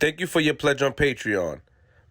Thank you for your pledge on Patreon.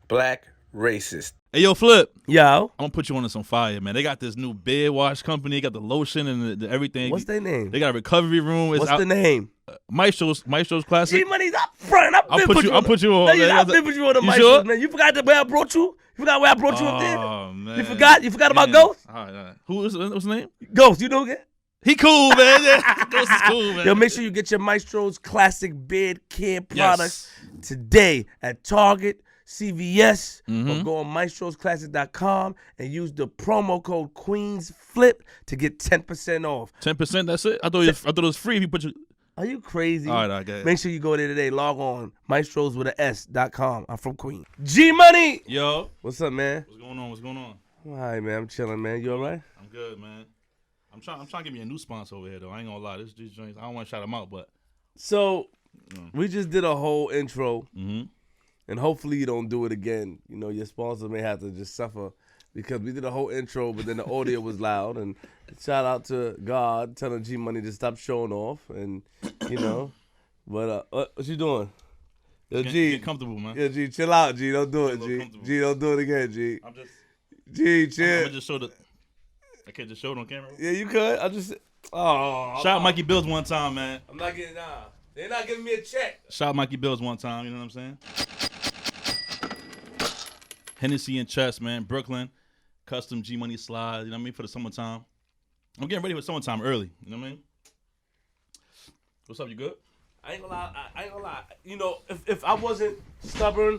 Black Racist. Hey, yo, Flip. Yo. I'm going to put you on to some fire, man. They got this new beard wash company. They got the lotion and the everything. What's their name? They got a recovery room. What's the name? Maestro's Classic. G-Money's up front. I'll put you on. I've been put you on the Maestro's, man. You forgot where I brought you? You forgot where I brought you up there? Oh, man. You forgot about Ghost? All right. What's his name? Ghost, you know again? He cool, man. Yeah. Ghost is cool, man. Yo, make sure you get your Maestro's Classic beard care products today at Target, CVS, or go on maestrosclassic.com and use the promo code QueensFlip to get 10% off. 10%, that's it? I thought it was free if you put your... Are you crazy? All right, I get it. Make sure you go there today. Log on maestroswithas.com. I'm from Queens. G-Money! Yo. What's up, man? What's going on? All right, man. I'm chilling, man. You all right? I'm good, man. I'm trying to get me a new sponsor over here, though. I ain't gonna lie. These joints, I don't want to shout them out, but... So, we just did a whole intro, and hopefully you don't do it again. You know, your sponsor may have to just suffer because we did a whole intro, but then the audio was loud. And shout out to God telling G-Money to stop showing off, and, you know. But what you doing? Yo, G. Get comfortable, man. Yeah, G, chill out, G. Don't do it, G. G, don't do it again, G. G, chill. I'm gonna just show I can't just show it on camera? Yeah, you could. I just... Shout out Mikey Bills one time, man. I'm not getting... They're not giving me a check. Shout out Mikey Bills one time, you know what I'm saying? Hennessy and Chess, man. Brooklyn. Custom G-Money slide, you know what I mean, for the summertime. I'm getting ready for summertime early, you know what I mean? What's up, you good? I ain't gonna lie. You know, if I wasn't stubborn,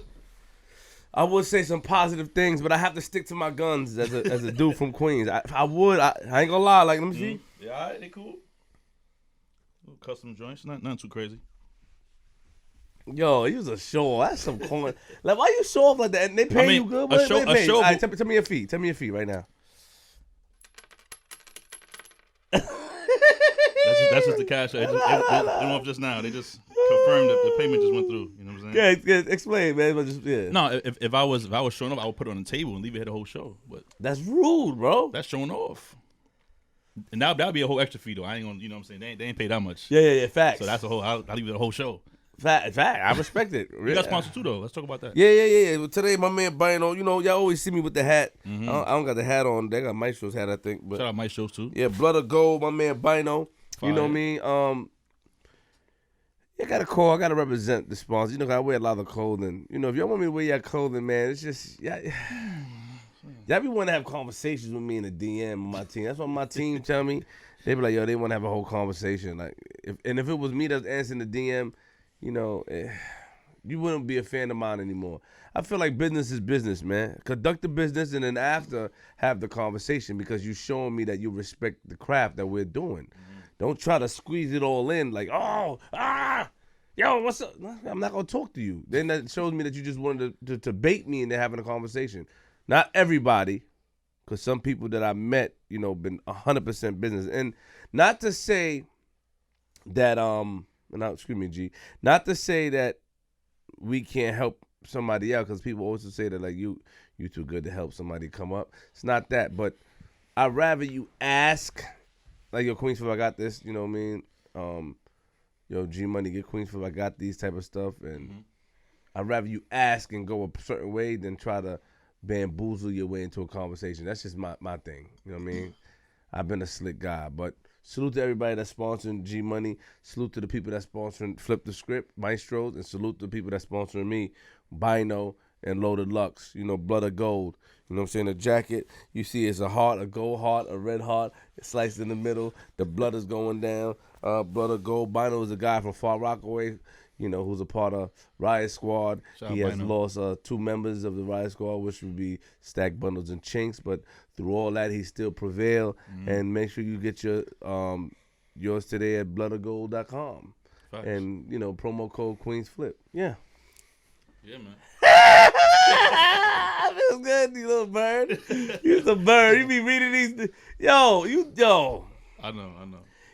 I would say some positive things, but I have to stick to my guns as a dude from Queens. I ain't gonna lie. Like, let me see. Yeah, all right, they cool. Little custom joints, nothing too crazy. Yo, you was a show. That's some corn. Like, why you show off like that? And they pay you good? What they pay? All right, tell me your fee. Tell me your fee right now. That's just the cash. They went off just now. They just confirmed that the payment just went through. You know what I'm saying? Yeah, explain, man. But No, if I was showing off, I would put it on the table and leave it here the whole show. But that's rude, bro. That's showing off. And that'll be a whole extra fee though. I ain't gonna, you know what I'm saying? They ain't pay that much. Yeah. Facts. So that's a whole. I'll leave it the whole show. Fact. I respect it. You got sponsored too though. Let's talk about that. Yeah. Well, today my man Bino, you know, y'all always see me with the hat. I don't got the hat on. They got Maestro's hat, I think. But shout out Maestro's too. Yeah, Blood of Gold, my man Bino. Fire. You know what I mean? I got a call. I got to represent the sponsor. You know, I wear a lot of clothing. You know, if y'all want me to wear your clothing, man, it's just y'all be wanting to have conversations with me in the DM with my team. That's what my team tell me. They be like, yo, they want to have a whole conversation. Like, if it was me that's answering the DM, you know, you wouldn't be a fan of mine anymore. I feel like business is business, man. Conduct the business and then after have the conversation because you showing me that you respect the craft that we're doing. Don't try to squeeze it all in like, yo, what's up? I'm not going to talk to you. Then that shows me that you just wanted to bait me into having a conversation. Not everybody, because some people that I met, you know, been 100% business. And not to say that, excuse me, G, not to say that we can't help somebody out, because people always say that, like, you too good to help somebody come up. It's not that, but I'd rather you ask, like, yo, Queensville, I got this, you know what I mean? Yo, G-Money, get Queensville, I got these type of stuff, and I'd rather you ask and go a certain way than try to bamboozle your way into a conversation. That's just my thing, you know what I mean? I've been a slick guy, but salute to everybody that's sponsoring G-Money. Salute to the people that's sponsoring FlipDaScript, Maestros, and salute to the people that's sponsoring me, Bino and Loaded Lux. You know, Blood of Gold. You know what I'm saying? The jacket, you see it's a heart, a gold heart, a red heart. It's sliced in the middle. The blood is going down. Blood of Gold. Bino is a guy from Far Rockaway, you know, who's a part of Riot Squad. He has lost 2 members of the Riot Squad, which would be Stack Bundles and Chinks. But through all that, he still prevailed. And make sure you get your yours today at bloodofgold.com. And, you know, promo code QueensFlip. Yeah. Yeah, man. Feels good, you little bird. You're a bird. You be reading these. Yo. I know.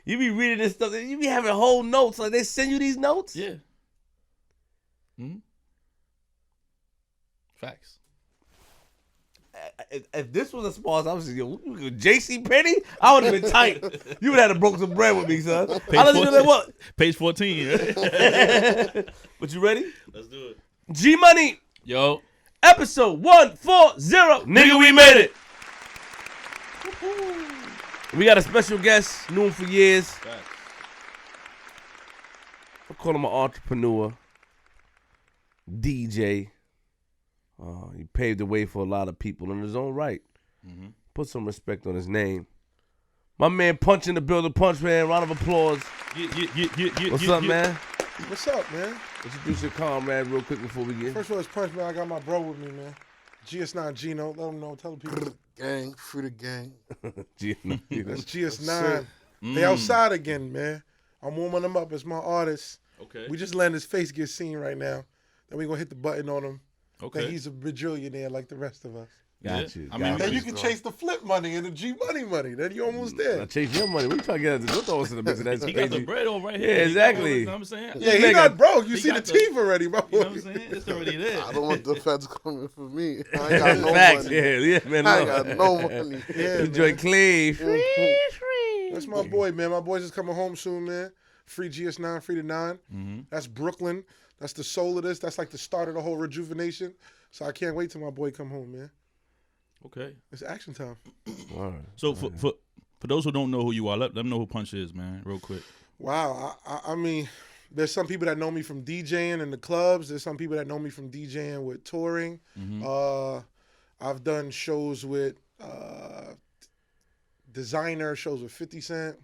You be reading this stuff. You be having whole notes. Like, they send you these notes? Yeah. Facts. If this was a sponsor, I was just, J.C. Penney, I would have been tight. You would have had to broke some bread with me, son. Page 14. But you ready? Let's do it. G Money, Yo. episode 140. Nigga, we made it. We got a special guest, knew him for years. I call him an entrepreneur, DJ. He paved the way for a lot of people in his own right. Mm-hmm. Put some respect on his name. My man Punch in the building. Punch, man. Round of applause. What's up, man? What's up, man? Introduce your comrade real quick before we get. First of all, it's Punch, man. I got my bro with me, man. GS9 Gino. Let him know. Tell the people. Gang, free the gang. That's GS9. They outside again, man. I'm warming them up as my artist. Okay. We just letting his face get seen right now. Then we gonna hit the button on him. Okay. That he's a bajillionaire like the rest of us. Got you. I mean, Then you can chase the flip money and the G money. Then you almost there. I chase your money. We trying to get at the don't throw us in the mix of that. He got the bread on right here. Yeah, exactly. You know what I'm saying? Yeah, he not broke. You he see the got teeth already, bro. You know what I'm saying? It's already there. I don't want the feds coming for me. I ain't got no Facts, money. yeah, man. I ain't got no money. Yeah, This joint clean. That's my boy, man. My boy's just coming home soon, man. Free GS9, free to 9. Mm-hmm. That's Brooklyn. That's the soul of this. That's like the start of the whole rejuvenation. So I can't wait till my boy come home, man. Okay. It's action time. Right. So for those who don't know who you are, let them know who Punch is, man, real quick. Wow. I mean, there's some people that know me from DJing in the clubs. There's some people that know me from DJing with touring. Mm-hmm. I've done shows with designer, shows with 50 Cent,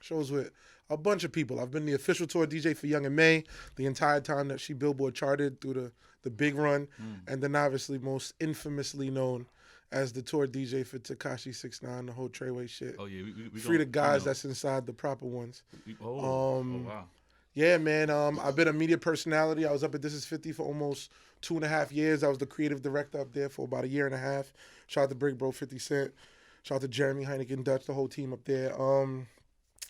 shows with a bunch of people. I've been the official tour DJ for Young May the entire time that she Billboard charted through the big run. And then obviously most infamously known as the tour DJ for Tekashi 6ix9ine, the whole Treyway shit. Oh yeah, we Free the guys that's inside the proper ones. wow. Yeah, man. I've been a media personality. I was up at This Is 50 for almost 2.5 years. I was the creative director up there for about 1.5 years. Shout out to Brick Bro 50 Cent. Shout out to Jeremy Heineken Dutch, the whole team up there.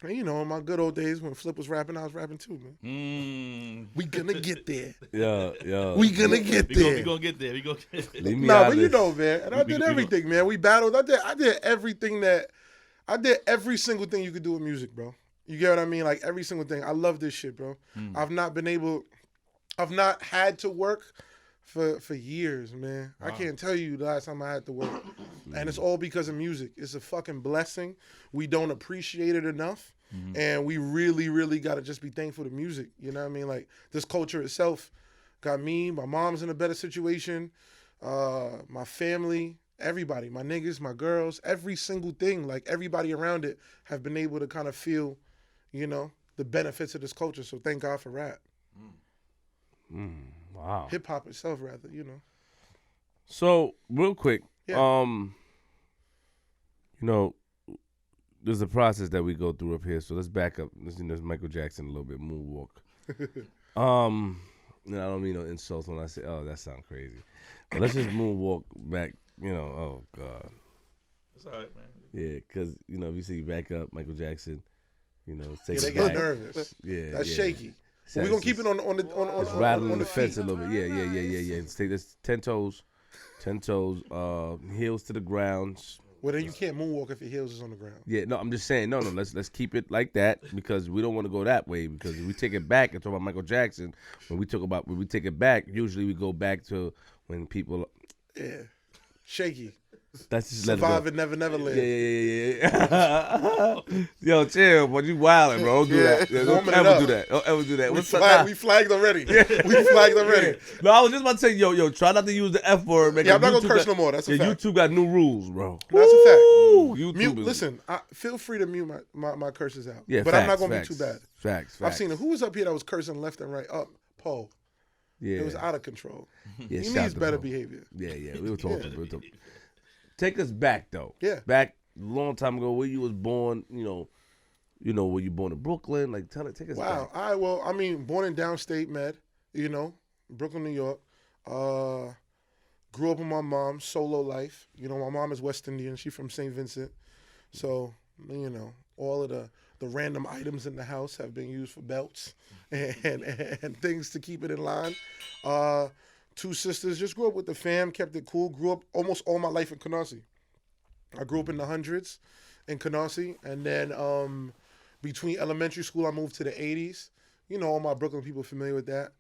And, you know, in my good old days when Flip was rapping, I was rapping too, man. We gonna get there. Yeah. We gonna get there. We gonna get there. We gonna get there. Leave me Nah, out but of you this. know, man. And I did everything, man. We battled. I did everything I did every single thing you could do with music, bro. You get what I mean? Like every single thing. I love this shit, bro. I've not had to work for years, man. Wow. I can't tell you the last time I had to work. And it's all because of music. It's a fucking blessing. We don't appreciate it enough. And we really, really got to just be thankful to music. You know what I mean? Like, this culture itself got me. My mom's in a better situation. My family, everybody, my niggas, my girls, every single thing, like everybody around it have been able to kind of feel, you know, the benefits of this culture. So thank God for rap. Wow. Hip-hop itself, rather, you know. So, real quick, Yeah. you know, there's a process that we go through up here. So let's back up. Let's Michael Jackson a little bit, moonwalk. I don't mean no insults when I say, oh, that sounds crazy. But let's just moonwalk back, you know, oh, God. It's all right, man. Yeah, because, you know, if you see back up Michael Jackson, you know, Yeah, take they it get back. nervous. Yeah, That's yeah. shaky. But we're going to keep it on It's rattling on the fence feet. a little bit. Yeah. Let's take this 10 toes, heels to the ground. Well, then you can't moonwalk if your heels is on the ground. Yeah, no, I'm just saying, no, let's keep it like that because we don't want to go that way because if we take it back and talk about Michael Jackson, when we take it back, usually we go back to when people. Yeah, shaky. That's just let it go. Survive and never live. Yeah. Yo, chill, boy. You wildin', bro. Don't do that. Yeah, don't Warming it ever up. do that. Don't ever do that. We flagged already. We flagged already. No, I was just about to say, yo, try not to use the F word, man. Yeah, I'm not gonna YouTube curse got- no more. That's a yeah, fact. YouTube got new rules, bro. That's a fact. Woo, YouTube Mute. is- Listen, feel free to mute my curses out. Yeah, but facts, I'm not gonna facts, be too bad. Facts. I've seen it. Who was up here that was cursing left and right? Up, Paul. Yeah, It was out of control. yeah, He shout needs to better bro. behavior. Yeah. We were talking. Take us back though. Yeah. Back a long time ago, where you was born. You know, were you born in Brooklyn? Like, take us Wow. back. All right. Well, I mean, born in downstate Med, you know, Brooklyn, New York. Grew up with my mom, solo life. You know, my mom is West Indian. She's from St. Vincent. So, you know, all of the random items in the house have been used for belts and things to keep it in line. 2 sisters, just grew up with the fam, kept it cool. Grew up almost all my life in Canarsie. I grew up in the hundreds in Canarsie. And then between elementary school, I moved to the 80s. You know, all my Brooklyn people familiar with that.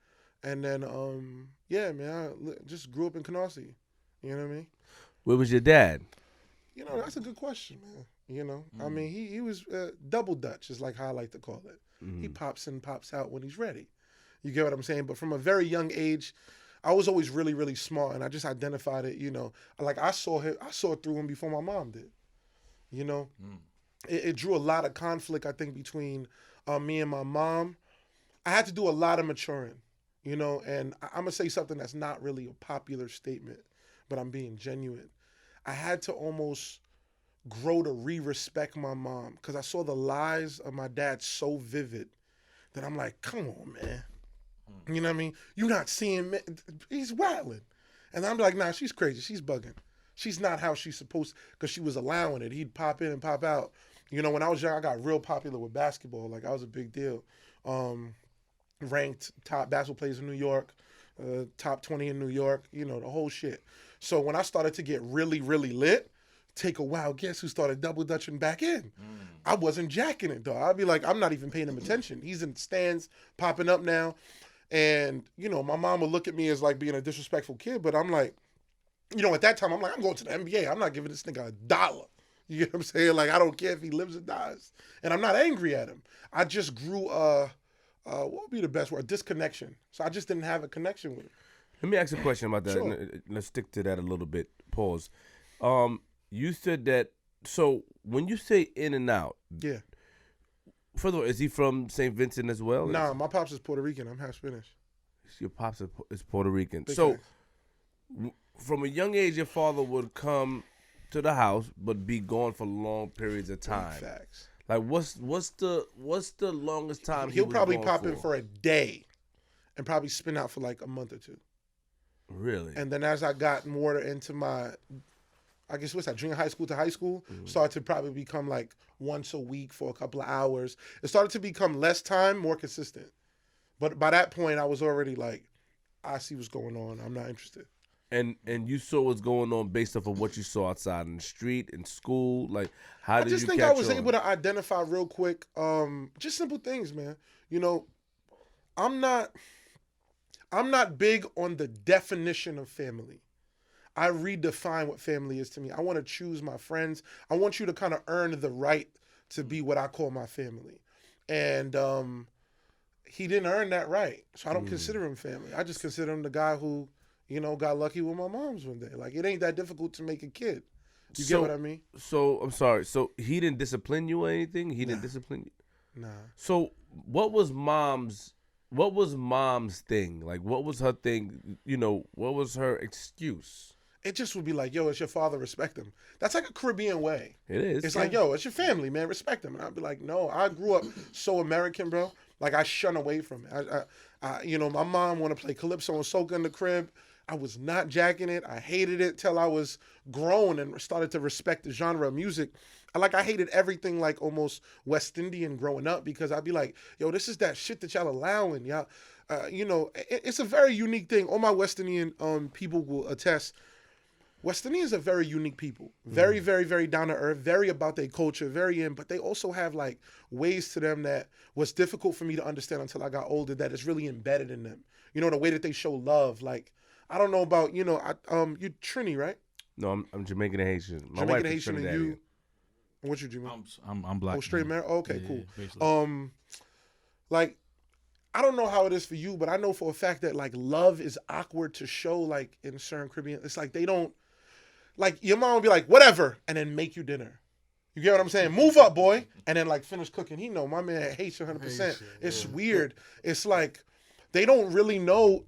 And then, yeah, man, just grew up in Canarsie. You know what I mean? Where was your dad? You know, that's a good question, man. You know, I mean, he was double Dutch is like how I like to call it. He pops in, pops out when he's ready. You get what I'm saying? But from a very young age, I was always really, really smart, and I just identified it. You know, like I saw it through him before my mom did. You know, it drew a lot of conflict, I think, between me and my mom. I had to do a lot of maturing, you know, and I'm gonna say something that's not really a popular statement, but I'm being genuine. I had to almost grow to respect my mom because I saw the lies of my dad so vivid that I'm like, come on, man. You know what I mean? You're not seeing me. He's wilding. And I'm like, nah, she's crazy. She's bugging. She's not how she's supposed to, because she was allowing it. He'd pop in and pop out. You know, when I was young, I got real popular with basketball. Like, I was a big deal. Ranked top basketball players in New York, top 20 in New York, you know, the whole shit. So when I started to get really, really lit, take a wild guess who started double dutching back in. I wasn't jacking it, though. I'd be like, I'm not even paying him attention. He's in stands, popping up now. And, you know, my mom would look at me as like being a disrespectful kid, but I'm like, you know, at that time, I'm like, I'm going to the NBA. I'm not giving this nigga $1. You get what I'm saying? Like, I don't care if he lives or dies. And I'm not angry at him. I just grew, what would be the best word? Disconnection. So I just didn't have a connection with him. Let me ask a question about that. Sure. Let's stick to that a little bit. Pause. You said that, so when you say in and out, Yeah. first of all, is he from St. Vincent as well? Nah, my pops is Puerto Rican. I'm half Spanish. Your pops is Puerto Rican. Big So facts. from a young age, your father would come to the house but be gone for long periods of time. Big facts. Like what's the longest time He'll was probably gone pop in for a day and probably spin out for like a month or two. Really? And then as I got more into my, I guess what's that, junior high school to high school, started to probably become like once a week for a couple of hours. It started to become less time, more consistent. But by that point, I was already like, I see what's going on. I'm not interested. And you saw what's going on based off of what you saw outside in the street, in school. Like, how I did just you think catch I was on? able to identify real quick, just simple things, man. You know, I'm not big on the definition of family. I redefine what family is to me. I want to choose my friends. I want you to kind of earn the right to be what I call my family. And he didn't earn that right. So I don't consider him family. I just consider him the guy who, you know, got lucky with my mom's one day. Like, it ain't that difficult to make a kid. You get what I mean? So, I'm sorry. So, he didn't discipline you or anything? He didn't discipline you? Nah. So, what was mom's thing? Like, what was her thing? You know, what was her excuse? It just would be like, yo, it's your father, respect him. That's like a Caribbean way. It is. It's like, yo, it's your family, man, respect him. And I'd be like, no, I grew up so American, bro. Like, I shun away from it. I you know, my mom want to play calypso and soca in the crib. I was not jacking it. I hated it till I was grown and started to respect the genre of music. I hated everything like almost West Indian growing up because I'd be like, yo, this is that shit that y'all allowing. Y'all, you know, it's a very unique thing. All my West Indian people will attest. West Indians are very unique people. Very, very, very down to earth, very about their culture, very in, but they also have like ways to them that was difficult for me to understand until I got older that is really embedded in them. You know, the way that they show love. Like, I don't know about, you know, you Trini, right? No, I'm Jamaican and Haitian. My Jamaican wife is Haitian and Trinidadian. you. What you do, man? I'm black. Oh, straight man. man. Oh, okay, Yeah, cool. basically. Like, I don't know how it is for you, but I know for a fact that like love is awkward to show like in certain Caribbean. It's like they don't, like your mom will be like, whatever, and then make you dinner. You get what I'm saying? Move up, boy. And then like finish cooking. He know my man hates you 100%. It's weird. It's like they don't really know.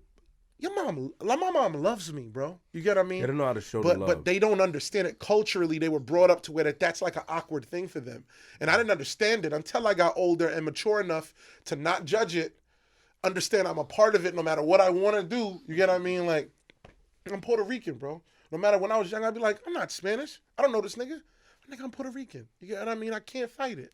My mom loves me, bro. You get what I mean? They don't know how to show the love. But they don't understand it. Culturally, they were brought up to where that's like an awkward thing for them. And I didn't understand it until I got older and mature enough to not judge it, understand I'm a part of it no matter what I want to do. You get what I mean? Like, I'm Puerto Rican, bro. No matter when I was young, I'd be like, I'm not Spanish. I don't know this nigga. I'm Puerto Rican. You get what I mean? I can't fight it.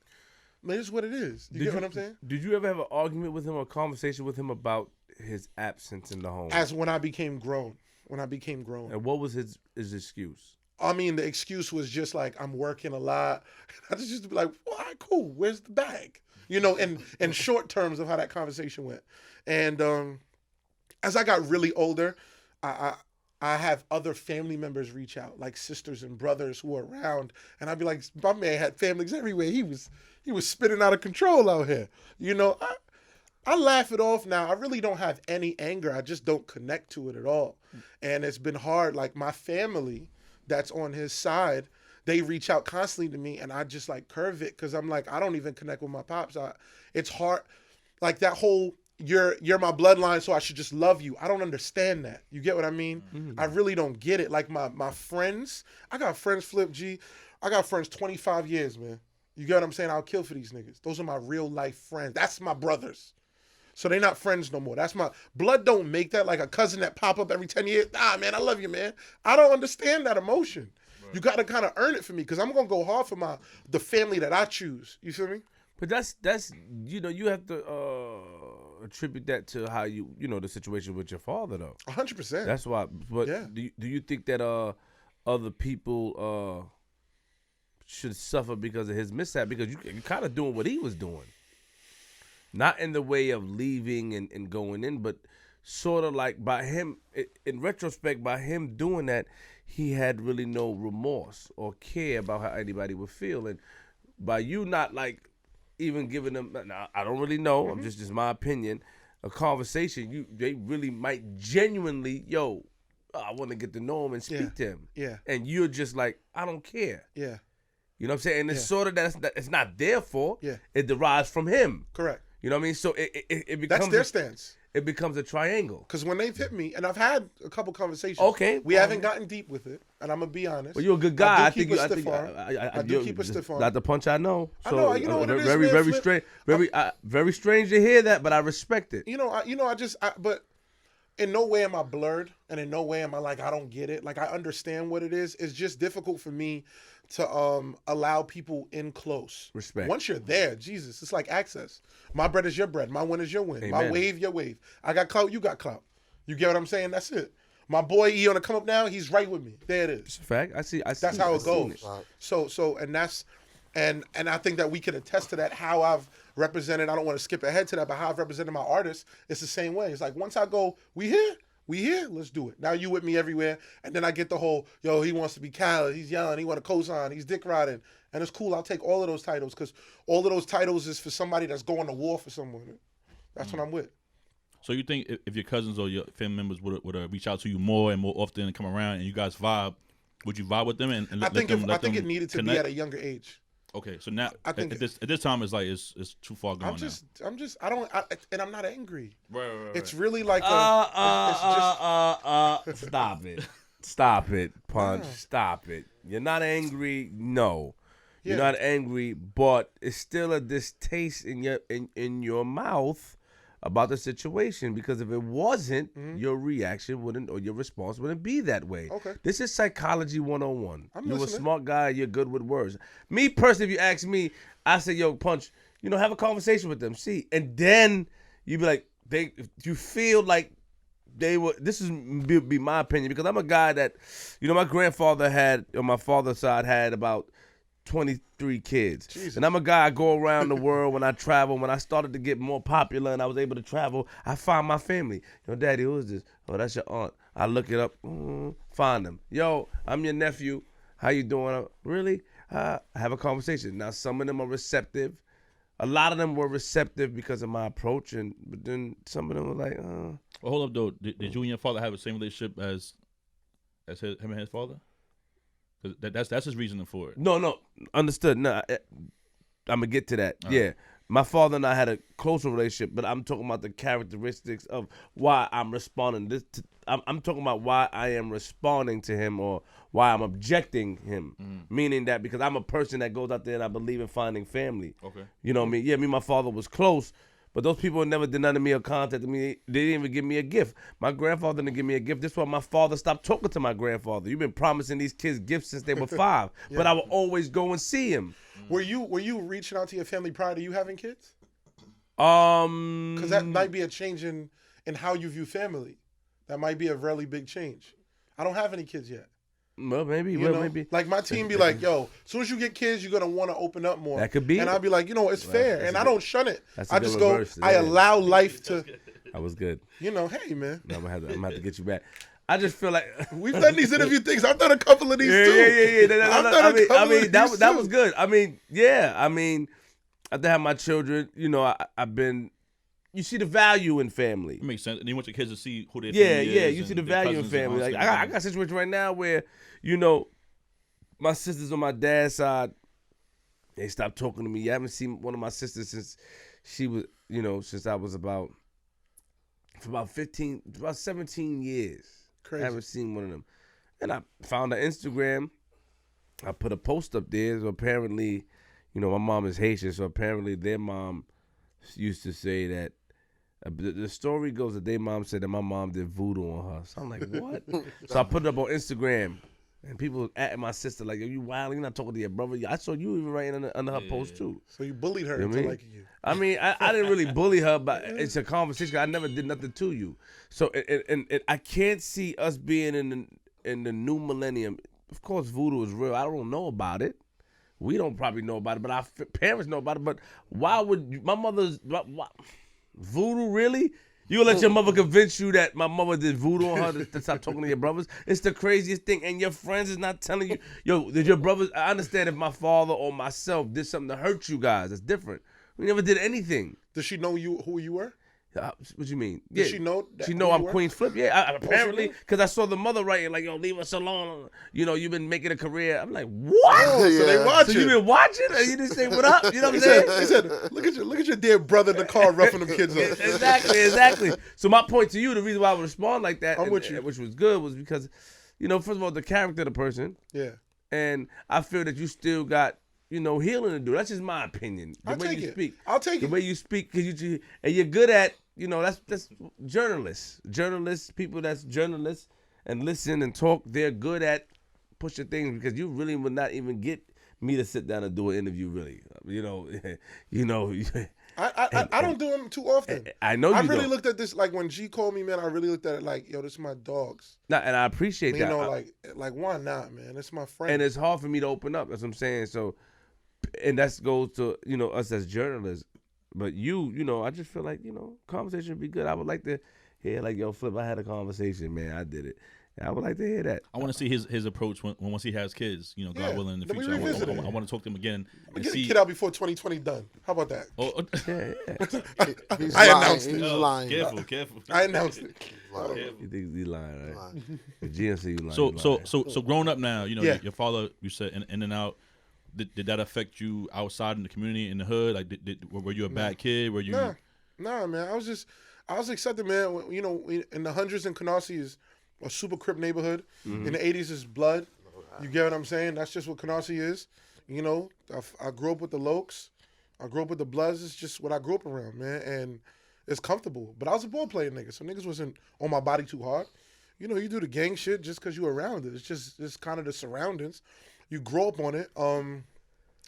I mean, it's what it is. You get what I'm saying? Did you ever have an argument with him or a conversation with him about his absence in the home? As when I became grown. And what was his excuse? I mean, the excuse was just like, I'm working a lot. I just used to be like, well, all right, cool. Where's the bag? You know, in short terms of how that conversation went. And as I got really older, I have other family members reach out, like sisters and brothers who are around, and I'd be like, my man had families everywhere. He was spinning out of control out here. You know, I laugh it off now. I really don't have any anger. I just don't connect to it at all. And it's been hard. Like my family that's on his side, they reach out constantly to me and I just like curve it because I'm like, I don't even connect with my pops. It's hard. Like that whole, you're my bloodline, so I should just love you. I don't understand that. You get what I mean? I really don't get it. Like my friends, I got friends, Flip G. I got friends 25 years, man. You get what I'm saying? I'll kill for these niggas. Those are my real life friends. That's my brothers. So they not friends no more. That's my blood don't make that like a cousin that pop up every 10 years. Ah, man, I love you, man. I don't understand that emotion. Right. You got to kind of earn it for me because I'm going to go hard for the family that I choose. You feel me? But that's you have to attribute that to how the situation with your father though. 100%. That's why. But yeah. Do you think that other people should suffer because of his mishap? Because you're kind of doing what he was doing. Not in the way of leaving and going in, but sort of like by him, in retrospect, by him doing that, he had really no remorse or care about how anybody would feel. And by you not like even giving them, now, I don't really know, I'm just my opinion, a conversation, they really might genuinely, I want to get to know him and speak to him. Yeah. And you're just like, I don't care. Yeah. You know what I'm saying? And it's sort of that it's not their fault. Yeah. It derives from him. Correct. You know what I mean? So it becomes that's their stance. It becomes a triangle. Because when they've hit me, and I've had a couple conversations. Okay. We haven't gotten deep with it, and I'm gonna be honest. Well, you're a good guy. I do keep a stiff arm. Not the punch I know. So, I know. You know what it is, very, man, very strange. Very strange to hear that, but I respect it. But in no way am I blurred, and in no way am I like I don't get it. Like I understand what it is. It's just difficult for me to allow people in close. Respect. Once you're there, Jesus, it's like access. My bread is your bread. My win is your win. Amen. My wave, your wave. I got clout, you got clout. You get what I'm saying? That's it. My boy E on the come up now, he's right with me. There it is. It's a fact. I see. That's how it goes. Right. So and that's and I think that we can attest to that. How I've represented, I don't want to skip ahead to that, but how I've represented my artists, it's the same way. It's like once I go, we here, let's do it. Now you with me everywhere. And then I get the whole, he wants to be Khaled, he's yelling, he want to co-sign, he's dick riding. And it's cool, I'll take all of those titles because all of those titles is for somebody that's going to war for someone. That's what I'm with. So you think if your cousins or your family members would reach out to you more and more often and come around and you guys vibe, would you vibe with them and I think it needed to be at a younger age. Okay, so now I think at this time it's like it's too far gone now. And I'm not angry. Right. It's really like Stop it, Punch. Stop it. You're not angry. No, you're not angry, but it's still a distaste in your mouth about the situation, because if it wasn't, your reaction wouldn't, or your response wouldn't be that way. Okay. This is psychology 101. I'm You're listening. a smart guy. You're good with words. Me personally, if you ask me, I say, Punch, have a conversation with them. See, and then you be like, if you feel like they were, this is be my opinion, because I'm a guy that, my grandfather had, on my father's side, had about 23 kids. Jesus. And I'm a guy, I go around the world when I travel. When I started to get more popular and I was able to travel, I find my family. Daddy, who is this? Oh, that's your aunt. I look it up, find them. I'm your nephew. How you doing? Really? I have a conversation. Now, some of them are receptive. A lot of them were receptive because of my approach, but then some of them were like, Well, hold up, though. Did you and your father have the same relationship as him and his father? That's his reasoning for it. No, understood. No, I'm gonna get to that. All yeah, right. My father and I had a closer relationship, but I'm talking about the characteristics of why I'm responding. I'm talking about why I am responding to him, or why I'm objecting him. Meaning that because I'm a person that goes out there and I believe in finding family. Okay. You know what I mean? Yeah, me and my father was close, but those people never did none of me or contacted me. They didn't even give me a gift. My grandfather didn't give me a gift. This is why my father stopped talking to my grandfather. You've been promising these kids gifts since they were 5, but I would always go and see him. Were you reaching out to your family prior to you having kids? Because that might be a change in how you view family. That might be a really big change. I don't have any kids yet. Well, maybe. Maybe. Like my team be like, as soon as you get kids, you're gonna want to open up more. That could be. And I'll be like, it's fair, and I don't shun it. That's I just go. I allow life to. I was good. You know, hey man, No, I'm gonna have to get you back. I just feel like we've done these interview things. I've done a couple of these too. Yeah. No, I've done a couple of that these that too. was good. I mean, after I have my children, you know, I've been. You see the value in family. It makes sense. And you want your kids to see who their Yeah, family is. you see and the their value in cousins and family. all Like that I got a situation right now where, you know, my sisters on my dad's side, they stopped talking to me. I haven't seen one of my sisters since she was, you know, since I was about 17 years. Crazy. I haven't seen one of them. And I found her Instagram. I put a post up there. So apparently, you know, my mom is Haitian. So apparently their mom used to say that, the story goes that their mom said that my mom did voodoo on her. So I'm like, what? So I put it up on Instagram. And people at my sister like, "Are you wild? You're not talking to your brother." I saw you even writing under her post too. So you bullied her You know what I into mean? liking you. I mean, I didn't really bully her, but it's a conversation. I never did nothing to you. So and I can't see us being in the new millennium. Of course, voodoo is real. I don't know about it. We don't probably know about it, but our parents know about it. But why would my mother's voodoo really? You gonna let your mother convince you that my mother did voodoo on her to stop talking to your brothers? It's the craziest thing. And your friends is not telling you, yo, did your brothers, I understand if my father or myself did something to hurt you guys. That's different. We never did anything. Does she know who you were? What you mean? Does she know She who know you I'm were? Queen's Flip. Yeah, apparently, knew? because I saw the mother writing like, yo, leave us alone. You know, you've been making a career. I'm like, what? Oh, so they Yeah. watch So it. you been watching? And you didn't say what up? You know what I'm He saying? said, look at your dear brother in the car roughing them kids up. Exactly. So my point to you, the reason why I would respond like that, I'm with you. which was good, was because, you know, first of all, the character of the person, Yeah. and I feel that you still got, you know, healing to do. That's just my opinion. The I'll way take you it. speak. I'll take The it. way you speak, and you're good at, you know, that's journalists, people that's journalists and listen and talk. They're good at pushing things because you really would not even get me to sit down and do an interview. Really, you know. I don't do them too often. I know I you really don't. looked at this like when G called me, man. I really looked at it like, yo, this is my dogs. Nah, and I appreciate You that. know, like why not, man? It's my friend. And it's hard for me to open up. That's what I'm saying. So, and that goes to, you know, us as journalists. But you know, I just feel like, you know, conversation would be good. I would like to hear like, yo, Flip, I had a conversation, man. I did it. I would like to hear that. I want to see his approach when once he has kids. You know, God Yeah, willing, in the then we future. revisit it. I want to talk to him again and Get a see. kid out before 2020 done. How about that? Oh, He's I lying. announced it. He's lying. careful. I announced it. You think you lying, right? The GM say you lying. So you lying. so growing up now, you know, Yeah. your father, you said in and out. Did that affect you outside in the community, in the hood? Like, were you a bad kid? Were you? Nah, man. I was accepted, man. You know, in the hundreds in Canarsie is a super crip neighborhood. In the 80s is blood. You get what I'm saying? That's just what Canarsie is. You know, I grew up with the Lokes. I grew up with the Bloods. It's just what I grew up around, man. And it's comfortable. But I was a ball player nigga, so niggas wasn't on my body too hard. You know, you do the gang shit just because you around it. It's kind of the surroundings. You grow up on it.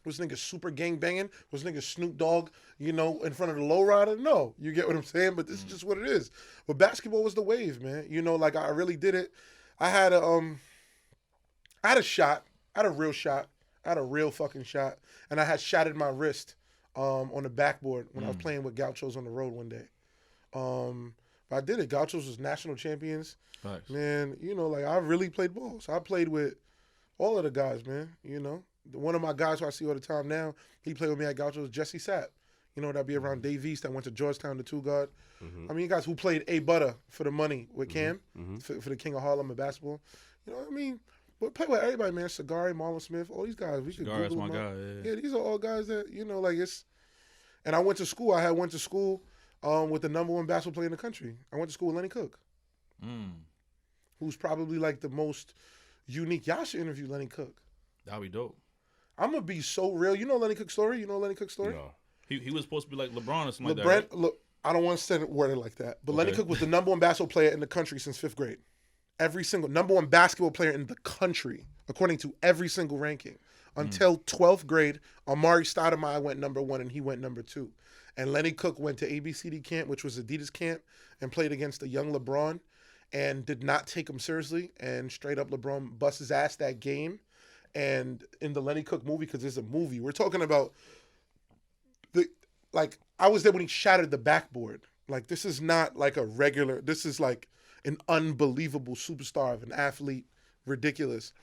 Was niggas super gang banging? Was niggas Snoop Dogg, you know, in front of the lowrider? No, you get what I'm saying. But this is just what it is. But basketball was the wave, man. You know, like I really did it. I had a shot. I had a real shot. I had a real fucking shot, and I had shattered my wrist on the backboard when I was playing with Gauchos on the road one day. But I did it. Gauchos was national champions. Nice. Man, you know, like I really played ball. So I played with all of the guys, man. You know, one of my guys who I see all the time now, he played with me at Gauchos, Jesse Sapp. You know, that'd be around Dave East that went to Georgetown, the two guard. I mean, you guys who played A Butter for the money with Cam, for the King of Harlem in basketball. You know what I mean? But play with everybody, man. Sagari, Marlon Smith, all these guys. We could Cigar, that's Google my them guy. up. Yeah. Yeah, these are all guys that, you know, like it's. And I went to school. I went to school with the #1 basketball player in the country. I went to school with Lenny Cook, who's probably like the most unique. Y'all should interview Lenny Cook. That'd be dope. I'm gonna be so real. You know Lenny Cook's story? You know Lenny Cook's story? No. He was supposed to be like LeBron or something like that. LeBron, Right? look, I don't want to say it worded like that, but Lenny Okay. Cook was the #1 basketball player in the country since 5th grade. Every single #1 basketball player in the country, according to every single ranking. Until 12th grade, Amari Stoudemire went #1 and he went #2. And Lenny Cook went to ABCD camp, which was Adidas camp, and played against a young LeBron and did not take him seriously. And straight up LeBron bust his ass that game. And in the Lenny Cook movie, because it's a movie, we're talking about I was there when he shattered the backboard. Like, this is not like a regular, this is like an unbelievable superstar of an athlete, ridiculous.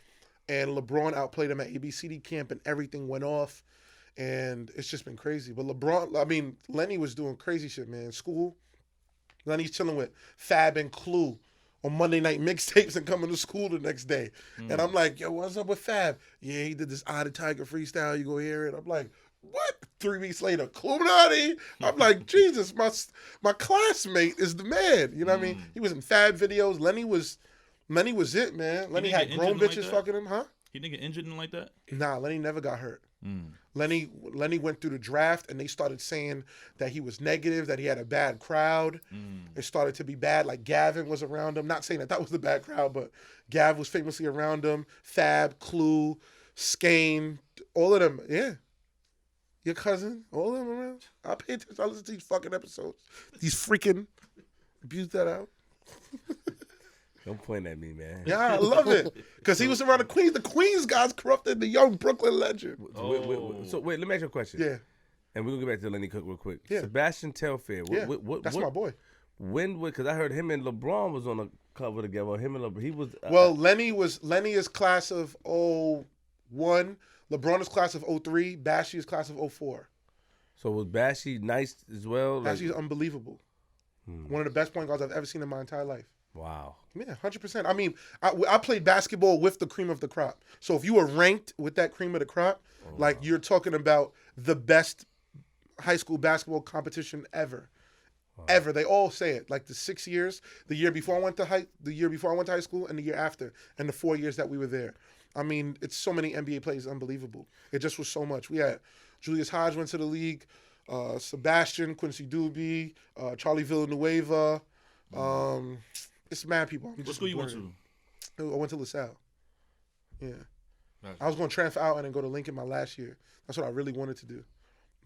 And LeBron outplayed him at ABCD camp and everything went off. And it's just been crazy. But Lenny was doing crazy shit, man. School, Lenny's chilling with Fab and Clue on Monday night mixtapes and coming to school the next day. And I'm like, yo, what's up with Fab? Yeah, he did this Eye of the Tiger freestyle. You go hear it. I'm like, what? 3 weeks later, Illuminati. I'm like, Jesus, my classmate is the man. You know what I mean? He was in Fab videos. Lenny was it, man. Lenny had grown bitches fucking him, huh? He didn't get injured and like that? Nah, Lenny never got hurt. Lenny went through the draft and they started saying that he was negative, that he had a bad crowd. It started to be bad. Like Gavin was around him. Not saying that was the bad crowd, but Gav was famously around him. Fab, Clue, Skane, all of them. Yeah. Your cousin, all of them around. I pay attention. I listen to these fucking episodes. These freaking, abuse that out. Don't point at me, man. Yeah, I love it. Because he was around the Queens. The Queens guys corrupted the young Brooklyn legend. So wait, let me ask you a question. Yeah. And we're going to get back to Lenny Cook real quick. Yeah. Sebastian Telfair. Yeah, that's my boy. When, because I heard him and LeBron was on a cover together. Him and LeBron, he was. Lenny is class of 01. LeBron is class of 03. Bashy is class of 04. So was Bashy nice as well? Bashy's unbelievable. One of the best point guards I've ever seen in my entire life. Wow. Yeah, 100%. I mean, I played basketball with the cream of the crop. So if you were ranked with that cream of the crop, like you're talking about the best high school basketball competition ever. Ever. They all say it. Like the 6 years, the year before I went to high school and the year after, and the 4 years that we were there. I mean, it's so many NBA players, unbelievable. It just was so much. We had Julius Hodge went to the league, Sebastian, Quincy Doobie, Charlie Villanueva, it's mad people. What school you went to? I went to LaSalle. Yeah. Nice. I was going to transfer out and then go to Lincoln my last year. That's what I really wanted to do.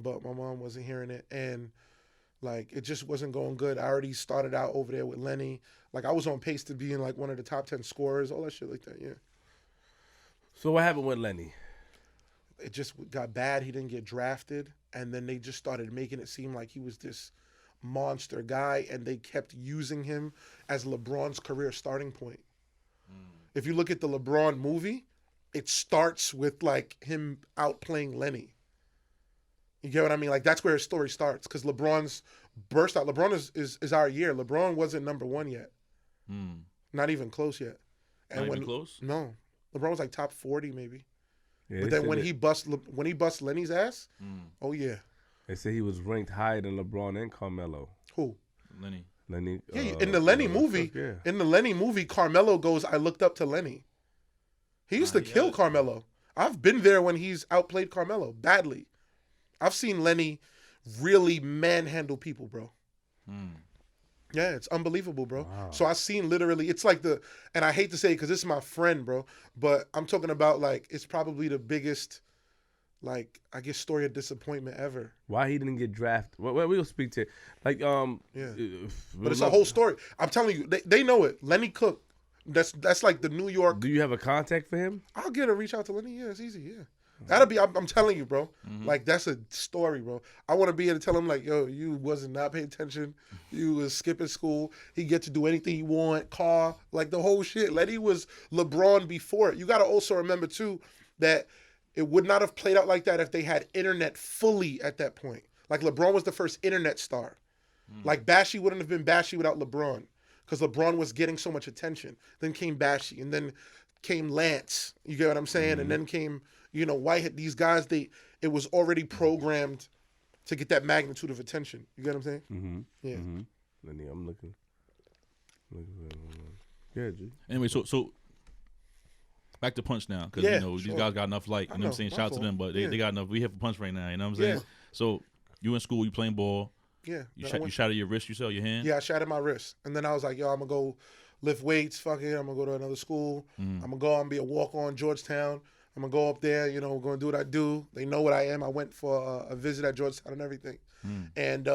But my mom wasn't hearing it. And, like, it just wasn't going good. I already started out over there with Lenny. Like, I was on pace to being, like, one of the top 10 scorers, all that shit like that, yeah. So what happened with Lenny? It just got bad. He didn't get drafted. And then they just started making it seem like he was this monster guy, and they kept using him as LeBron's career starting point. If you look at the LeBron movie, it starts with like him outplaying Lenny. You get what I mean? Like that's where his story starts, because LeBron's burst out. LeBron is our year. LeBron wasn't number one yet. Not even close yet. And Not even close? No. LeBron was like top 40 maybe. Yeah, but then when he busts Lenny's ass, oh yeah. They say he was ranked higher than LeBron and Carmelo. Who? Lenny. Yeah, in the Lenny movie, in the Lenny movie, Carmelo goes, I looked up to Lenny. He used to kill Carmelo. I've been there when he's outplayed Carmelo badly. I've seen Lenny really manhandle people, bro. Yeah, it's unbelievable, bro. Wow. So I've seen literally, it's like and I hate to say it because this is my friend, bro, but I'm talking about like, it's probably the biggest, like, I guess, story of disappointment ever. Why he didn't get drafted? Well, we'll speak to it. Like, yeah. But it's a whole story. I'm telling you, they know it. Lenny Cook, that's like the New York. Do you have a contact for him? I'll get a reach out to Lenny. Yeah, it's easy. Yeah. That'll be, I'm telling you, bro. Like, that's a story, bro. I want to be able to tell him, like, yo, you wasn't not paying attention. You was skipping school. He get to do anything you want, car, like the whole shit. Lenny was LeBron before it. You got to also remember, too, that it would not have played out like that if they had internet fully at that point. Like, LeBron was the first internet star. Like, Bashy wouldn't have been Bashy without LeBron, because LeBron was getting so much attention. Then came Bashy, and then came Lance. You get what I'm saying? And then came, Whitehead. These guys, it was already programmed to get that magnitude of attention. You get what I'm saying? Yeah. Lenny, I'm looking. Yeah, G. Anyway, so back to Punch now, because these guys got enough light. You know what I'm saying? Shout out to them, but they got enough. We have Punch right now. You know what I'm saying? Yeah. So you in school, you playing ball. Yeah. You shattered your wrist. You sell your hand. Yeah, I shattered my wrist, and then I was like, yo, I'm gonna go lift weights. Fuck it, I'm gonna go to another school. I'm gonna go and be a walk-on Georgetown. I'm gonna go up there. Gonna do what I do. They know what I am. I went for a visit at Georgetown and everything, and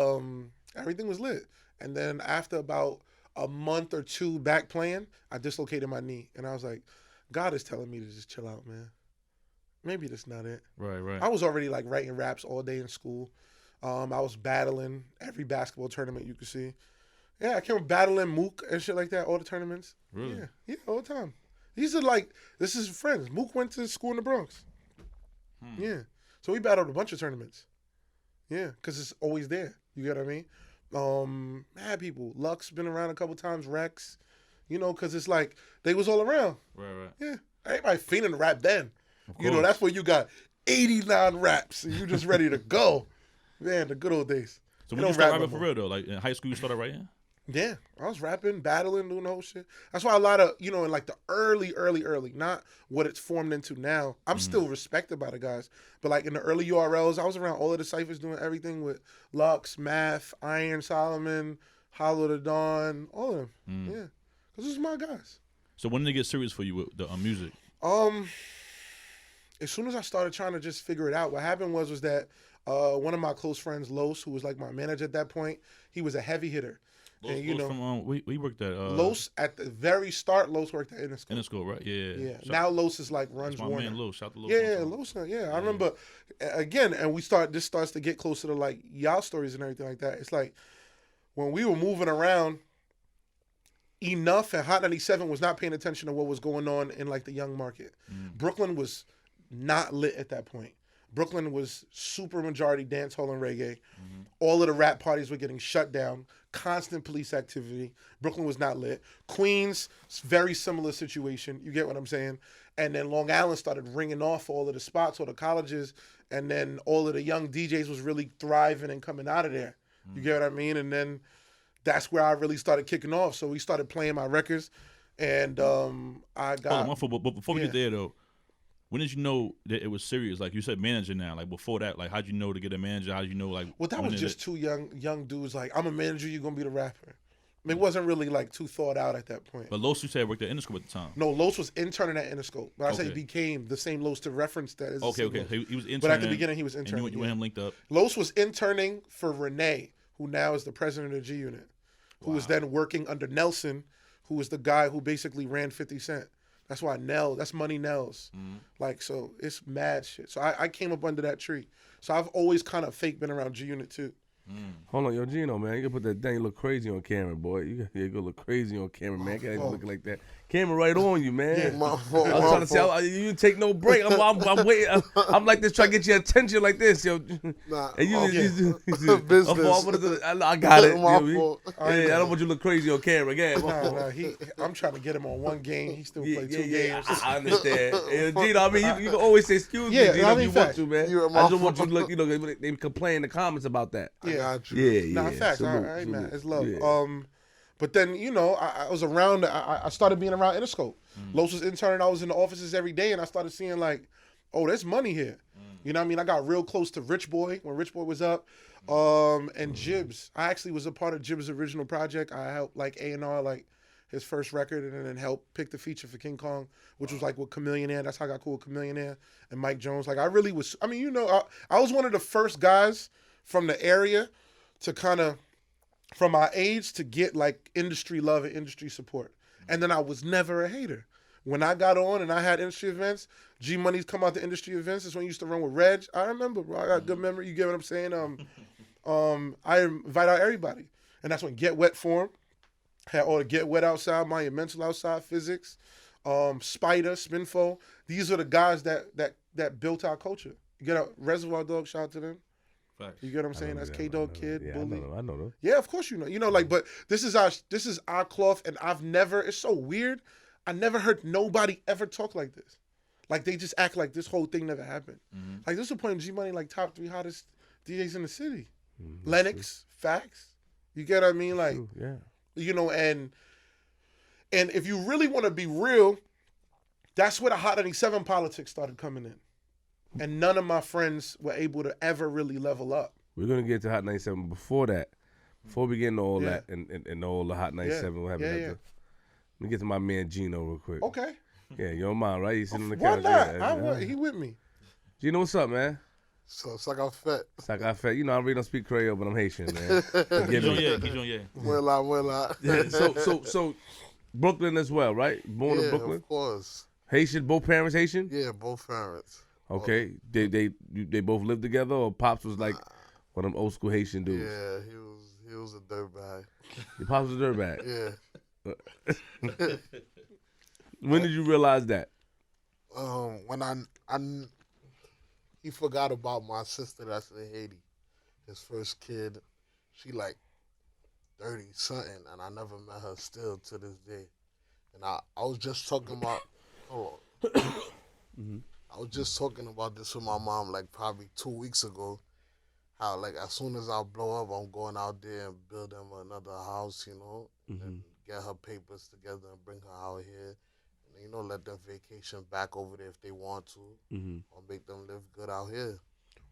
everything was lit. And then after about a month or two back playing, I dislocated my knee, and I was like, God is telling me to just chill out, man. Maybe that's not it. Right. I was already like writing raps all day in school. I was battling every basketball tournament you could see. Yeah, I came battling Mook and shit like that, all the tournaments. Really? Yeah, all the time. These are like, this is friends. Mook went to school in the Bronx. Yeah. So we battled a bunch of tournaments. Yeah, because it's always there. You get what I mean? Mad people. Lux been around a couple times. Rex. You know, because it's like, they was all around. Right. Yeah. Everybody fiending to rap then. Of You know, course. that's where you got 89 raps and you just ready to go. Man, the good old days. So You when you don't start rap rapping no for more. real though, like in high school you started writing? Yeah, I was rapping, battling, doing the whole shit. That's why a lot of, you know, in like the early, not what it's formed into now. I'm still respected by the guys. But like in the early URLs, I was around all of the ciphers doing everything with Lux, Math, Iron Solomon, Hollow the Dawn, all of them. Yeah, because this is my guys. So when did it get serious for you with the music? As soon as I started trying to just figure it out, what happened was that one of my close friends, Los, who was like my manager at that point, he was a heavy hitter. And you know, from, we worked at Los at the very start, Los worked at Interscope. in the school, right? Yeah. Yeah. Shout- Now Los is like runs that's my Warner. man Los. Shout out to Los. Yeah, Los. Yeah, I remember again, and this starts to get closer to like y'all stories and everything like that. It's like when we were moving around enough, and Hot 97 was not paying attention to what was going on in like the young market. Brooklyn was not lit at that point. Brooklyn was super majority dance hall and reggae. All of the rap parties were getting shut down. Constant police activity. Brooklyn was not lit. Queens, very similar situation. You get what I'm saying? And then Long Island started ringing off all of the spots, all the colleges, and then all of the young DJs was really thriving and coming out of there. You get what I mean? And then that's where I really started kicking off. So we started playing my records, and I got... but before we Yeah. get there though, when did you know that it was serious? Like you said, manager now. Like before that, like how'd you know to get a manager? How'd you know like? Well, that when was did just it- two young dudes. Like, I'm a manager, you're gonna be the rapper. I mean, it wasn't really like too thought out at that point. But Los, you said worked at Interscope at the time. No, Los was interning at Interscope, but I say he Okay. became the same Los to reference that. Is the Okay. same Los. So he was interning. But at the beginning, he was and interning. you and him linked up. Los was interning for Renee, who now is the president of G Unit, who was then working under Nelson, who was the guy who basically ran 50 Cent. That's why that's Money Nels. Like, so it's mad shit. So I came up under that tree. So I've always kind of fake been around G Unit too. Hold on, yo, Gino, man. You can put that thing, you look crazy on camera, boy. You go look crazy on camera, man. You gotta look like that. Camera right on you, man. My fault. I was trying to say, you didn't take no break. I'm waiting. I'm like this, trying to get your attention like this, yo. Nah, And business. I got it. My yo. fault. Yeah, I don't want you to look crazy on camera. Again, Nah, I'm trying to get him on one game. He still play two games. I understand. And, Gino, I mean, you can always say excuse me, Yeah, Gino, I if mean, you want facts. to, man. You're I my just want you to fault. look, they complain in the comments about that. I got you. Yeah. Nah, facts. All Salute, right, man. salute. It's love. Yeah. But then, you know, I was around, I started being around Interscope. Los was interning, I was in the offices every day, and I started seeing like, oh, there's money here. You know what I mean? I got real close to Rich Boy when Rich Boy was up. And Jibs. I actually was a part of Jibs' original project. I helped like A&R, like his first record, and then helped pick the feature for King Kong, which was like with Chameleonaire. That's how I got cool with Chameleonaire and Mike Jones. Like I really was, I mean, you know, I was one of the first guys from the area to kind of, from my age, to get like industry love and industry support. And then I was never a hater. When I got on and I had industry events, G Money's come out to industry events. That's when I used to run with Reg. I remember, bro. I got good memory. You get what I'm saying? I invite out everybody. And that's when Get Wet formed. Had all the Get Wet outside, Monumental outside, Physics, Spider, Spinfo. These are the guys that built our culture. You get a Reservoir Dog, shout out to them. Facts. You get what I'm saying? That's K-Dog Kid, Yeah, Bully. I know them. Yeah, of course you know. You know, like, but this is our cloth, and I've never, it's so weird. I never heard nobody ever talk like this. Like, they just act like this whole thing never happened. Like, this is putting G Money like top 3 hottest DJs in the city. Lennox, Facts. You get what I mean? Like, Yeah. you know, and if you really want to be real, that's where the Hot 97 politics started coming in. And none of my friends were able to ever really level up. We're gonna get to Hot 97. Before that, before we get into all Yeah. that and all the Hot 97, what happened? Yeah. Let me get to my man Gino real quick. Okay. Yeah, you don't mind, right? He's sitting on the Why couch. not? Yeah, He with me. Gino, what's up, man? So it's like I'm fat. It's like I felt, you know, I really don't speak Creole, but I'm Haitian, man. Forgive He's on me. He's on Well, Yeah, so Brooklyn as well, right? Born in Brooklyn. Of course. Haitian, both parents Haitian. Yeah, both parents. Okay, they both lived together, or pops was like One of them old school Haitian dudes. Yeah, he was a dirtbag. Your pops was a dirtbag. Yeah. When did you realize that? When he forgot about my sister that's in Haiti. His first kid, she like 30 something, and I never met her still to this day. And I was just talking about, hold on. I was just talking about this with my mom like probably 2 weeks ago. How like as soon as I blow up, I'm going out there and build them another house, you know, and get her papers together and bring her out here. You know, let them vacation back over there if they want to, or make them live good out here.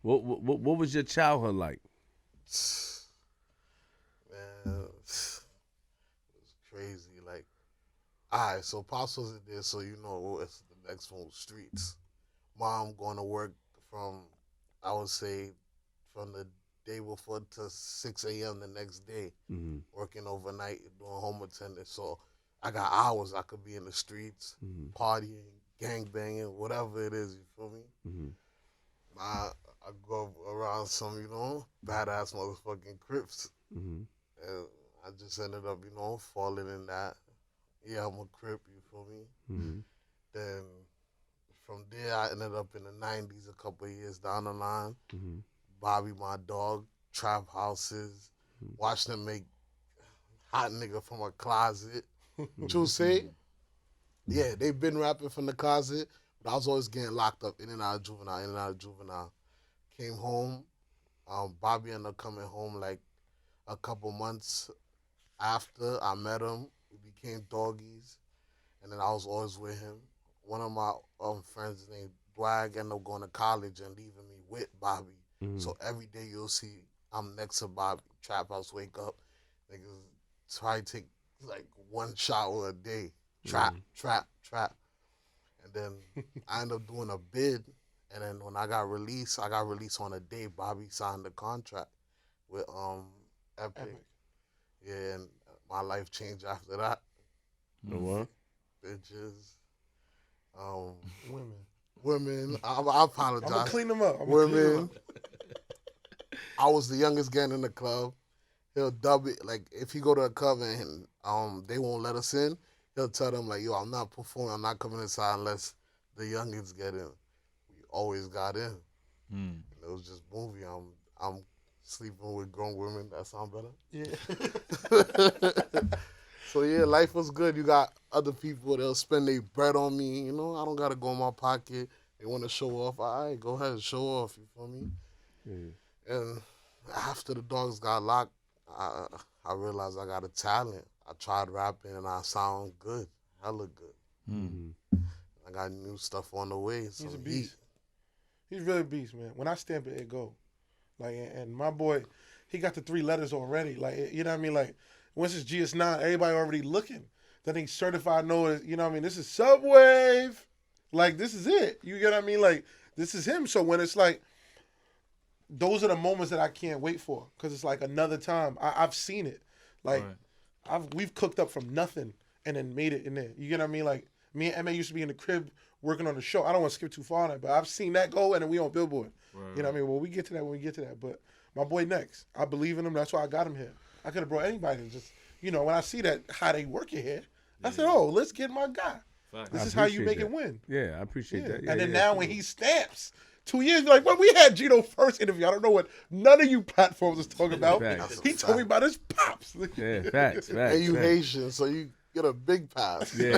What was your childhood like? Man, it was crazy. Like, all right, so Pops wasn't there, so you know it's the next one was streets. Mom going to work from, I would say, from the day before to 6 a.m. the next day, working overnight, doing home attendance. So I got hours I could be in the streets, partying, gangbanging, whatever it is, you feel me? I grew up around some, you know, badass motherfucking Crips. And I just ended up, you know, falling in that. Yeah, I'm a Crip, you feel me? Then from there, I ended up in the 90s a couple of years down the line. Bobby, my dog, trap houses, watch them make hot nigga from a closet. You say? Yeah, they've been rapping from the closet, but I was always getting locked up in and out of juvenile, Came home, Bobby ended up coming home like a couple months after I met him. We became doggies, and then I was always with him. One of my friends named Dwag ended up going to college and leaving me with Bobby. So every day you'll see I'm next to Bobby. Trap house, wake up, niggas try to take like one shower a day. Trap. And then I ended up doing a bid, and then when I got released on a day. Bobby signed the contract with Epic. Yeah, and my life changed after that. The what? Bitches. Women. I apologize. I'm gonna clean them up. Women. I was the youngest gang in the club. He'll dub it, like, if he go to a club and they won't let us in, he'll tell them, like, yo, I'm not performing, I'm not coming inside unless the youngins get in. We always got in. And it was just movie. I'm sleeping with grown women. That sound better? Yeah. So, yeah, life was good. You got other people, they'll spend their bread on me. You know, I don't got to go in my pocket. They want to show off. All right, go ahead, show off. You feel me? And after the dogs got locked, I realized I got a talent. I tried rapping and I sound good, hella good. I got new stuff on the way. So He's a beast. He's really a beast, man. When I stamp it, it go. Like, and my boy, he got the 3 letters already. Like, you know what I mean? Like, once it's GS9, everybody already looking. That ain't certified know, you know what I mean? This is Subwave. Like, this is it. You get what I mean? Like, this is him. So when it's like, those are the moments that I can't wait for, because it's like another time. I've seen it. Like, we've cooked up from nothing and then made it in there. You get what I mean? Like, me and Emma used to be in the crib working on the show. I don't want to skip too far on it, but I've seen that go, and then we on Billboard. You know what I mean? Well, we get to that when we get to that. But my boy next. I believe in him. That's why I got him here. I could have brought anybody. Just, you know, when I see that, how they working here, I said, oh, let's get my guy. This is how you make it win. Yeah, I appreciate that. And then now when he stamps, 2 years, like, when we had Gino first interview, I don't know what none of you platforms was talking about. He told me about his pops. Yeah, facts. And you Haitian, so you get a big pass. Yeah.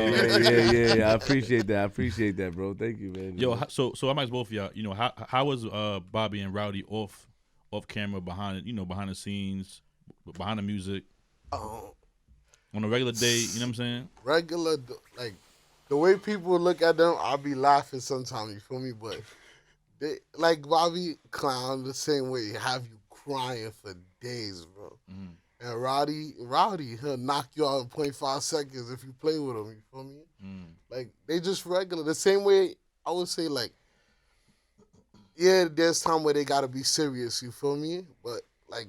I appreciate that, bro. Thank you, man. Yo, so I'm asking both of y'all. You know, how was Bobby and Rowdy off camera, behind the scenes, behind the music, on a regular day? You know what I'm saying? Regular, like, the way people look at them, I'll be laughing sometimes. You feel me? But they, like, Bobby clown the same way, have you crying for days, bro. And Rowdy, he'll knock you out in 0.5 seconds if you play with him. You feel me? Like, they just regular. The same way, I would say, like, yeah, there's time where they gotta be serious. You feel me? But, like,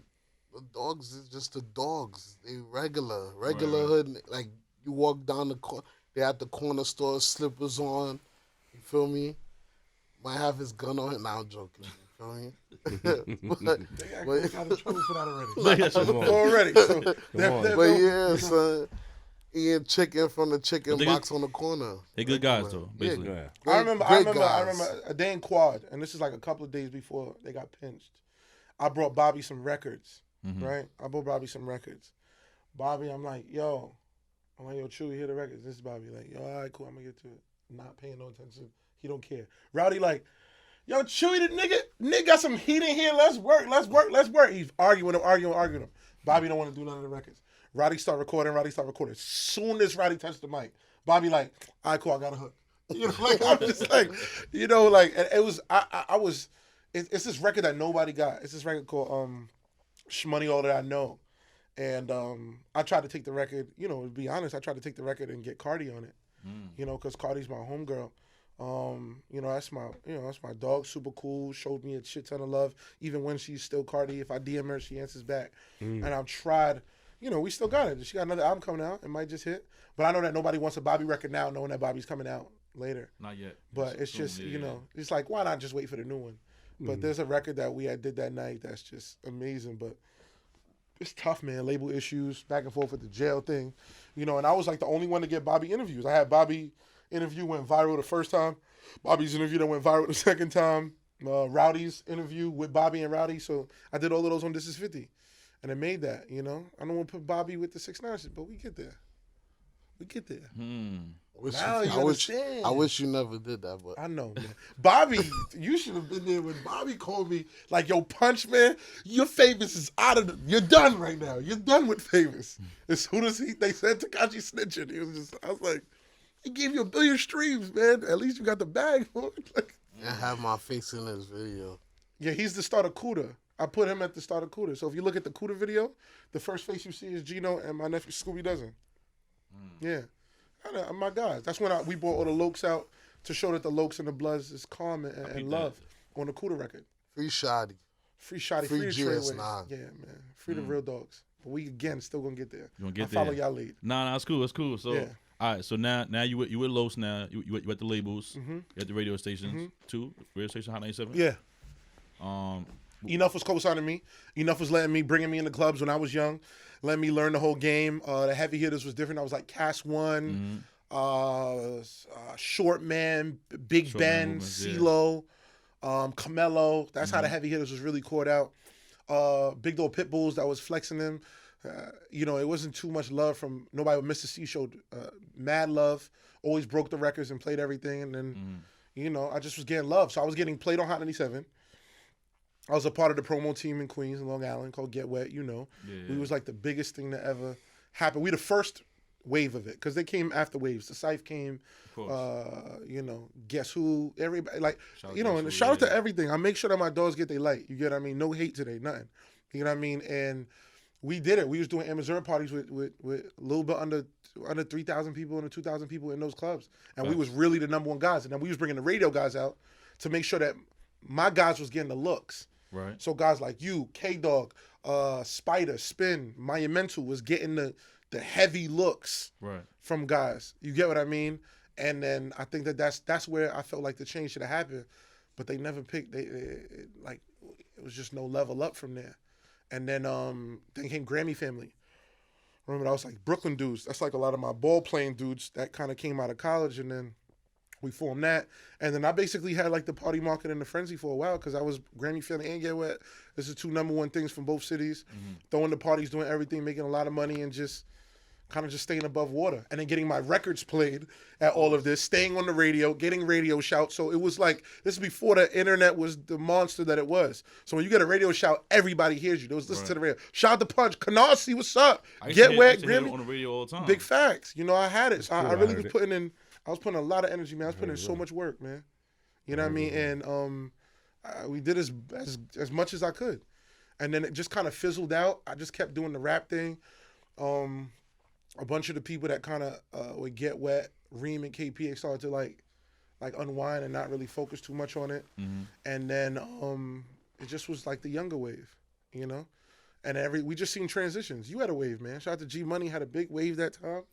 the dogs is just the dogs. They regular hood. Like, you walk down the corner, they at the corner store, slippers on. You feel me? Might have his gun on him. Now I'm joking. You Feel me? They got in trouble for that already. Come on. Already. So on. But yeah, son, eating chicken from the chicken box on the corner. They good guys though, basically. Yeah. I remember guys. a day in quad, and this is like a couple of days before they got pinched. I brought Bobby some records, right? I brought Bobby some records. Bobby, I'm like, yo, Chewy, hear the records. This is Bobby. Like, yo, all right, cool, I'm gonna get to it. Not paying no attention. He don't care. Rowdy like, yo, Chewy, the nigga got some heat in here. Let's work. He's arguing him. Bobby don't want to do none of the records. Roddy start recording. Soon as Roddy touched the mic, Bobby like, all right, cool, I got a hook. You know, like I'm just like, you know, like and it was I was it's this record that nobody got. It's this record called Shmoney All That I Know. And I tried to take the record, you know, to be honest, I tried to take the record and get Cardi on it. You know, because Cardi's my homegirl. You know, that's my dog, super cool, showed me a shit ton of love. Even when she's still Cardi, if I DM her, she answers back. And I've tried, you know, we still got it. She got another album coming out. It might just hit. But I know that nobody wants a Bobby record now, knowing that Bobby's coming out later. Not yet. But it's just, you know, it's like, why not just wait for the new one? But there's a record that we did that night that's just amazing. But it's tough, man. Label issues, back and forth with the jail thing. You know, and I was like the only one to get Bobby interviews. I had Bobby interview went viral the first time. Bobby's interview that went viral the second time. Rowdy's interview with Bobby and Rowdy. So I did all of those on This Is 50. And it made that, you know. I don't want to put Bobby with the 6ix9ine shit, but we get there. I wish you never did that, but I know, man. Bobby, you should have been there when Bobby called me like, yo, Punch, man, your Famous is out of you're done right now. You're done with Famous. As soon as they said Tekashi snitching, I was like, he gave you 1 billion streams, man. At least you got the bag for it. Like, I have my face in this video. yeah, he's the start of Cuda. I put him at the start of Cuda. So if you look at the Cuda video, the first face you see is Gino and my nephew Scooby Dozen. Yeah. My guys. That's when we brought all the Lokes out to show that the Lokes and the Bloods is calm and love on the Cuda record. Free Shoddy. Free Shoddy. Free Free the GS9. Trailways. Yeah, man. Free the real dogs. But we, again, still going to get there. You gonna get I there. follow y'all lead. Nah, it's cool. It's cool. So, Yeah. all right. So now you with Los now. You at the labels. You at the radio stations too. Radio station Hot 97. Yeah. Um, Enough was co-signing me. Enough was bringing me in the clubs when I was young. Letting me learn the whole game. The heavy hitters was different. I was like Cass One, Short Man, Big Short Ben, Man movements, CeeLo, Camelo. That's how the heavy hitters was really caught out. Big Dog Pitbulls that was flexing them. You know, it wasn't too much love from nobody. Mr. C showed mad love. Always broke the records and played everything. And then, you know, I just was getting love. So I was getting played on Hot 97. I was a part of the promo team in Queens and Long Island called Get Wet, you know. Yeah. We was like the biggest thing that ever happened. We the first wave of it because they came after waves. The Cypher came, you know, Guess Who, everybody. Like, Shout you know, out and Guess Who, shout out to yeah. everything. I make sure that my dogs get their light. You get what I mean? No hate today, nothing. You know what I mean? And we did it. We was doing Amazon parties with a little bit under 3,000 people, under 2,000 people in those clubs. And we was really the number one guys. And then we was bringing the radio guys out to make sure that my guys was getting the looks. right. So guys like you, K-Dog, Spider, Spin, Monumental was getting the heavy looks Right. from guys. You get what I mean? And then I think that's where I felt like the change should have happened. But they never picked. It was just no level up from there. And then came Grammy Family. Remember, that was like Brooklyn dudes. That's like a lot of my ball playing dudes that kind of came out of college, and then we formed that. And then I basically had like the party market and the frenzy for a while because I was Grammy Family and Get Wet. This is 2 number 1 things from both cities. Throwing the parties, doing everything, making a lot of money, and just kind of just staying above water. And then getting my records played at all of this, staying on the radio, getting radio shouts. So it was like, this is before the internet was the monster that it was. So when you get a radio shout, everybody hears you. They was listening to the radio. Shout out to Punch. Canarsie, what's up? Get Wet, Grammy. On the radio all the time. Big facts. You know, I had it. So I really was heard putting in, I was putting a lot of energy, man. I was putting in so much work, man. You know what I mean? And we did as much as I could. And then it just kind of fizzled out. I just kept doing the rap thing. A bunch of the people that kind of would Get Wet, Reem and KP, started to like unwind and not really focus too much on it. And then it just was like the younger wave, you know? And we just seen transitions. You had a wave, man. Shout out to G Money, had a big wave that time.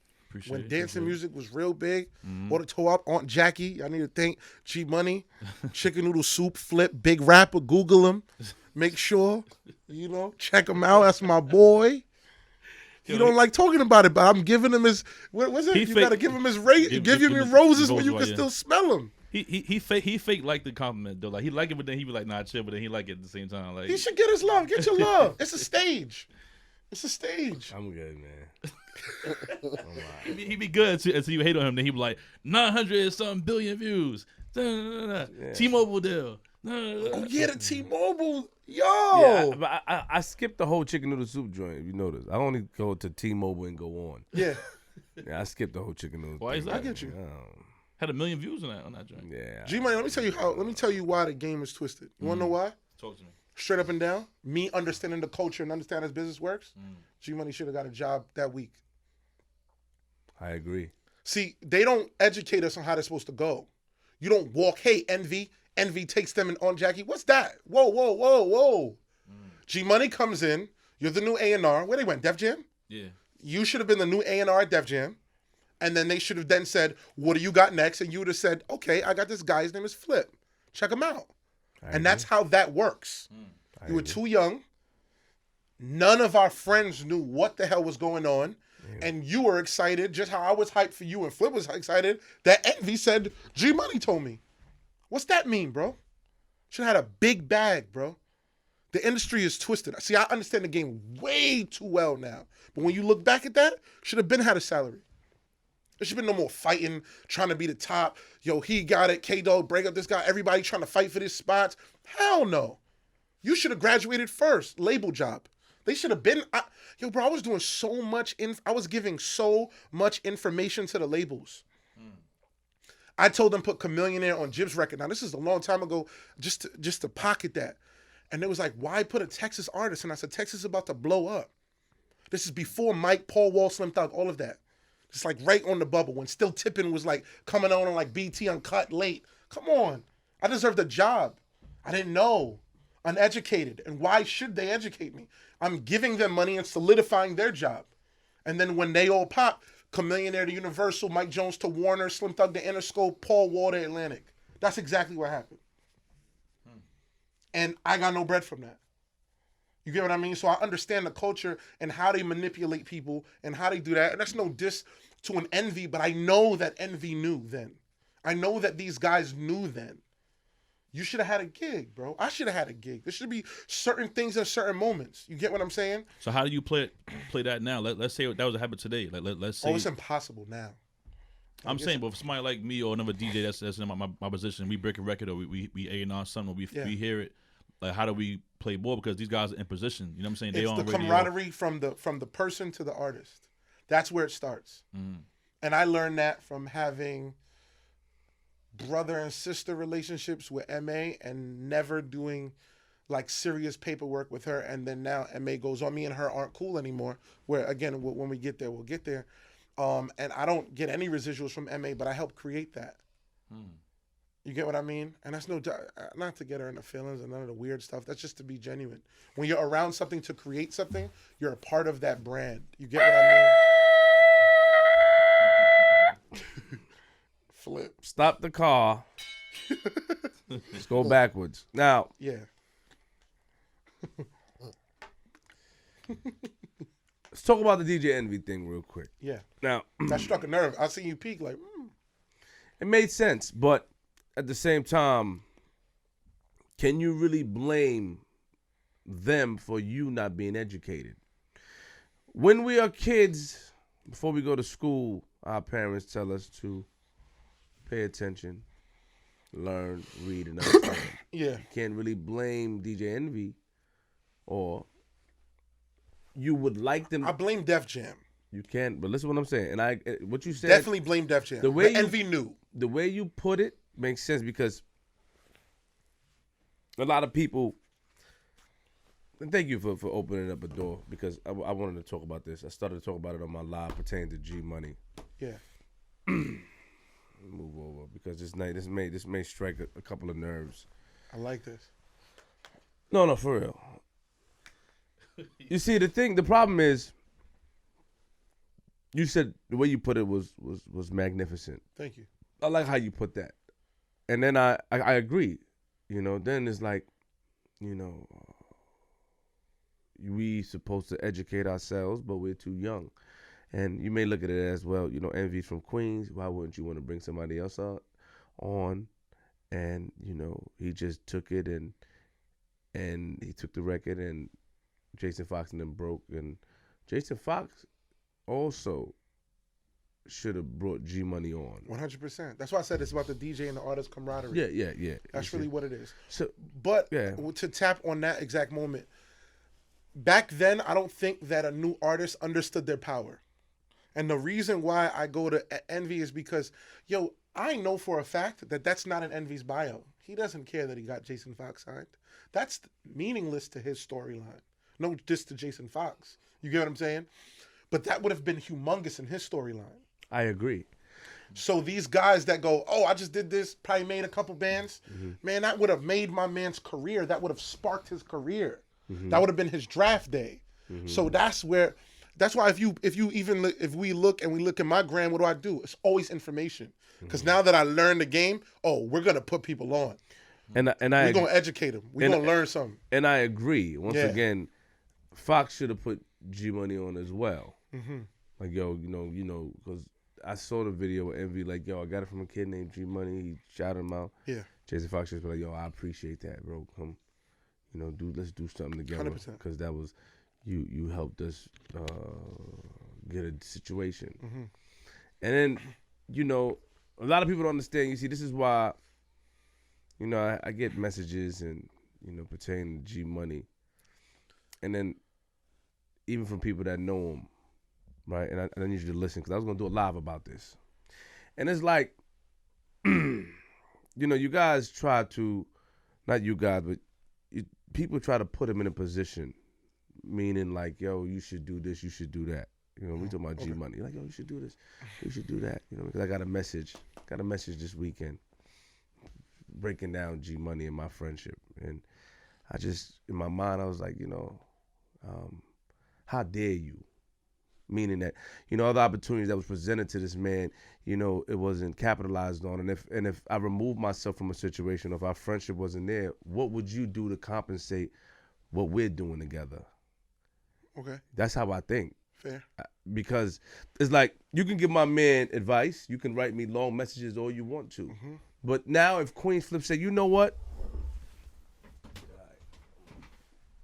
when dancing music was real big. Or to toe up Aunt Jackie. I need to thank G Money, Chicken Noodle Soup, Flip, Big Rapper. Google him. Make sure, check him out. That's my boy. He don't like talking about it, but I'm giving him his. What was it? You gotta give him his give him your roses when you can still smell them. He fake like the compliment though. Like he like it, but then he be like, nah, chill. But then he like it at the same time. Like he should get his love. Get your love. It's a stage. It's a stage. I'm good, man. He be good until you hate on him. Then he be like 900 something billion views. Yeah. T-Mobile deal. Oh yeah, the T-Mobile. Yo. Yeah, but I skipped the whole chicken noodle soup joint. If you notice, I only go to T-Mobile and go on. Yeah. Yeah, I skipped the whole chicken noodle. Why is that? I get you. Had 1 million views on that joint. Yeah. G-Money, let me tell you why the game is twisted. You wanna know why? Talk to me. Straight up and down. Me understanding the culture and understanding how business works. G-Money should have got a job that week. I agree. See, they don't educate us on how they're supposed to go. You don't walk, hey, Envy takes them and on Jackie. What's that? Whoa. G-Money comes in. You're the new A&R. Where they went? Def Jam? Yeah. You should have been the new A&R at Def Jam. And then they should have then said, what do you got next? And you would have said, okay, I got this guy. His name is Flip. Check him out. And that's how that works. You were too young. None of our friends knew what the hell was going on. And you were excited, just how I was hyped for you and Flip was excited, that Envy said, G-Money told me. What's that mean, bro? Should have had a big bag, bro. The industry is twisted. See, I understand the game way too well now. But when you look back at that, should have been had a salary. There should have been no more fighting, trying to be the top. Yo, he got it. K-Dog, break up this guy. Everybody trying to fight for these spots. Hell no. You should have graduated first. Label job. They should have been. I was doing so much. I was giving so much information to the labels. I told them put Chameleonaire on Jib's record. Now, this is a long time ago, just to pocket that. And it was like, why put a Texas artist? And I said, Texas is about to blow up. This is before Mike, Paul Wall, Slim Thug, all of that. It's like right on the bubble when Still Tippin' was like coming on like BT Uncut late. Come on. I deserved a job. I didn't know. Uneducated. And why should they educate me? I'm giving them money and solidifying their job. And then when they all pop, Chameleonaire to Universal, Mike Jones to Warner, Slim Thug to Interscope, Paul Wall to Atlantic. That's exactly what happened. And I got no bread from that. You get what I mean? So I understand the culture and how they manipulate people and how they do that. And that's no diss to an Envy, but I know that Envy knew then. I know that these guys knew then. You should have had a gig, bro. I should have had a gig. There should be certain things at certain moments. You get what I'm saying? So how do you play that now? Let's say that was a habit today. Let's say. Oh, it's impossible now. I'm saying, but for somebody like me or another DJ that's in my position, we break a record or we A&R something, or we hear it. Like, how do we play ball? Because these guys are in position. You know what I'm saying? It's the camaraderie from the person to the artist. That's where it starts. And I learned that from having brother and sister relationships with MA and never doing like serious paperwork with her. And then now MA goes on. Me and her aren't cool anymore. Where again, when we get there, we'll get there. And I don't get any residuals from MA, but I helped create that. You get what I mean? And that's not to get her in the feelings and none of the weird stuff. That's just to be genuine. When you're around something to create something, you're a part of that brand. You get what I mean? Flip. Stop the car. Let's go backwards. Now. Yeah. Let's talk about the DJ Envy thing real quick. Yeah. Now. That struck a nerve. I seen you peak like, It made sense, but at the same time, can you really blame them for you not being educated? When we are kids, before we go to school, our parents tell us to pay attention, learn, read, and understand. yeah. You can't really blame DJ Envy, or you would like them. I blame Def Jam. You can't, but listen to what I'm saying. And what you said. Definitely blame Def Jam. The way Envy knew. The way you put it makes sense because a lot of people, and thank you for opening up a door because I wanted to talk about this. I started to talk about it on my live pertaining to G Money. Yeah. Move over because this may strike a couple of nerves. I like this. No, for real. You see, the problem is you said the way you put it was magnificent. Thank you. I like how you put that. And then I agree. Then it's like, we supposed to educate ourselves, but we're too young. And you may look at it as, well, Envy's from Queens. Why wouldn't you want to bring somebody else on? And, he just took it and he took the record, and Jason Fox and them broke. And Jason Fox also should have brought G Money on. 100%. That's why I said it's about the DJ and the artist camaraderie. Yeah. That's really what it is. So, but yeah. to tap on that exact moment, back then, I don't think that a new artist understood their power. And the reason why I go to Envy is because, I know for a fact that that's not in Envy's bio. He doesn't care that he got Jason Fox signed. That's meaningless to his storyline. No diss to Jason Fox. You get what I'm saying? But that would have been humongous in his storyline. I agree. So these guys that go, I just did this, probably made a couple bands. Mm-hmm. Man, that would have made my man's career. That would have sparked his career. Mm-hmm. That would have been his draft day. Mm-hmm. So that's why if we look at my gram, what do I do? It's always information. Because now that I learned the game, we're gonna put people on. And we're gonna educate them. We're gonna learn something. And I agree. Once again, Fox should have put G Money on as well. Mm-hmm. Like, because I saw the video with Envy, like, I got it from a kid named G Money. He shouted him out. Yeah. Jason Fox just be like, I appreciate that, bro. Come, let's do something together. 100%. Because that was, you helped us get a situation. Mm-hmm. And then, a lot of people don't understand. You see, this is why, I get messages and, pertaining to G Money. And then even from people that know him, right? And I need you to listen, because I was going to do a live about this. And it's like, you guys try to, not you guys, but people try to put him in a position, meaning like, you should do this, you should do that. We talking about G Money. Like, you should do this, you should do that. Because I got a message this weekend breaking down G Money and my friendship. And I just, in my mind, I was like, how dare you? Meaning that, other opportunities that was presented to this man, it wasn't capitalized on. And if I removed myself from a situation, or if our friendship wasn't there, what would you do to compensate what we're doing together? Okay. That's how I think. Fair. Because it's like, you can give my man advice, you can write me long messages all you want to. Mm-hmm. But now if Queens Flip said, you know what?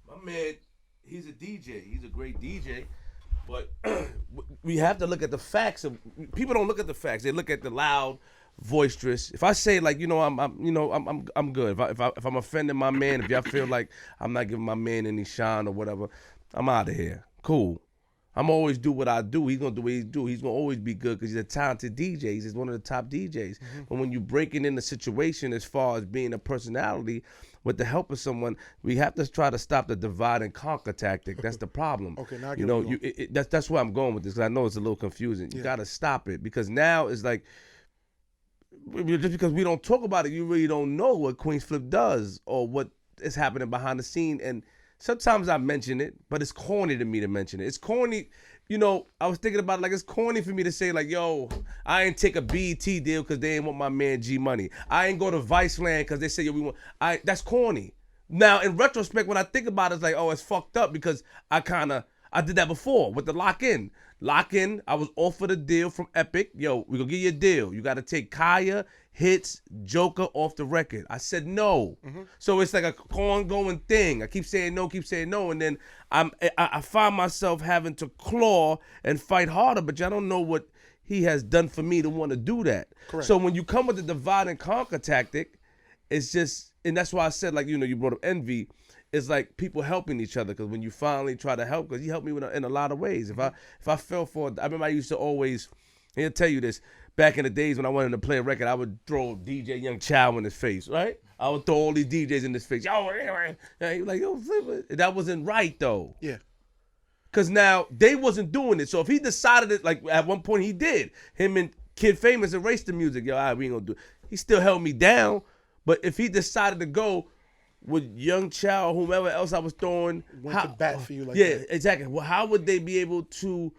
My man, he's a DJ. He's a great DJ. But we have to look at the facts. People don't look at the facts. They look at the loud, boisterous. If I say, like, I'm good. If I'm offending my man, if y'all feel like I'm not giving my man any shine or whatever, I'm out of here. Cool. I'm always do what I do. He's gonna do what he do. He's gonna always be good because he's a talented DJ. He's one of the top DJs. Mm-hmm. But when you breaking in the situation as far as being a personality, with the help of someone, we have to try to stop the divide and conquer tactic. That's the problem. Okay, now that's where I'm going with this, because I know it's a little confusing. You gotta stop it, because now it's like, just because we don't talk about it, you really don't know what Queens Flip does or what is happening behind the scene. And sometimes I mention it, but it's corny to me to mention it. It's corny. I was thinking about it, like, it's corny for me to say, like, I ain't take a BET deal because they ain't want my man G Money. I ain't go to Viceland because they say, that's corny. Now, in retrospect, when I think about it, it's like, it's fucked up, because I did that before with the Lock-In. Lock-In, I was offered a deal from Epic. We gonna give you a deal. You got to take Kaya, Hits, Joker off the record. I said no. Mm-hmm. So it's like a ongoing thing. I keep saying no, and then I find myself having to claw and fight harder, but y'all don't know what he has done for me to want to do that. Correct. So when you come with the divide and conquer tactic, it's just, and that's why I said, like, you brought up Envy. It's like people helping each other, because when you finally try to help, because he helped me in a lot of ways. If I fell for, I remember I used to always, and he'll tell you this, back in the days when I wanted to play a record, I would throw DJ Young Chow in his face, right? I would throw all these DJs in his face. He was like, flip it. That wasn't right, though. Yeah. Because now they wasn't doing it. So if he decided it, like at one point he did, him and Kid Famous erased the music. All right, we ain't gonna do it. He still held me down. But if he decided to go with Young Chow, whomever else I was throwing, went to bat for you like that. Yeah, that. exactly. Well, how would they be able to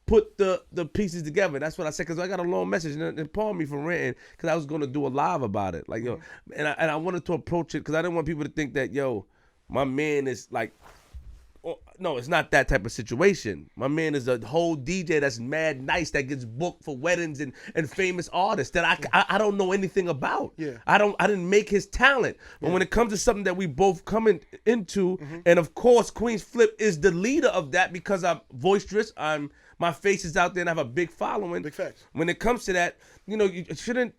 put the pieces together. That's what I said, because I got a long message, and pardon me for ranting, because I was going to do a live about it. Like, yo, and I wanted to approach it because I didn't want people to think that, yo, my man is like, no, it's not that type of situation. My man is a whole DJ that's mad nice, that gets booked for weddings and famous artists that I don't know anything about. Yeah. I didn't make his talent. But when it comes to something that we both coming into, and of course Queen's Flip is the leader of that because I'm boisterous, my face is out there and I have a big following. Big facts. When it comes to that, you know, you shouldn't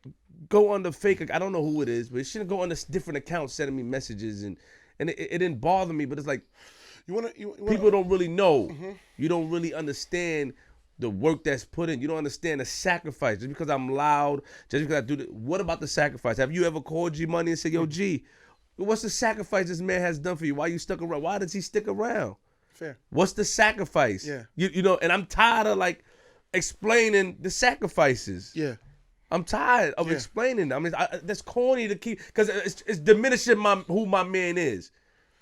go on the fake, I don't know who it is, but it shouldn't go on this different accounts sending me messages and it didn't bother me, but it's like, You wanna, people don't really know. You don't really understand the work that's put in. You don't understand the sacrifice. Just because I'm loud, just because I do what about the sacrifice? Have you ever called G Money and said, yo, G, what's the sacrifice this man has done for you? Why you stuck around? Why does he stick around? Fair. What's the sacrifice? Yeah. You know, and I'm tired of like explaining the sacrifices. Yeah. I'm tired of explaining. I mean, that's corny to keep, because it's diminishing who my man is.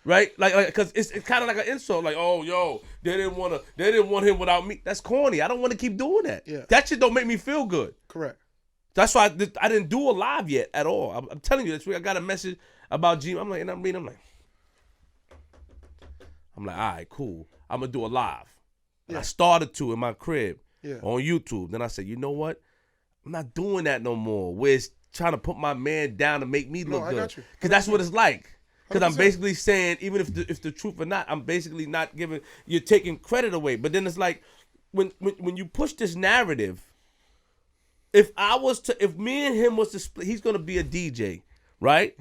Right, like, cause it's kind of like an insult. Like, oh, yo, they didn't want him without me. That's corny. I don't want to keep doing that. Yeah. That shit don't make me feel good. Correct. That's why I didn't do a live yet at all. I'm telling you this week I got a message about G. I'm like, and I'm reading. I'm like, all right, cool. I'm gonna do a live. And I started to in my crib on YouTube. Then I said, you know what? I'm not doing that no more. Where it's trying to put my man down to make me look I good. got you. Because that's what it's like. Because I'm 100%. basically saying, even if the truth or not, I'm basically not giving, you're taking credit away. But then it's like, when you push this narrative, if me and him was to split, he's gonna be a DJ, right?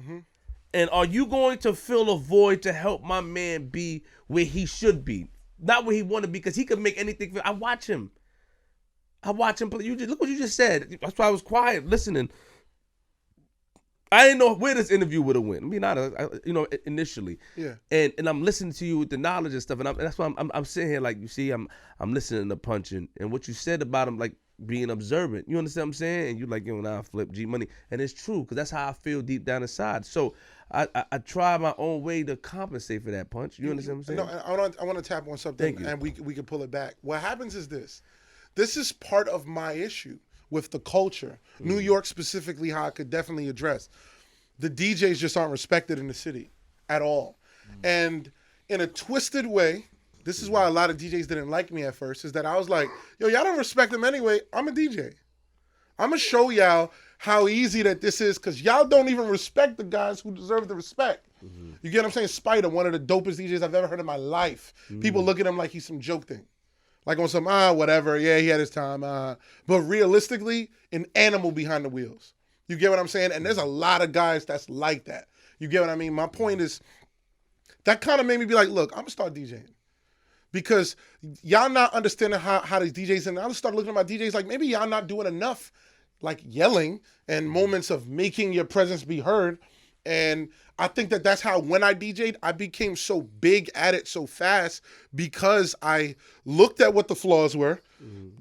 And are you going to fill a void to help my man be where he should be, not where he want to be? Because he could make anything. I watch him play. Look what you just said. That's why I was quiet listening. I didn't know where this interview would have went. I mean, initially. Yeah. And I'm listening to you with the knowledge and stuff, and that's why I'm sitting here like, you see, I'm listening to Punch and what you said about him, like being observant. You understand what I'm saying? And you like, yo, now I flip G Money, and it's true because that's how I feel deep down inside. So I try my own way to compensate for that, Punch. You understand what I'm saying? No, I want to tap on something, Thank you. and we can pull it back. What happens is this. This is part of my issue with the culture. New York specifically, how I could definitely address. The DJs just aren't respected in the city at all. And in a twisted way, this is why a lot of DJs didn't like me at first, is that I was like, yo, y'all don't respect them anyway. I'm a DJ. I'm going to show y'all how easy that this is, because y'all don't even respect the guys who deserve the respect. You get what I'm saying? Spider, one of the dopest DJs I've ever heard in my life. People look at him like he's some joke thing. Like on some, whatever, yeah, he had his time. But realistically, an animal behind the wheels. You get what I'm saying? And there's a lot of guys that's like that. You get what I mean? My point is, that kind of made me be like, look, I'm going to start DJing. Because y'all not understanding how these DJs, and I'll start looking at my DJs like, maybe y'all not doing enough, like yelling and moments of making your presence be heard. And I think that's how, when I DJ'd, I became so big at it so fast, because I looked at what the flaws were,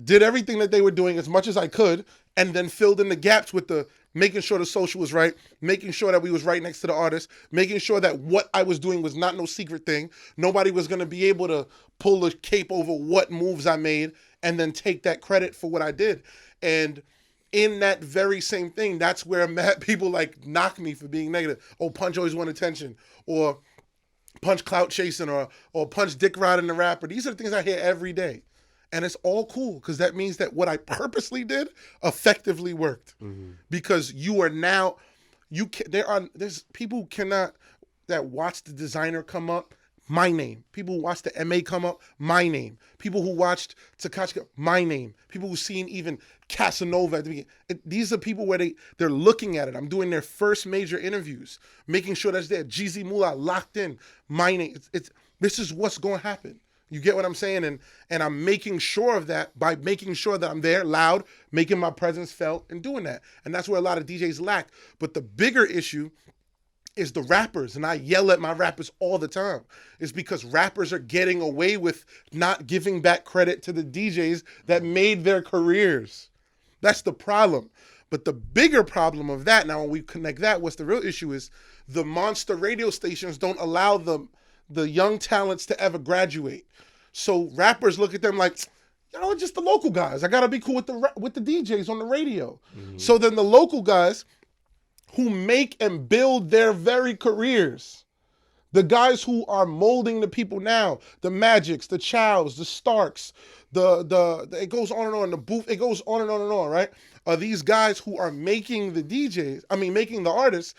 did everything that they were doing as much as I could, and then filled in the gaps with the making sure the social was right, making sure that we was right next to the artist, making sure that what I was doing was not no secret thing. Nobody was going to be able to pull the cape over what moves I made and then take that credit for what I did. And in that very same thing, that's where mad people like knock me for being negative. Oh, Punch always want attention, or Punch clout chasing, or Punch dick riding the rapper. These are the things I hear every day. And it's all cool, because that means that what I purposely did effectively worked. Because you are now, there's people who cannot, that watch the designer come up, my name. People who watched the MA come up, my name. People who watched Tekashi, my name. People who've seen even Casanova at the beginning. These are people where they're looking at it. I'm doing their first major interviews, making sure that's there. Jeezy Moolah locked in, my name. This is what's going to happen. You get what I'm saying? And I'm making sure of that by making sure that I'm there, loud, making my presence felt, and doing that. And that's where a lot of DJs lack. But the bigger issue is the rappers, and I yell at my rappers all the time, is because rappers are getting away with not giving back credit to the DJs that made their careers. That's the problem. But the bigger problem of that, now when we connect that, what's the real issue is the monster radio stations don't allow the young talents to ever graduate. So rappers look at them like, y'all are just the local guys. I gotta be cool with the DJs on the radio. So then the local guys who make and build their very careers, the guys who are molding the people now, the Magics, the Chows, the Starks, the it goes on and on, the Booth, it goes on and on and on, right? Are these guys who are making the DJs, making the artists,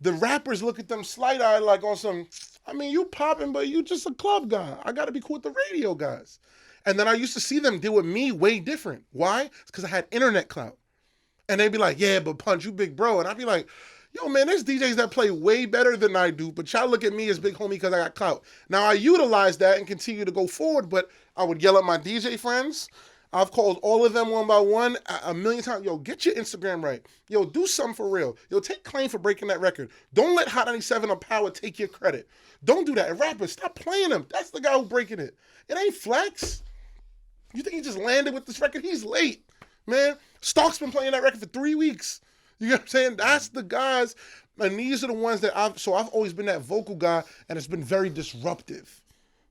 the rappers look at them slight-eyed like on some, you popping, but you just a club guy. I gotta be cool with the radio guys. And then I used to see them deal with me way different. Why? It's because I had internet clout. And they'd be like, yeah, but Punch, you big bro. And I'd be like, yo, man, there's DJs that play way better than I do, but y'all look at me as big homie because I got clout. Now, I utilize that and continue to go forward, but I would yell at my DJ friends. I've called all of them one by one a million times. Yo, get your Instagram right. Yo, do something for real. Yo, take claim for breaking that record. Don't let Hot 97 or Power take your credit. Don't do that. And rappers, stop playing them. That's the guy who's breaking it. It ain't Flex. You think he just landed with this record? He's late, man. Stark's been playing that record for 3 weeks. You know what I'm saying? That's the guys, and these are the ones that I've always been that vocal guy, and it's been very disruptive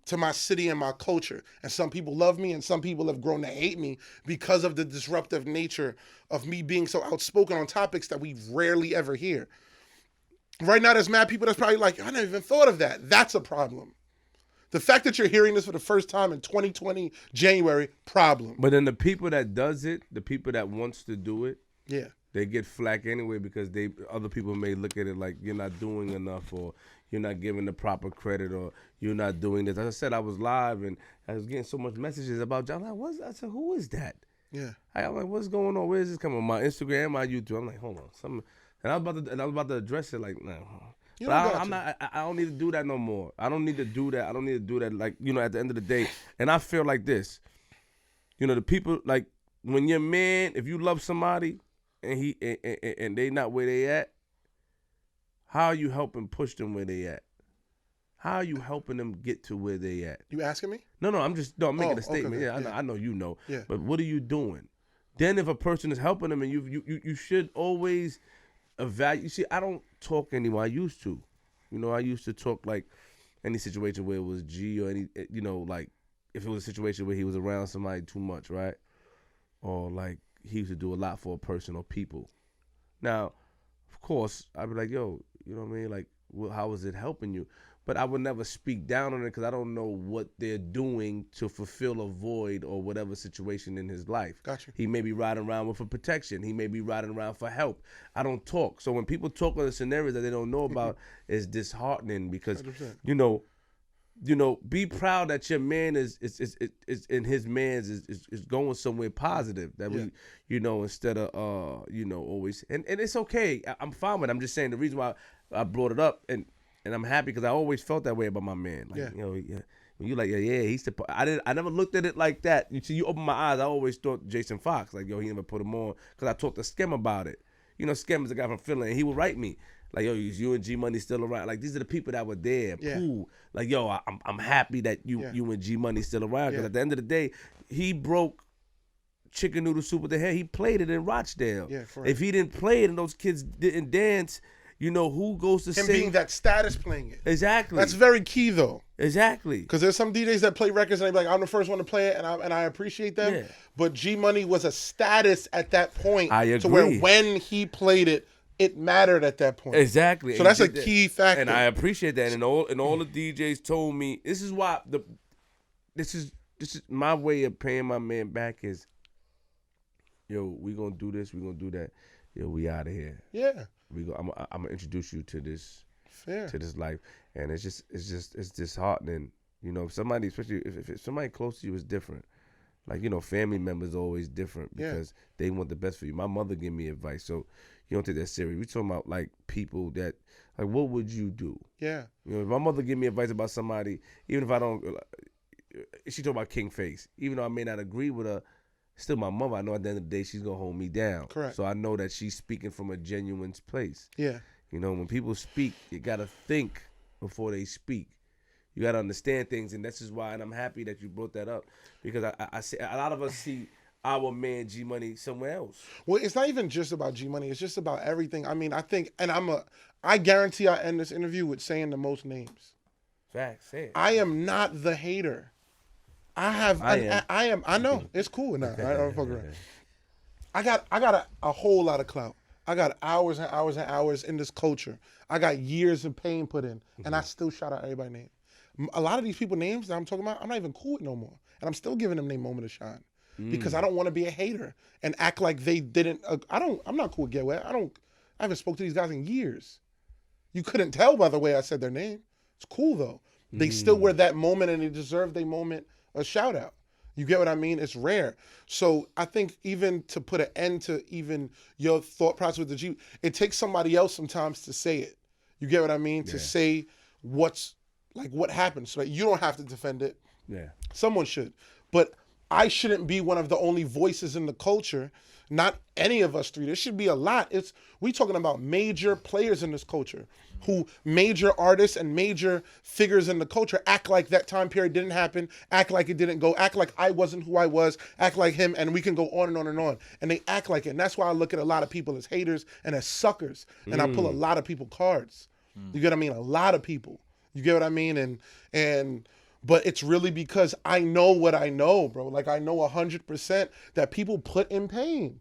to my city and my culture. And some people love me, and some people have grown to hate me because of the disruptive nature of me being so outspoken on topics that we rarely ever hear. Right now, there's mad people that's probably like, I never even thought of that. That's a problem. The fact that you're hearing this for the first time in 2020, January, problem. But then the people that does it, the people that wants to do it, yeah, they get flack anyway because other people may look at it like you're not doing enough or you're not giving the proper credit or you're not doing this. As I said, I was live and I was getting so much messages about John. I'm like, I said, who is that? Yeah. I'm like, what's going on? Where is this coming from? My Instagram, my YouTube. I'm like, hold on, something. And I was about to address it like, nah. But I don't need to do that no more. I don't need to do that. Like, at the end of the day. And I feel like this. The people, like, when your man, if you love somebody and and they not where they at, how are you helping push them where they at? How are you helping them get to where they at? You asking me? No, I'm making a statement. Okay. Yeah, I know you know. Yeah. But what are you doing? Then if a person is helping them and you should always evaluate. You see, I don't talk anymore. I used to. I used to talk like any situation where it was G or any, like if it was a situation where he was around somebody too much, right? Or like he used to do a lot for a person or people. Now, of course, I'd be like, yo, you know what I mean? Like, how is it helping you? But I would never speak down on it because I don't know what they're doing to fulfill a void or whatever situation in his life. Gotcha. He may be riding around with for protection. He may be riding around for help. I don't talk. So when people talk on the scenarios that they don't know about, it's disheartening because, 100%. Be proud that your man is in his man's is going somewhere positive. That we, instead of always and it's okay. I'm fine with it. I'm just saying the reason why I brought it up and I'm happy because I always felt that way about my man. Like, when you like, he's the. I never looked at it like that. You open my eyes. I always thought Jason Fox, like, he never put him on because I talked to Skem about it. Skem is a guy from Philly, and he would write me like, yo, is you and G Money still around? Like, these are the people that were there. Yeah. Cool. Like, yo, I'm happy that you and G Money still around because at the end of the day, he broke chicken noodle soup with the hair. He played it in Rochdale. Yeah, if he didn't play it and those kids didn't dance. Who goes to him sing? Being that status playing it. Exactly. That's very key, though. Exactly. Because there's some DJs that play records and they be like, I'm the first one to play it, and I appreciate them. Yeah. But G Money was a status at that point. I agree. To where when he played it, it mattered at that point. Exactly. So that's a key factor. And I appreciate that. And all the DJs told me, this is why this is my way of paying my man back is, yo, we gonna do this, we gonna do that. Yo, we out of here. Yeah. I'm gonna introduce you to this Fair. to this life, and it's disheartening. Somebody, especially if somebody close to you is different. Like, family members are always different because they want the best for you. My mother gave me advice, so you don't take that serious. We talking about like people that like, what would you do? Yeah. If my mother give me advice about somebody, even if I don't, she talk about King Face. Even though I may not agree with her. Still my mother, I know at the end of the day she's gonna hold me down. Correct. So I know that she's speaking from a genuine place. Yeah. When people speak, you gotta think before they speak. You gotta understand things, and this is why. And I'm happy that you brought that up because I see a lot of us see our man G Money somewhere else. Well, it's not even just about G Money. It's just about everything. I mean, I think, and I guarantee I end this interview with saying the most names. Facts. Say it. I am not the hater. I know it's cool. Nah, I don't fuck around. I got a whole lot of clout. I got hours and hours and hours in this culture. I got years of pain put in, and I still shout out everybody's name. A lot of these people names that I'm talking about, I'm not even cool with no more, and I'm still giving them their moment of shine because I don't want to be a hater and act like they didn't. I'm not cool with Get Wet. I haven't spoke to these guys in years. You couldn't tell by the way I said their name. It's cool though. They still were that moment, and they deserve their moment a shout out. You get what I mean? It's rare. So I think even to put an end to even your thought process with the G, it takes somebody else sometimes to say it. You get what I mean? To say what happened, so that you don't have to defend it. Yeah. Someone should. But I shouldn't be one of the only voices in the culture. Not any of us three. There should be a lot. We talking about major players in this culture, who major artists and major figures in the culture act like that time period didn't happen, act like it didn't go, act like I wasn't who I was, act like him, and we can go on and on and on. And they act like it. And that's why I look at a lot of people as haters and as suckers. And I pull a lot of people cards. You get what I mean? A lot of people. You get what I mean? But it's really because I know what I know, bro. Like I know 100% that people put in pain.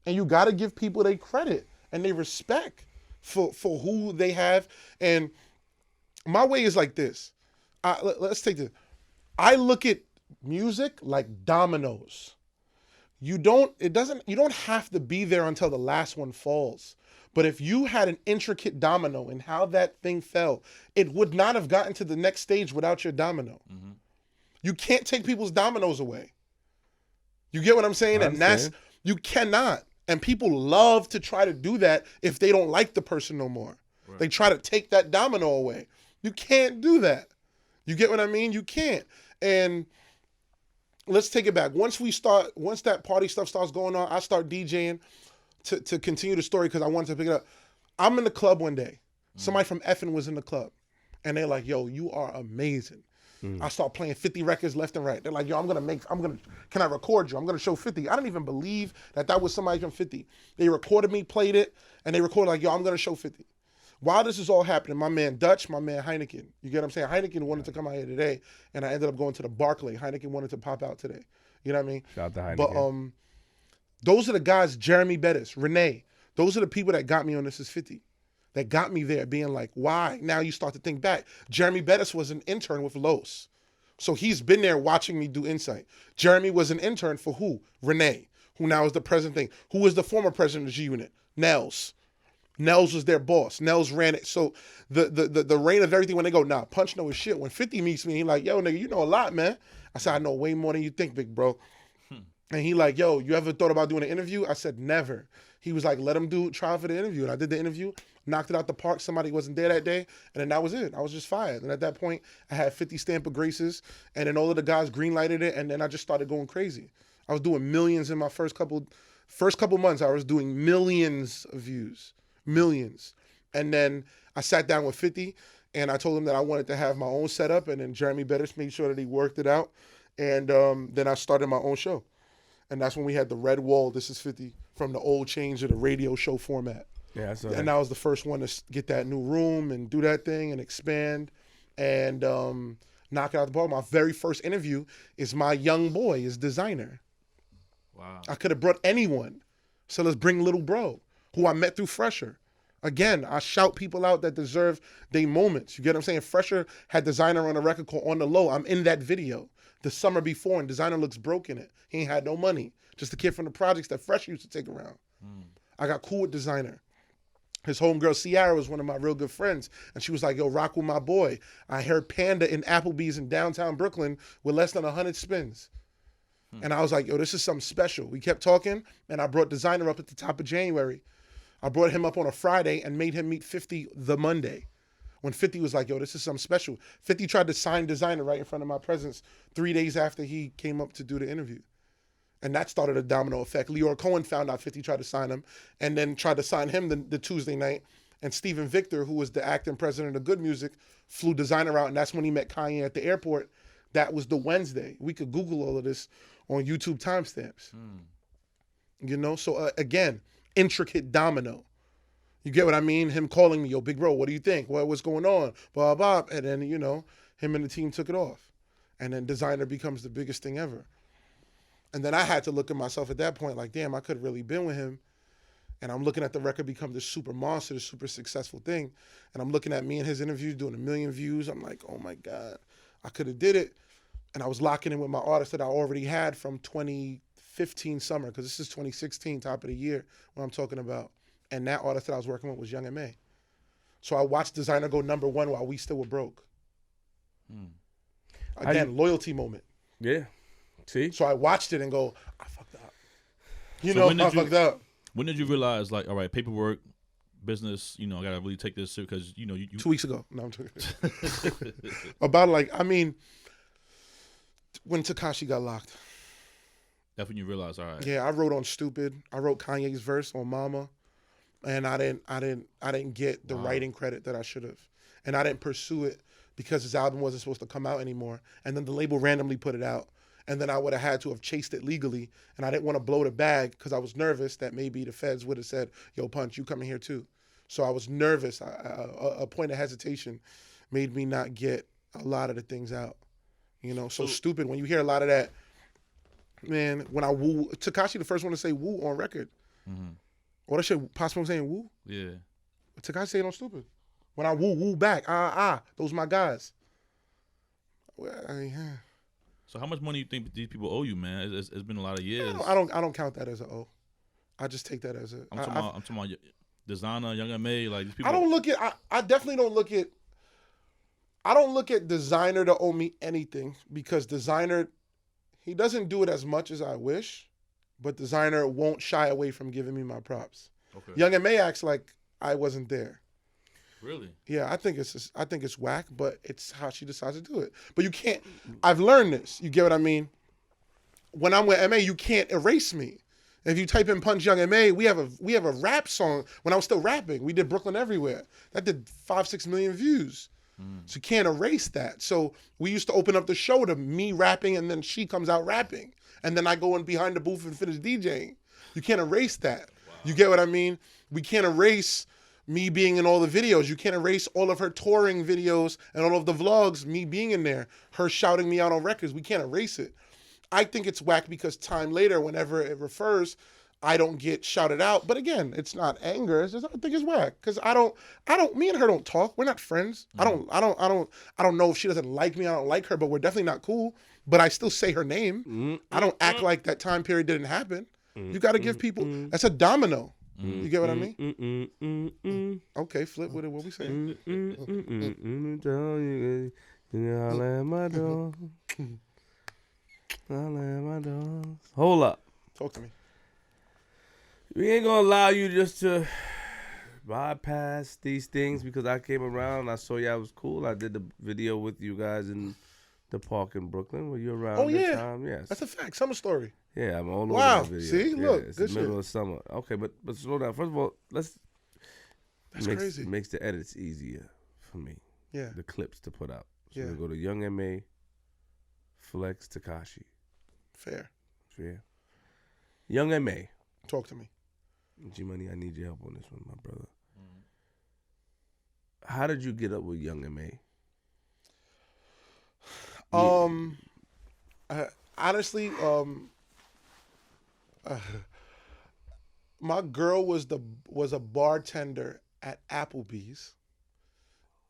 And you got to give people their credit and their respect for who they have. And my way is like this. Let's take this. I look at music like dominoes. You don't have to be there until the last one falls. But if you had an intricate domino in how that thing fell, it would not have gotten to the next stage without your domino. Mm-hmm. You can't take people's dominoes away. You get what I'm saying? You cannot. And people love to try to do that if they don't like the person no more. Right. They try to take that domino away. You can't do that. You get what I mean? You can't. And let's take it back. Once that party stuff starts going on, I start DJing to continue the story because I wanted to pick it up. I'm in the club one day. Somebody from Effin was in the club. And they're like, yo, you are amazing. I start playing 50 records left and right. They're like, yo, can I record you? I'm going to show 50. I didn't even believe that was somebody from 50. They recorded me, played it, and they recorded like, yo, I'm going to show 50. While this is all happening, my man Dutch, my man Heineken, you get what I'm saying? Heineken wanted to come out here today, and I ended up going to the Barclay. Heineken wanted to pop out today. You know what I mean? Shout out to Heineken. But those are the guys, Jeremy Bettis, Renee. Those are the people that got me on This Is 50. That got me there being like, why? Now you start to think back. Jeremy Bettis was an intern with Los. So he's been there watching me do Insight. Jeremy was an intern for who? Renee, who now is the president thing. Who was the former president of G-Unit? Nels. Nels was their boss. Nels ran it. So the reign of everything when they go, nah, Punch know his shit. When 50 meets me, he like, yo, nigga, you know a lot, man. I said, I know way more than you think, big bro. And he like, yo, you ever thought about doing an interview? I said, never. He was like, let him try for the interview. And I did the interview, knocked it out the park. Somebody wasn't there that day. And then that was it. I was just fired. And at that point, I had 50 stamp of graces. And then all of the guys green-lighted it. And then I just started going crazy. I was doing millions in my first couple months. I was doing millions of views. Millions. And then I sat down with 50. And I told him that I wanted to have my own setup. And then Jeremy Bettis made sure that he worked it out. And then I started my own show. And that's when we had the red wall, This Is 50, from the old change of the radio show format. Yeah, so and I was the first one to get that new room and do that thing and expand and knock it out the ball. My very first interview is my young boy, his designer. Wow. I could have brought anyone. So let's bring little bro, who I met through Fresher. Again, I shout people out that deserve their moments. You get what I'm saying? Fresher had Designer on a record called On the Low. I'm in that video the summer before, and Designer looks broke in it. He ain't had no money. Just a kid from the projects that Fresh used to take around. I got cool with Designer. His homegirl, Ciara, was one of my real good friends. And she was like, yo, rock with my boy. I heard Panda in Applebee's in downtown Brooklyn with less than 100 spins. And I was like, yo, this is something special. We kept talking, and I brought Designer up at the top of January. I brought him up on a Friday and made him meet 50 the Monday. When 50 was like, yo, this is something special. 50 tried to sign Designer right in front of my presence 3 days after he came up to do the interview. And that started a domino effect. Leor Cohen found out 50 tried to sign him and then tried to sign him the Tuesday night. And Stephen Victor, who was the acting president of Good Music, flew Designer out. And that's when he met Kanye at the airport. That was the Wednesday. We could Google all of this on YouTube timestamps. You know, so again, intricate domino. You get what I mean? Him calling me, yo, big bro, what do you think? What's going on? Blah, blah. And then, you know, him and the team took it off. And then Designer becomes the biggest thing ever. And then I had to look at myself at that point like, damn, I could have really been with him. And I'm looking at the record become this super monster, this super successful thing. And I'm looking at me and his interviews doing 1 million views. I'm like, oh my God, I could have did it. And I was locking in with my artist that I already had from 2015 summer, because this is 2016, top of the year, what I'm talking about. And that artist that I was working with was Young M.A. So I watched Designer go #1 while we still were broke. Again, loyalty moment. Yeah. See? So I watched it and go, I fucked up. Fucked up. When did you realize, like, all right, paperwork, business, I gotta really take this serious, because you 2 weeks ago. No, I'm talking about when Tekashi got locked. That's when you realized, all right. Yeah, I wrote on Stupid. I wrote Kanye's verse on Mama, and I didn't get the writing credit that I should have, and I didn't pursue it because his album wasn't supposed to come out anymore, and then the label randomly put it out. And then I would have had to have chased it legally, and I didn't want to blow the bag because I was nervous that maybe the feds would have said, yo, Punch, you coming here too. So I was nervous. A point of hesitation made me not get a lot of the things out. So Stupid, when you hear a lot of that, man, when I woo, Tekashi the first one to say woo on record. Mm-hmm. Or that shit, possible saying woo? Yeah. Tekashi said it on Stupid. When I woo back, those my guys. Well, So how much money you think these people owe you, man? It's been a lot of years. I don't count that as an O. I just take that as a. I'm talking about Designer, Young M.A. Like these people. I don't look at. I definitely don't look at. I don't look at Designer to owe me anything, because Designer, he doesn't do it as much as I wish, but Designer won't shy away from giving me my props. Okay. Young M.A. acts like I wasn't there. Really? Yeah, I think it's whack, but it's how she decides to do it. But you can't. I've learned this. You get what I mean? When I'm with M.A., you can't erase me. If you type in Punch Young M.A., we have a rap song when I was still rapping. We did Brooklyn Everywhere. That did 5-6 million views. So you can't erase that. So we used to open up the show to me rapping, and then she comes out rapping, and then I go in behind the booth and finish DJing. You can't erase that. Wow. You get what I mean? We can't erase me being in all the videos. You can't erase all of her touring videos and all of the vlogs, me being in there, her shouting me out on records. We can't erase it. I think it's whack because time later, whenever it refers, I don't get shouted out. But again, it's not anger. It's just, I think it's whack because me and her don't talk. We're not friends. Mm-hmm. I don't know if she doesn't like me. I don't like her, but we're definitely not cool. But I still say her name. Mm-hmm. I don't act like that time period didn't happen. Mm-hmm. You got to give people, that's a domino. Mm-hmm. You get what I mean? Okay, Flip with it. What we saying? Hold up. Talk to me. We ain't gonna allow you just to bypass these things because I came around. I saw y'all was cool. I did the video with you guys in the park in Brooklyn. Were you around? Oh yeah, time? Yes. That's a fact. Summer story. Yeah, I'm all over wow. the video. See, look, it's good the middle shit. of summer. Okay, but slow down. First of all, That's crazy. Makes the edits easier for me. Yeah. The clips to put out. So yeah. we go to Young M.A., Flex, Tekashi. Fair. Young M.A. Talk to me. G-Money, I need your help on this one, my brother. How did you get up with Young M.A.? Honestly, my girl was a bartender at Applebee's,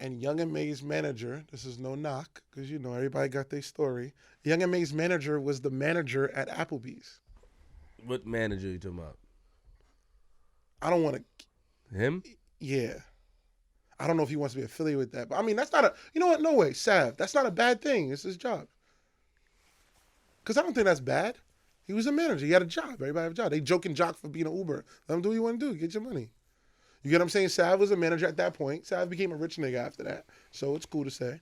and Young M.A.'s manager, this is no knock, because everybody got their story. Young M.A.'s manager was the manager at Applebee's. What manager are you talking about? I don't want to. Him? Yeah. I don't know if he wants to be affiliated with that. But I mean, that's not a, you know what? No way. Sav, that's not a bad thing. It's his job. Because I don't think that's bad. He was a manager. He had a job. Everybody had a job. They joke and jock for being an Uber. Let him do what you want to do. Get your money. You get what I'm saying? Sav was a manager at that point. Sav became a rich nigga after that. So it's cool to say.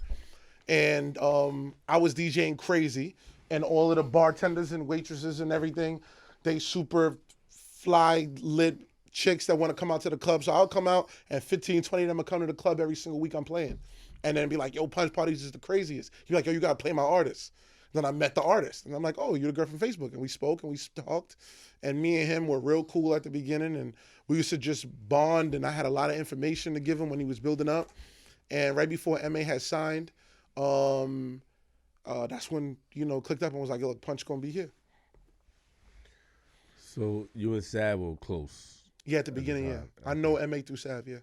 And I was DJing crazy. And all of the bartenders and waitresses and everything, they super fly lit chicks that want to come out to the club. So I'll come out and 15, 20 of them will come to the club every single week I'm playing. And then be like, yo, Punch Parties is the craziest. You're like, yo, you got to play my artist. Then I met the artist. And I'm like, oh, you're the girl from Facebook. And we spoke and we talked. And me and him were real cool at the beginning. And we used to just bond. And I had a lot of information to give him when he was building up. And right before M.A. had signed, that's when, you know, clicked up and was like, yo, look, Punch gonna be here. So you and Sav were close. Yeah, at the beginning, yeah. time. I know MA through Sav, yeah.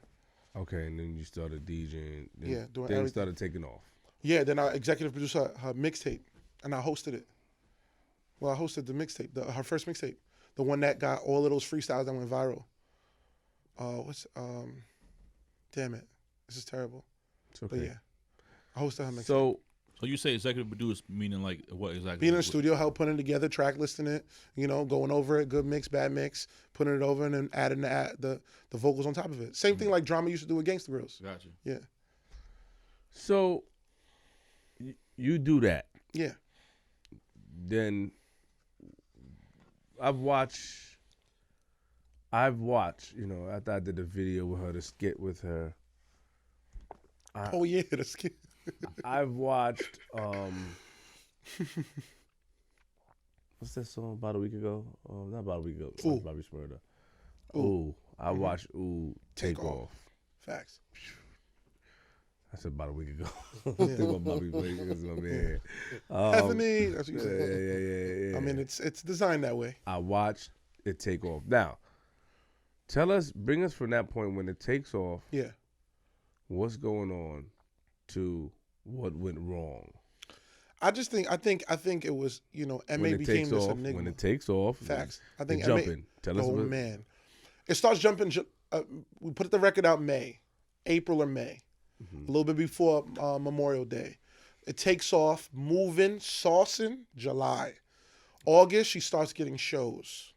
Okay, and then you started DJing. Then Yeah, doing things everything. started taking off. Yeah, then I executive produced her mixtape, and I hosted it. Well, I hosted the mixtape, her first mixtape, the one that got all of those freestyles that went viral. Damn it, this is terrible. It's okay. But yeah, I hosted her mixtape. So So you say executive produce, meaning like what exactly? Being in the studio, help putting it together, track listing it, you know, going over it, good mix, bad mix, putting it over, and then adding the vocals on top of it. Same thing like Drama used to do with Gangsta Grills. Gotcha. Yeah, So you do that. yeah. Then I've watched, you know, after I did the video with her, the skit with her. Oh yeah, that's good. I've watched what's that song about a week ago? Not about a week ago. Ooh. Bobby Shmurda. Ooh. I watched Ooh Take Off. Facts. I said about a week ago. Yeah. Think about Bobby Blake, my man. Bethany, that's what you said. Yeah. I mean, it's designed that way. I watched it take off. Now, bring us from that point when it takes off. Yeah. What's going on to what went wrong? I think it was, you know, MA became this enigma. When it takes off. Facts. I think the MA, jumping. Tell us oh about man, it starts jumping. We put the record out April or May, a little bit before Memorial Day. It takes off, moving, saucing, July. August, she starts getting shows.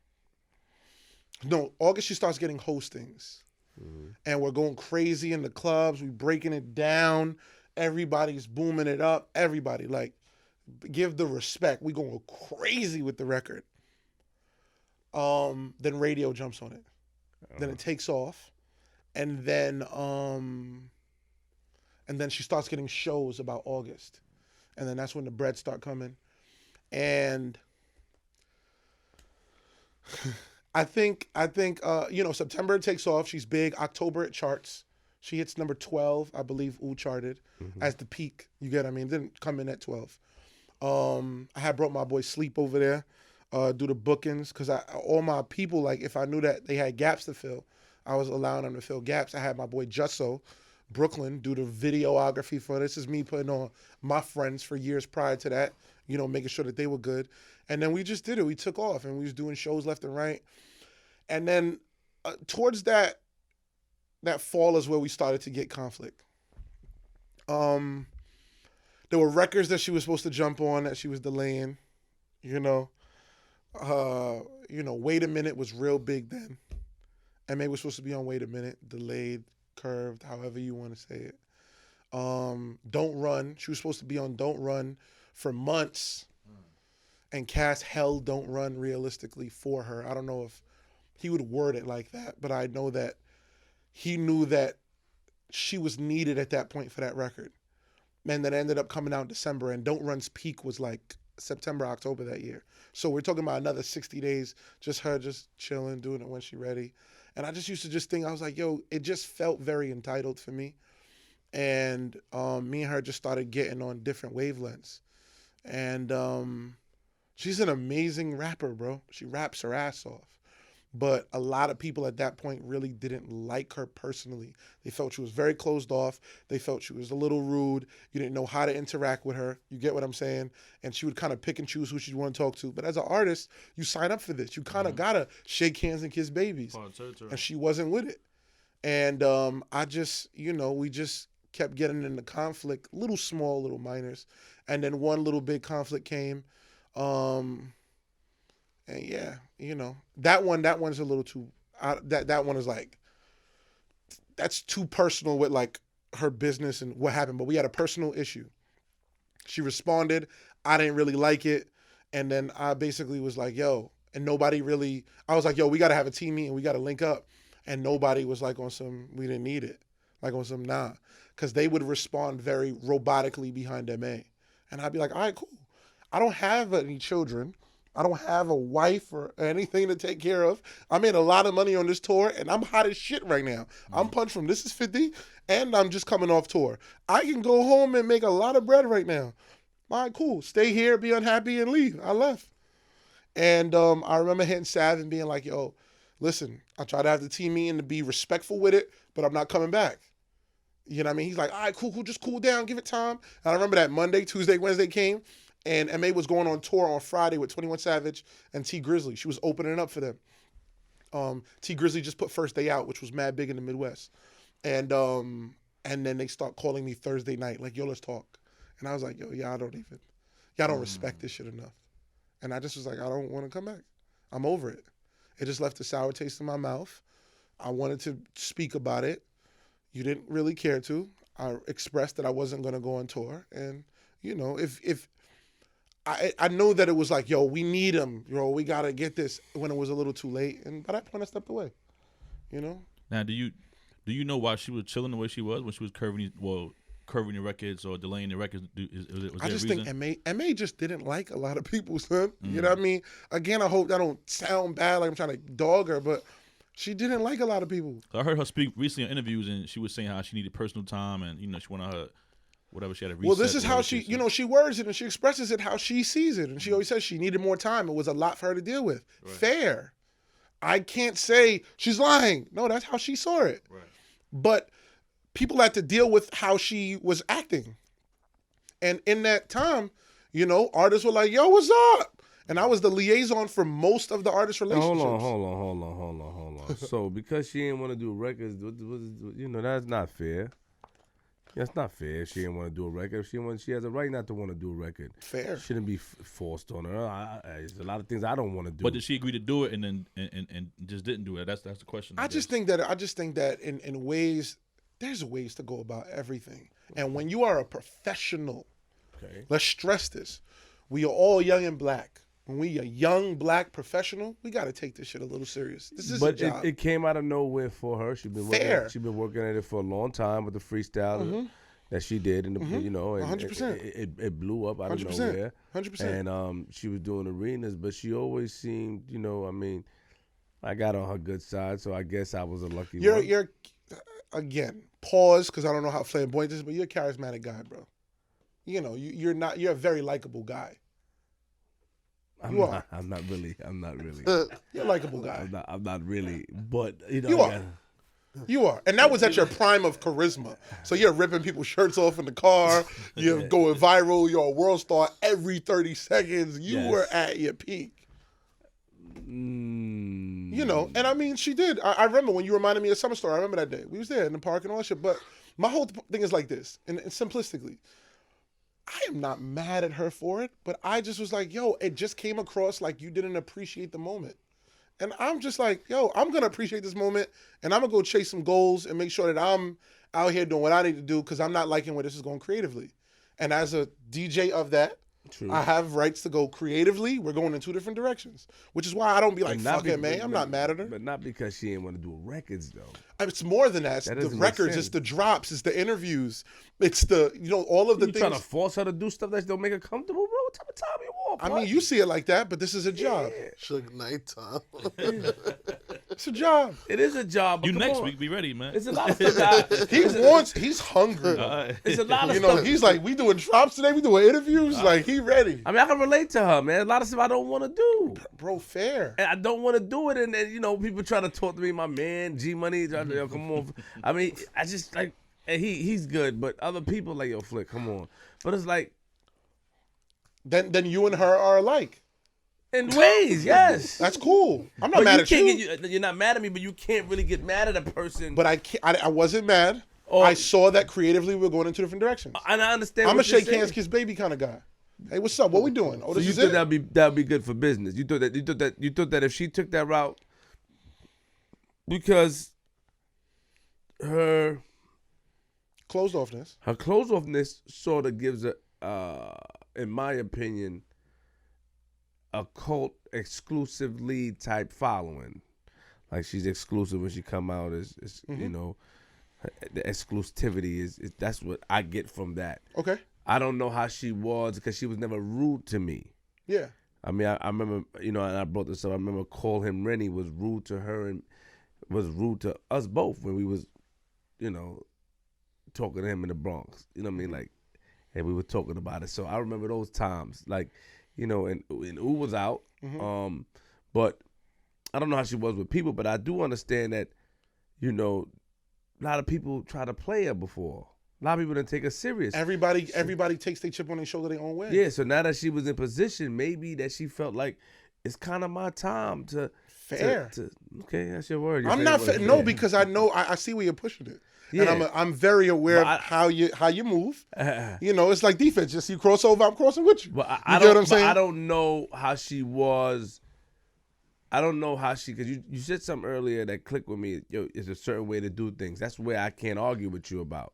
No, August, she starts getting hostings. And we're going crazy in the clubs. We breaking it down. Everybody's booming it up. Everybody, like, give the respect. We going crazy with the record. Then radio jumps on it. Then it takes off. And then she starts getting shows about August. And then that's when the bread start coming. And I think you know, September it takes off. She's big. October it charts. She hits number 12, I believe. Ooh charted as the peak. You get what I mean? It didn't come in at 12. I had brought my boy Sleep over there, do the bookings, because all my people, like, if I knew that they had gaps to fill, I was allowing them to fill gaps. I had my boy Jusso, Brooklyn, do the videography for this. Is me putting on my friends for years prior to that, you know, making sure that they were good. And then we just did it. We took off, and we was doing shows left and right. And then towards that fall is where we started to get conflict. There were records that she was supposed to jump on that she was delaying, you know. Wait a Minute was real big then. MA was supposed to be on Wait a Minute, delayed, curved, however you want to say it. Don't Run. She was supposed to be on Don't Run for months. And Cass held Don't Run realistically for her. I don't know if he would word it like that, but I know that he knew that she was needed at that point for that record. And that ended up coming out in December, and Don't Run's peak was like September, October that year. So we're talking about another 60 days, just her just chilling, doing it when she's ready. And I just used to just think, I was like, yo, it just felt very entitled for me. And me and her just started getting on different wavelengths. And she's an amazing rapper, bro. She raps her ass off. But a lot of people at that point really didn't like her personally. They felt she was very closed off. They felt she was a little rude. You didn't know how to interact with her. You get what I'm saying? And she would kind of pick and choose who she'd want to talk to. But as an artist, you sign up for this. You kind of got to shake hands and kiss babies. And she wasn't with it. And I just, you know, we just kept getting into conflict, little small, little minors. And then one little big conflict came. And yeah, you know, that one's a little too, that one is like, that's too personal with like her business and what happened. But we had a personal issue. She responded. I didn't really like it. And then I basically was like, yo, and nobody really, I was like, yo, we got to have a team meeting. We got to link up. And nobody was like on some, we didn't need it. Like on some, nah. Because they would respond very robotically behind MA. And I'd be like, all right, cool. I don't have any children. I don't have a wife or anything to take care of. I made a lot of money on this tour, and I'm hot as shit right now. I'm punched from This Is 50, and I'm just coming off tour. I can go home and make a lot of bread right now. All right, cool. Stay here, be unhappy, and leave. I left. And I remember hitting Sav and being like, yo, listen, I try to have the team meeting to be respectful with it, but I'm not coming back. You know what I mean? He's like, all right, cool, just cool down, give it time. And I remember that Monday, Tuesday, Wednesday came, and MA was going on tour on Friday with 21 Savage and T Grizzly. She was opening up for them. T Grizzly just put First Day Out, which was mad big in the Midwest. And then they start calling me Thursday night, like, yo, let's talk. And I was like, yo, y'all don't respect this shit enough. And I just was like, I don't want to come back. I'm over it. It just left a sour taste in my mouth. I wanted to speak about it. You didn't really care to. I expressed that I wasn't going to go on tour. And, you know, if I know that it was like, yo, we need him. Yo, we got to get this when it was a little too late. And by that point, I stepped away, you know? Now, do you know why she was chilling the way she was when she was curving the records or delaying the records? Was I just think MA just didn't like a lot of people, son. You know what I mean? Again, I hope that don't sound bad, like I'm trying to dog her, but she didn't like a lot of people. I heard her speak recently in interviews, and she was saying how she needed personal time, and you know she wanted her whatever she had to reset. Well, this is how she, you know, she words it and she expresses it how she sees it, and she always says she needed more time. It was a lot for her to deal with. Right. Fair. I can't say she's lying. No, that's how she saw it. Right. But people had to deal with how she was acting. And in that time, you know, artists were like, yo, what's up? And I was the liaison for most of the artist relationships. Hold on. So because she didn't want to do records, you know, that's not fair. That's not fair if she didn't want to do a record. If she has a right not to want to do a record. Fair. Shouldn't be forced on her. There's a lot of things I don't want to do. But did she agree to do it and then and just didn't do it? That's the question. I just think that in ways, there's ways to go about everything. And when you are a professional, okay, let's stress this. We are all young and black. When we a young black professional, we got to take this shit a little serious. This is a job. But it came out of nowhere for her. She's been working at it for a long time with the freestyle that she did, and you know, and 100%. It blew up out of 100%. nowhere. 100%. And she was doing arenas, but she always seemed, you know, I mean, I got on her good side, so I guess I was a lucky one. You're again, pause, because I don't know how flamboyant this is, but you're a charismatic guy, bro. You know, you're a very likable guy. I'm not really. You're a likable guy. I'm not really, but you know. You are. You are. And that was at your prime of charisma. So you're ripping people's shirts off in the car. You're going viral. You're a world star every 30 seconds. You were at your peak. You know, and I mean, she did. I remember when you reminded me of Summer Story. I remember that day. We was there in the park and all that shit. But my whole thing is like this, and simplistically. I am not mad at her for it, but I just was like, yo, it just came across like you didn't appreciate the moment. And I'm just like, yo, I'm going to appreciate this moment, and I'm going to go chase some goals and make sure that I'm out here doing what I need to do because I'm not liking where this is going creatively. And as a DJ of that, true, I have rights to go creatively. We're going in two different directions, which is why I don't be like, fuck it, man. I'm not mad at her. But not because she didn't want to do records, though. It's more than that. It's the records. It's the drops. It's the interviews. It's the, you know, all of the things. You trying to force her to do stuff that don't make her comfortable, bro? What type of time you want? I mean, you see it like that, but this is a job. Suge nighttime. It's a job. It is a job. You next week, be ready, man. It's a lot of stuff. He's hungry. It's a lot of stuff. You know, he's like, we doing drops today. We doing interviews. Like, he ready. I mean, I can relate to her, man. A lot of stuff I don't want to do. Bro, fair. And I don't want to do it. And you know, people try to talk to me, my man, G Money, trying to, yo, come on. I mean, I just like, and he's good, but other people like, yo, Flick, come on. But it's like, then you and her are alike. In ways, yes. That's cool. I'm not mad at you. You're not mad at me, but you can't really get mad at a person. But I wasn't mad. I saw that creatively we were going in two different directions. And I understand. I'm a shake hands, kiss baby kind of guy. Hey, what's up? What we doing? Oh, so this you is thought it? that'd be good for business. You thought that if she took that route, because her closed offness sort of gives her, in my opinion, a cult exclusive lead type following. Like she's exclusive when she come out. Is you know, the exclusivity is that's what I get from that. Okay. I don't know how she was because she was never rude to me. Yeah. I mean, I remember, you know, and I brought this up. I remember Call Him Rennie was rude to her and was rude to us both when we was, you know, talking to him in the Bronx. You know what I mean? Like, and we were talking about it. So I remember those times, like, you know, and U was out, but I don't know how she was with people, but I do understand that, you know, a lot of people try to play her before. A lot of people didn't take her serious. Everybody takes their chip on their shoulder their own way. Yeah, so now that she was in position, maybe that she felt like it's kind of my time to fair. Okay, that's your word. I'm not fair. No, because I know I see where you're pushing it. Yeah. And I'm very aware of how you move. You know, it's like defense. Just you cross over, I'm crossing with you. But You get what I'm saying? I don't know how she was. I don't know how she, because you said something earlier that clicked with me. Yo, it's a certain way to do things. That's where I can't argue with you about.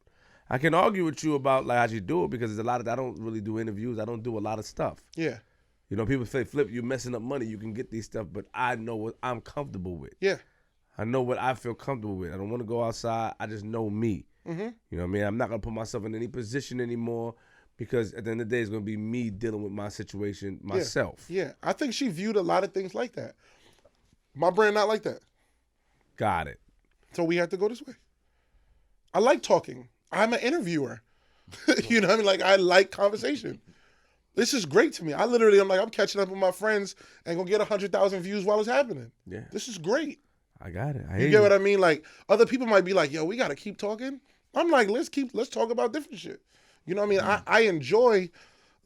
I can argue with you about like how you do it because there's a lot of, I don't really do interviews. I don't do a lot of stuff. Yeah. You know, people say, Flip, you're messing up money. You can get these stuff, but I know what I'm comfortable with. Yeah. I know what I feel comfortable with. I don't want to go outside. I just know me. Mm-hmm. You know what I mean? I'm not going to put myself in any position anymore because at the end of the day, it's going to be me dealing with my situation myself. Yeah. I think she viewed a lot of things like that. My brand not like that. Got it. So we had to go this way. I like talking. I'm an interviewer. You know what I mean? Like, I like conversation. This is great to me. I'm catching up with my friends and gonna get 100,000 views while it's happening. Yeah. This is great. I got it. You get what I mean? Like, other people might be like, yo, we gotta keep talking. I'm like, let's talk about different shit. You know what I mean? I enjoy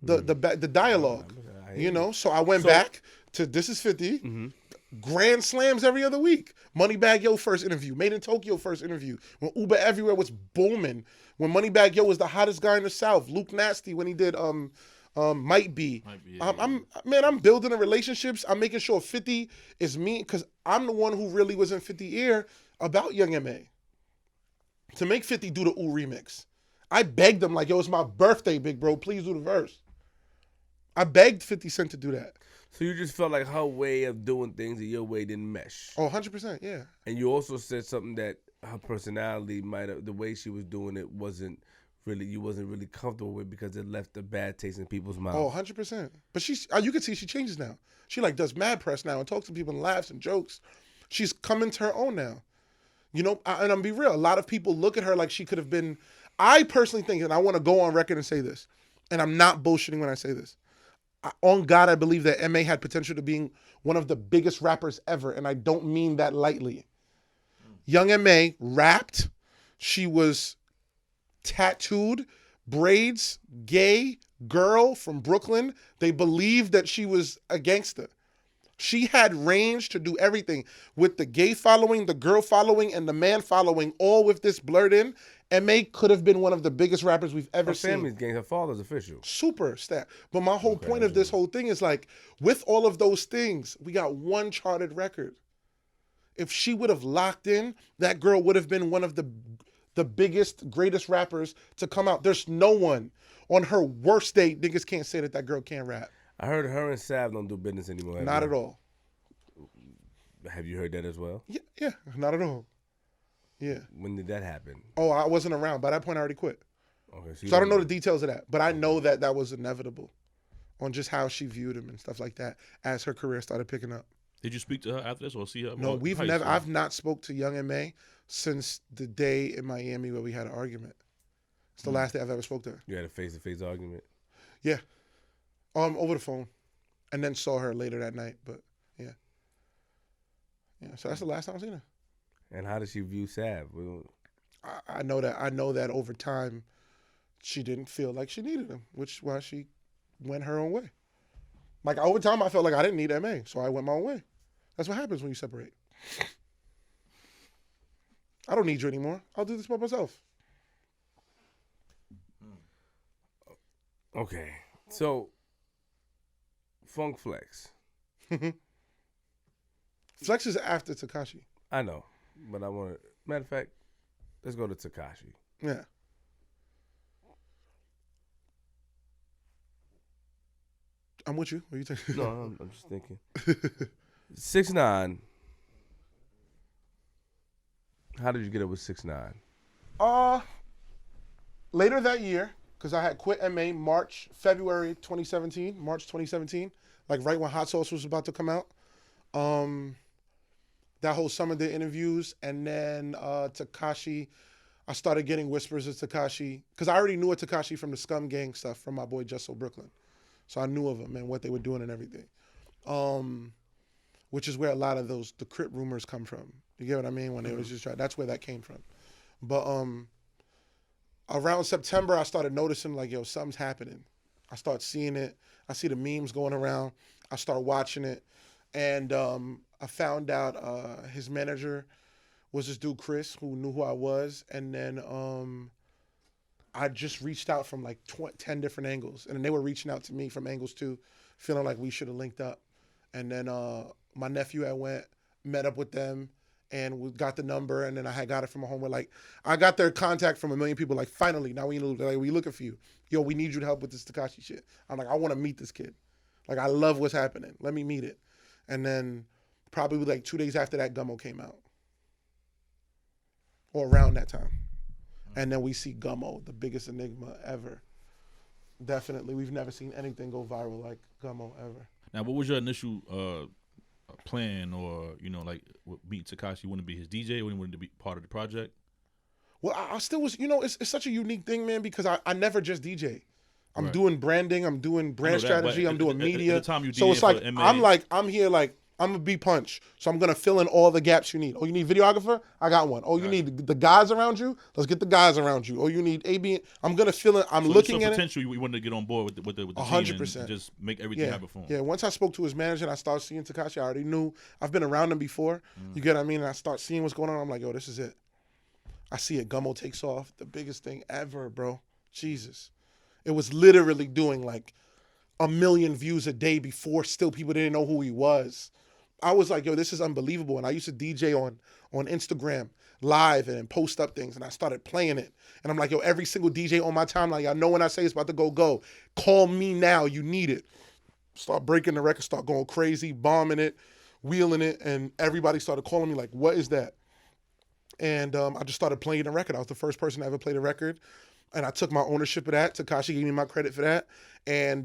the dialogue. You know? So I went back to This Is 50. Grand slams every other week. Moneybagg Yo first interview. Made in Tokyo first interview. When Uber Everywhere was booming. When Moneybagg Yo was the hottest guy in the South. Luke Nasty when he did Might Be. I'm building the relationships. I'm making sure 50 is me because I'm the one who really was in 50 ear about Young M.A. To make 50 do the Ooh remix. I begged him like, yo, it's my birthday, big bro. Please do the verse. I begged 50 Cent to do that. So you just felt like her way of doing things and your way didn't mesh. Oh, 100%, yeah. And you also said something that her personality might have, the way she was doing it wasn't really comfortable with because it left a bad taste in people's mouths. Oh, 100%. But you can see she changes now. She like does mad press now and talks to people and laughs and jokes. She's coming to her own now. You know, and I'm gonna be real. A lot of people look at her like she could have been. I personally think, and I want to go on record and say this, and I'm not bullshitting when I say this. On God, I believe that M.A. had potential to being one of the biggest rappers ever, and I don't mean that lightly. Young M.A. rapped. She was tattooed, braids, gay, girl from Brooklyn. They believed that she was a gangster. She had range to do everything with the gay following, the girl following, and the man following, all with this blurred in. M.A. could have been one of the biggest rappers we've ever seen. Her family's gang. Her father's official. Super stat. But my whole point of this whole thing is like, with all of those things, we got one charted record. If she would have locked in, that girl would have been one of the biggest, greatest rappers to come out. There's no one on her worst day, niggas can't say that girl can't rap. I heard her and Sav don't do business anymore. Not at all. Have you heard that as well? Yeah, not at all. Yeah. When did that happen? Oh, I wasn't around. By that point, I already quit. Okay, so I don't know the details of that, but I know that was inevitable on just how she viewed him and stuff like that as her career started picking up. Did you speak to her after this or see her? No, I've not spoke to Young M.A. since the day in Miami where we had an argument. It's the last day I've ever spoke to her. You had a face-to-face argument? Yeah. Over the phone. And then saw her later that night, but yeah. Yeah, so that's the last time I've seen her. And how does she view Sav? I know that over time she didn't feel like she needed him, which is why she went her own way. Like over time I felt like I didn't need M.A., so I went my own way. That's what happens when you separate. I don't need you anymore. I'll do this by myself. Okay. So Funk Flex. Flex is after Tekashi. I know, but I want to. Matter of fact, let's go to Tekashi. Yeah. I'm with you. What are you thinking? No, I'm just thinking. 6ix9ine. How did you get it with 6ix9ine? Later that year, because I had quit M.A. February 2017, March 2017, like right when Hot Sauce was about to come out. That whole summer did interviews, and then Tekashi I started getting whispers of Tekashi because I already knew of Tekashi from the Scum Gang stuff from my boy Just So Brooklyn. So I knew of him and what they were doing and everything. Which is where a lot of the Crip rumors come from. You get what I mean? When they was just trying, that's where that came from. But around September, I started noticing like, yo, something's happening. I start seeing it. I see the memes going around. I start watching it. And I found out his manager was this dude, Chris, who knew who I was. And then I just reached out from like 10 different angles. And then they were reaching out to me from angles too, feeling like we should have linked up. And then my nephew had went, met up with them, and we got the number. And then I had got it from a home where like, I got their contact from a million people. Like, finally, now we looking for you. Yo, we need you to help with this Tekashi shit. I'm like, I want to meet this kid. Like, I love what's happening. Let me meet it. And then probably like 2 days after that, Gummo came out. Or around that time. And then we see Gummo, the biggest enigma ever. Definitely. We've never seen anything go viral like Gummo ever. Now, what was your initial plan, or like beat Tekashi? You want to be his DJ, or you wanted to be part of the project? Well, I still was. It's such a unique thing, man, because I never just DJ. I'm doing branding. I'm doing brand strategy. I'm doing media. At the time you so it's like MA. I'm here like I'm gonna be Punch. So I'm gonna fill in all the gaps you need. Oh, you need videographer? I got one. Oh, you need the guys around you? Let's get the guys around you. Oh, you need AB? I'm gonna fill in. I'm looking at potential. You wanted to get on board with the 100%. team and just make everything happen for him. Yeah. Once I spoke to his manager and I started seeing Tekashi, I already knew. I've been around him before. You get what I mean? And I start seeing what's going on. I'm like, yo, this is it. I see it. Gummo takes off. The biggest thing ever, bro. Jesus. It was literally doing like 1 million views a day before still people didn't know who he was. I was like, yo, this is unbelievable. And I used to DJ on Instagram live and post up things. And I started playing it. And I'm like, yo, every single DJ on my timeline, I know when I say it's about to go. Call me now. You need it. Start breaking the record, start going crazy, bombing it, wheeling it. And everybody started calling me like, what is that? And I just started playing the record. I was the first person to ever play the record. And I took my ownership of that. Tekashi gave me my credit for that. And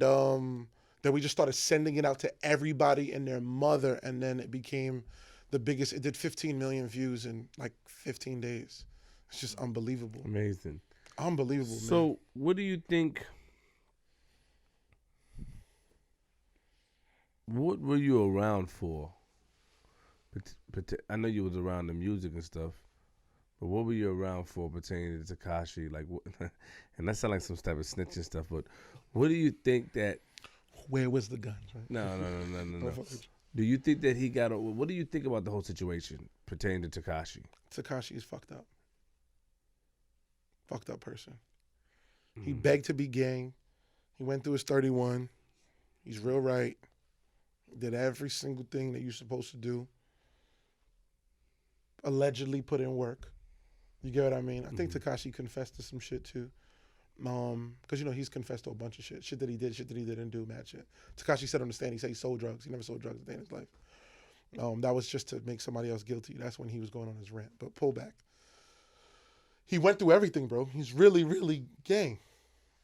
then we just started sending it out to everybody and their mother. And then it became the biggest. It did 15 million views in like 15 days. It's just unbelievable. Amazing. Unbelievable, man. So what do you think, what were you around for? I know you was around the music and stuff. But what were you around for pertaining to Tekashi? Like, what, and that sounds like some type of snitching stuff. But what do you think that? Where was the guns? Right? No. Do you think that he got? What do you think about the whole situation pertaining to Tekashi? Tekashi is fucked up. Fucked up person. He begged to be gang. He went through his 31. He's real right. Did every single thing that you're supposed to do. Allegedly put in work. You get what I mean? I think Tekashi confessed to some shit too. Because, he's confessed to a bunch of shit. Shit that he did, shit that he didn't do, mad shit. Tekashi said on the stand, he said he sold drugs. He never sold drugs a day in his life. That was just to make somebody else guilty. That's when he was going on his rant. But pull back. He went through everything, bro. He's really, really gang.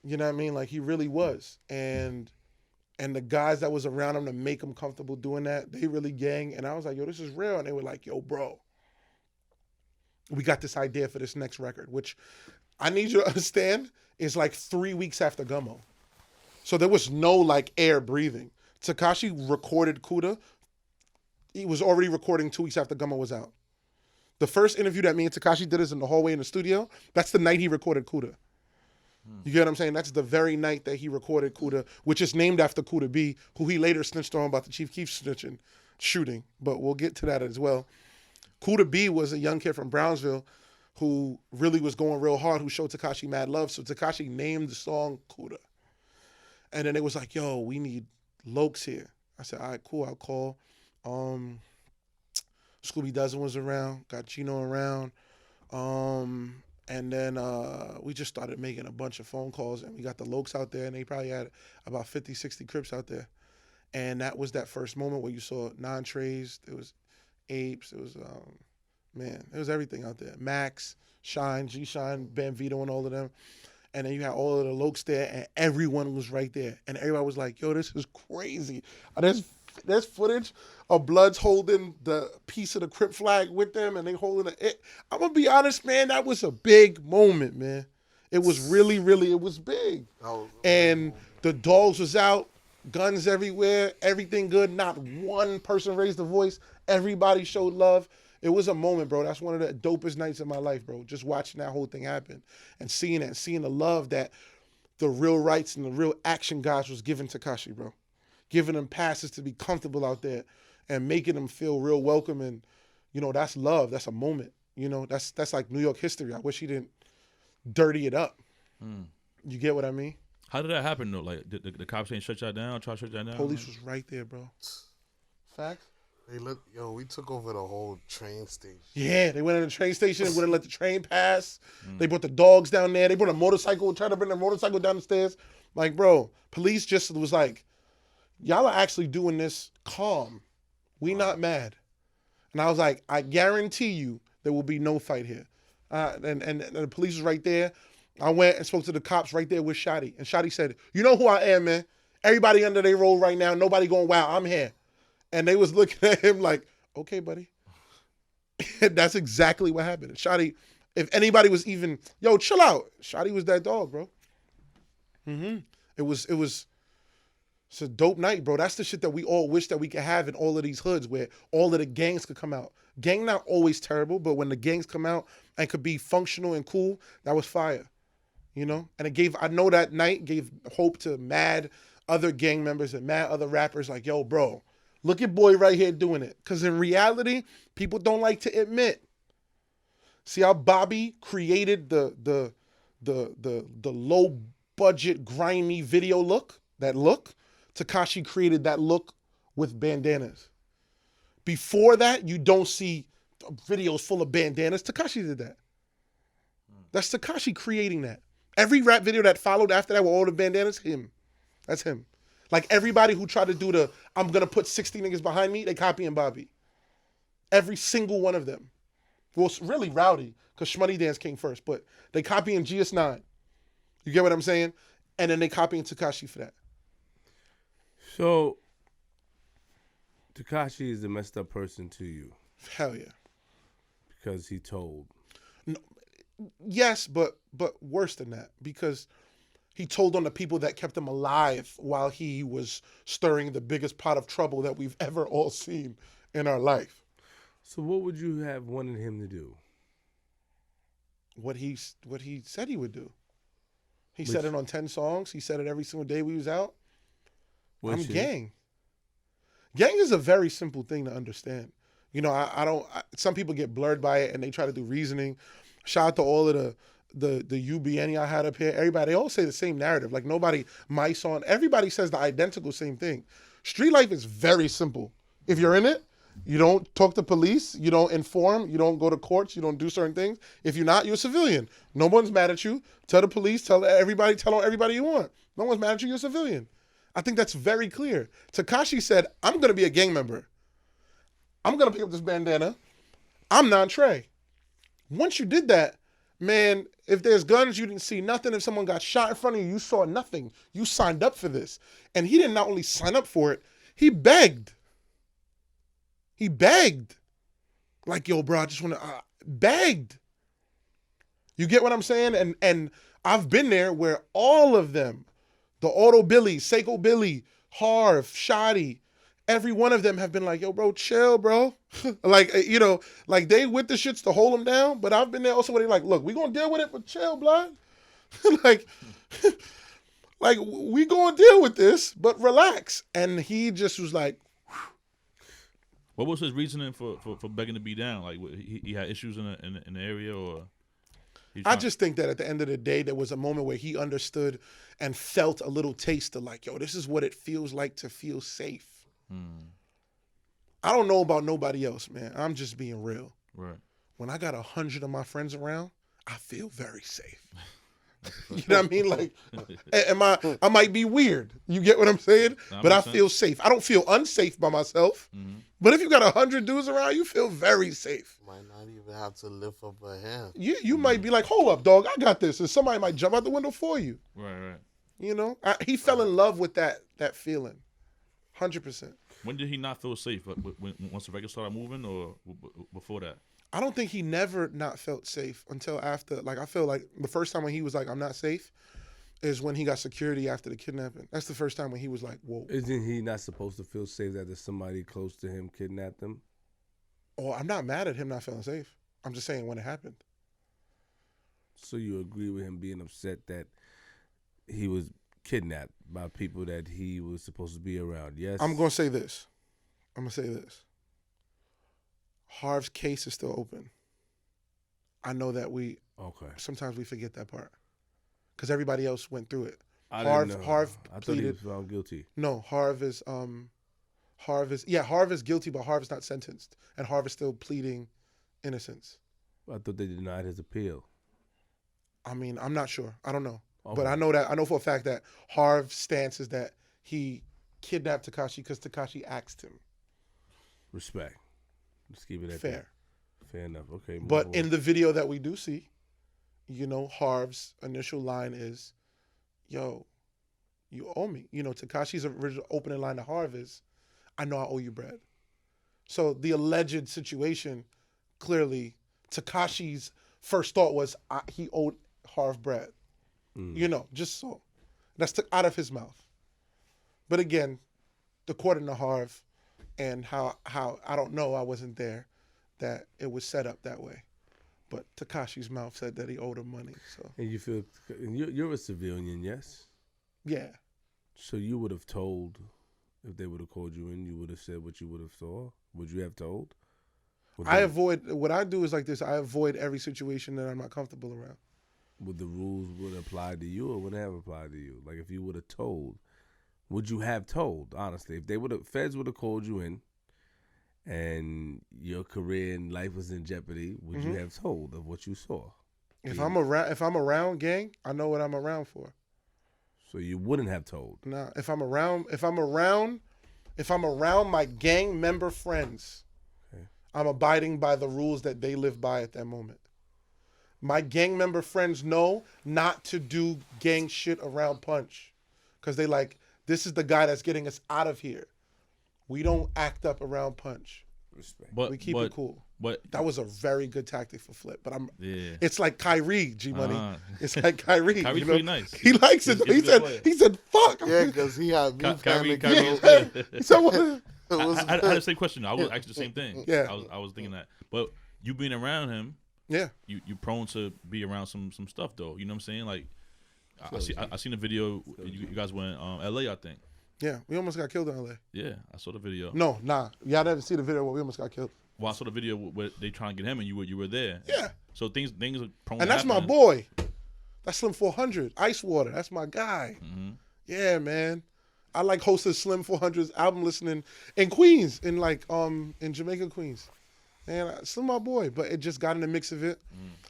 You know what I mean? Like, he really was. And the guys that was around him to make him comfortable doing that, they really gang. And I was like, yo, this is real. And they were like, yo, bro, we got this idea for this next record, which I need you to understand is like 3 weeks after Gummo. So there was no like air breathing. Tekashi recorded Kuda. He was already recording 2 weeks after Gummo was out. The first interview that me and Tekashi did is in the hallway in the studio. That's the night he recorded Kuda. You get what I'm saying? That's the very night that he recorded Kuda, which is named after Kuda B, who he later snitched on about the Chief Keef shooting. But we'll get to that as well. Kuda B was a young kid from Brownsville who really was going real hard, who showed Tekashi mad love. So Tekashi named the song Kuda. And then it was like, yo, we need Lokes here. I said, all right, cool, I'll call. Scooby Dozen was around, got Gino around. And then we just started making a bunch of phone calls, and we got the Lokes out there, and they probably had about 50, 60 Crips out there. And that was that first moment where you saw Non-Trays, there was Apes, it was, there was everything out there. Max, Shine, G-Shine, Ben Vito, and all of them. And then you had all of the Lokes there, and everyone was right there. And everybody was like, yo, this is crazy. There's there's footage of Bloods holding the piece of the Crip flag with them, and they holding it. I'm gonna be honest, man. That was a big moment, man. It was really, really, it was big. And the dogs was out, guns everywhere, everything good. Not one person raised a voice. Everybody showed love. It was a moment, bro. That's one of the dopest nights of my life, bro. Just watching that whole thing happen and seeing it, seeing the love that the real rights and the real action guys was giving Tekashi, bro. Giving them passes to be comfortable out there and making them feel real welcome. And, you know, that's love. That's a moment. You know, that's like New York history. I wish he didn't dirty it up. You get what I mean? How did that happen, though? Like, the cops ain't shut y'all down, try to shut y'all down? Police was right there, bro. Facts? We took over the whole train station. Yeah, they went in the train station, wouldn't let the train pass. They brought the dogs down there. They brought a motorcycle, tried to bring the motorcycle down the stairs. Like, bro, police just was like, y'all are actually doing this calm. We not mad. And I was like, I guarantee you there will be no fight here. And the police was right there. I went and spoke to the cops right there with Shotty. And Shotty said, you know who I am, man. Everybody under their roll right now. Nobody going, wow, I'm here. And they was looking at him like, okay, buddy. That's exactly what happened. Shotty, if anybody was even, yo, chill out. Shotty was that dog, bro. It's a dope night, bro. That's the shit that we all wish that we could have in all of these hoods where all of the gangs could come out. Gang not always terrible, but when the gangs come out and could be functional and cool, that was fire. You know? And I know that night gave hope to mad other gang members and mad other rappers like, yo, bro, look at boy right here doing it. Because in reality, people don't like to admit. See how Bobby created the low budget, grimy video look? That look? Tekashi created that look with bandanas. Before that, you don't see videos full of bandanas. Tekashi did that. That's Tekashi creating that. Every rap video that followed after that with all the bandanas, him. That's him. Like everybody who tried to do I'm going to put 60 niggas behind me, they copying Bobby. Every single one of them. Well, it's really Rowdy, because Shmoney Dance came first, but they copying GS9. You get what I'm saying? And then they copying Tekashi for that. So, Tekashi is a messed up person to you. Hell yeah. Because he told. No, yes, but worse than that. Because he told on the people that kept him alive while he was stirring the biggest pot of trouble that we've ever all seen in our life. So what would you have wanted him to do? What he said he would do. He said it on 10 songs. He said it every single day we was out. I'm gang. Gang is a very simple thing to understand. You know, some people get blurred by it and they try to do reasoning. Shout out to all of the UBN I had up here. Everybody, they all say the same narrative. Like nobody mice on. Everybody says the identical same thing. Street life is very simple. If you're in it, you don't talk to police, you don't inform, you don't go to courts, you don't do certain things. If you're not, you're a civilian. No one's mad at you. Tell the police, tell on everybody you want. No one's mad at you, you're a civilian. I think that's very clear. Tekashi said, I'm going to be a gang member. I'm going to pick up this bandana. I'm non-Trey. Once you did that, man, if there's guns, you didn't see nothing. If someone got shot in front of you, you saw nothing. You signed up for this. And he didn't not only sign up for it, he begged. He begged. Like, yo, bro, I just want to, begged. You get what I'm saying? And I've been there where all of them, the Auto Billy, Seiko Billy, Harv, Shotty, every one of them have been like, yo, bro, chill, bro. Like, you know, like they with the shits to hold them down. But I've been there also where they like, look, we going to deal with it, but chill, blood. like we going to deal with this, but relax. And he just was like. What was his reasoning for begging to be down? Like, he had issues in the area, or? I just think that at the end of the day, there was a moment where he understood and felt a little taste of like, yo, this is what it feels like to feel safe. I don't know about nobody else, man. I'm just being real. Right. When I got 100 of my friends around, I feel very safe. You know what I mean? Like, I might be weird. You get what I'm saying? But I feel safe. I don't feel unsafe by myself. But if you got 100 dudes around, you feel very safe. Might not even have to lift up a hand. You might be like, hold up, dog, I got this. And somebody might jump out the window for you. Right. You know? He fell in love with that feeling. 100%. When did he not feel safe? Once the record started moving, or before that? I don't think he never not felt safe until after. Like, I feel like the first time when he was like, I'm not safe, is when he got security after the kidnapping. That's the first time when he was like, whoa. Isn't he not supposed to feel safe that there's somebody close to him kidnapped him? Oh, I'm not mad at him not feeling safe. I'm just saying when it happened. So you agree with him being upset that he was kidnapped by people that he was supposed to be around? Yes. I'm going to say this. Harv's case is still open. I know that sometimes we forget that part because everybody else went through it. Harv I thought pleaded. he was found guilty. No, Harv is guilty, but Harv is not sentenced, and Harv is still pleading innocence. I thought they denied his appeal. I mean, I'm not sure. I don't know. Okay. But I know for a fact that Harv's stance is that he kidnapped Tekashi because Tekashi asked him. Respect. Let's keep it at Fair. that. Fair enough. Okay. But in the video that we do see, Harv's initial line is, yo, you owe me. Tekashi's original opening line to Harv is, I know I owe you bread. So the alleged situation, clearly, Tekashi's first thought was he owed Harv bread. Just so. That's out of his mouth. But again, according to Harv, and how I don't know, I wasn't there, that it was set up that way. But Tekashi's mouth said that he owed him money. So. And you feel, you're a civilian, yes? Yeah. So you would have told, if they would have called you in, you would have said what you would have saw? Would you have told? What I do is like this, I avoid every situation that I'm not comfortable around. Would the rules apply to you or would they have applied to you? Like if you would have told, would you have told, honestly? If feds would have called you in and your career and life was in jeopardy, would you have told of what you saw? If I'm around gang, I know what I'm around for. So you wouldn't have told? Nah, if I'm around my gang member friends, I'm abiding by the rules that they live by at that moment. My gang member friends know not to do gang shit around Punch because they like, this is the guy that's getting us out of here. We don't act up around Punch. Respect. We keep it cool. But that was a very good tactic for Flip. But it's like Kyrie, G Money. It's like Kyrie. Kyrie's pretty nice. He likes it. He said, "Fuck." Yeah, because he had me. Kyrie. So I had the same question. I was actually the same thing. Yeah. I was thinking that. But you being around him, yeah, you prone to be around some stuff though. You know what I'm saying? Like I seen the video. You guys went L.A. I think. Yeah, we almost got killed in L.A. Yeah, I saw the video. No, nah, y'all didn't see the video where we almost got killed. Well, I saw the video where they trying to get him, and you were there. Yeah. So things are prone. And to that's happening. my boy. That's Slim 400, Ice Water. That's my guy. Mm-hmm. Yeah, man. I like hosting Slim 400's album listening in Queens, in Jamaica, Queens. And Slim my boy, but it just got in the mix of it.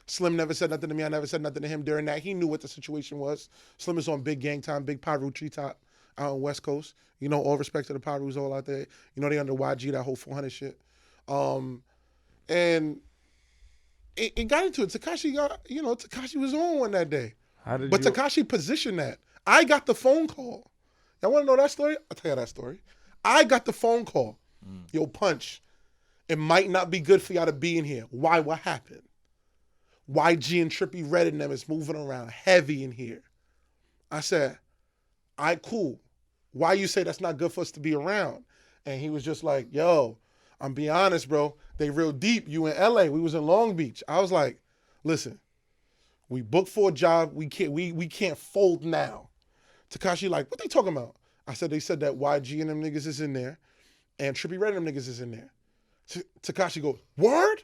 Slim never said nothing to me. I never said nothing to him during that. He knew what the situation was. Slim is on big gang time, big Pyru treetop out on West Coast. All respect to the Pyrus all out there. They under YG, that whole 400 shit. And it got into it. Tekashi was on one that day. Tekashi positioned that. I got the phone call. Y'all want to know that story? I'll tell you that story. I got the phone call. Yo, Punch, it might not be good for y'all to be in here. Why? What happened? YG and Trippie Redd and them is moving around heavy in here. I said, all right, cool. Why you say that's not good for us to be around? And he was just like, yo, I'm being honest, bro. They real deep. You in LA. We was in Long Beach. I was like, listen, we booked for a job. We can't fold now. Tekashi like, what they talking about? I said, they said that YG and them niggas is in there and Trippie Redd and them niggas is in there. Tekashi goes, word?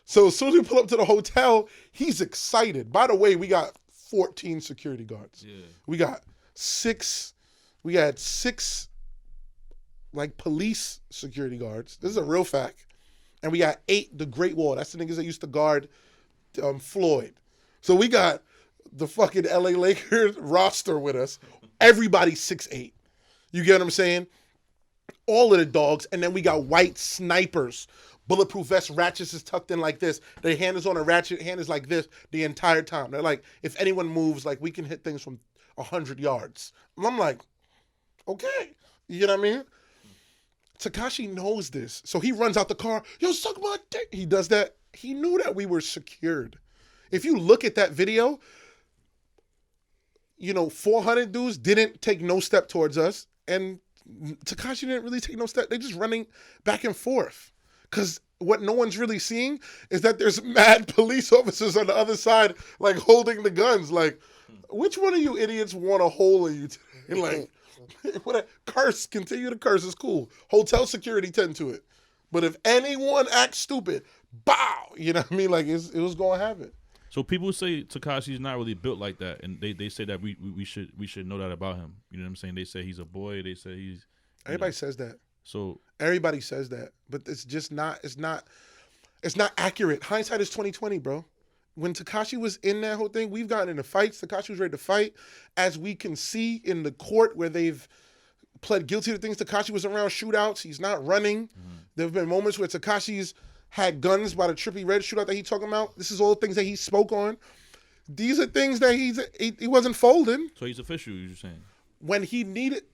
So as soon as we pull up to the hotel, he's excited. By the way, we got 14 security guards. Yeah. We had six like police security guards. This is a real fact. And we got 8 the Great Wall. That's the niggas that used to guard Floyd. So we got the fucking LA Lakers roster with us. Everybody 6'8". You get what I'm saying? All of the dogs. And then we got white snipers. Bulletproof vest, ratchets is tucked in like this. Their hand is on a ratchet, hand is like this the entire time. They're like, if anyone moves, like we can hit things from 100 yards. And I'm like, okay. You know what I mean? Tekashi knows this. So he runs out the car. Yo, suck my dick. He does that. He knew that we were secured. If you look at that video, 400 dudes didn't take no step towards us. And Tekashi didn't really take no step. They're just running back and forth. Because what no one's really seeing is that there's mad police officers on the other side, like, holding the guns. Like, which one of you idiots want a hole in you today? Like, curse, continue to curse. It's cool. Hotel security tend to it. But if anyone acts stupid, bow. You know what I mean? Like, it was going to happen. So people say Tekashi's not really built like that, and they say that we should know that about him. You know what I'm saying? They say he's a boy. They say he's. Everybody says that. So everybody says that, but it's just not. It's not accurate. Hindsight is 20/20, bro. When Tekashi was in that whole thing, we've gotten into fights. Tekashi was ready to fight, as we can see in the court where they've pled guilty to things. Tekashi was around shootouts. He's not running. There have been moments where Tekashi's had guns by the Trippie Red shootout that he's talking about. This is all things that he spoke on. These are things that he wasn't folding. So he's official, you're saying? When he needed,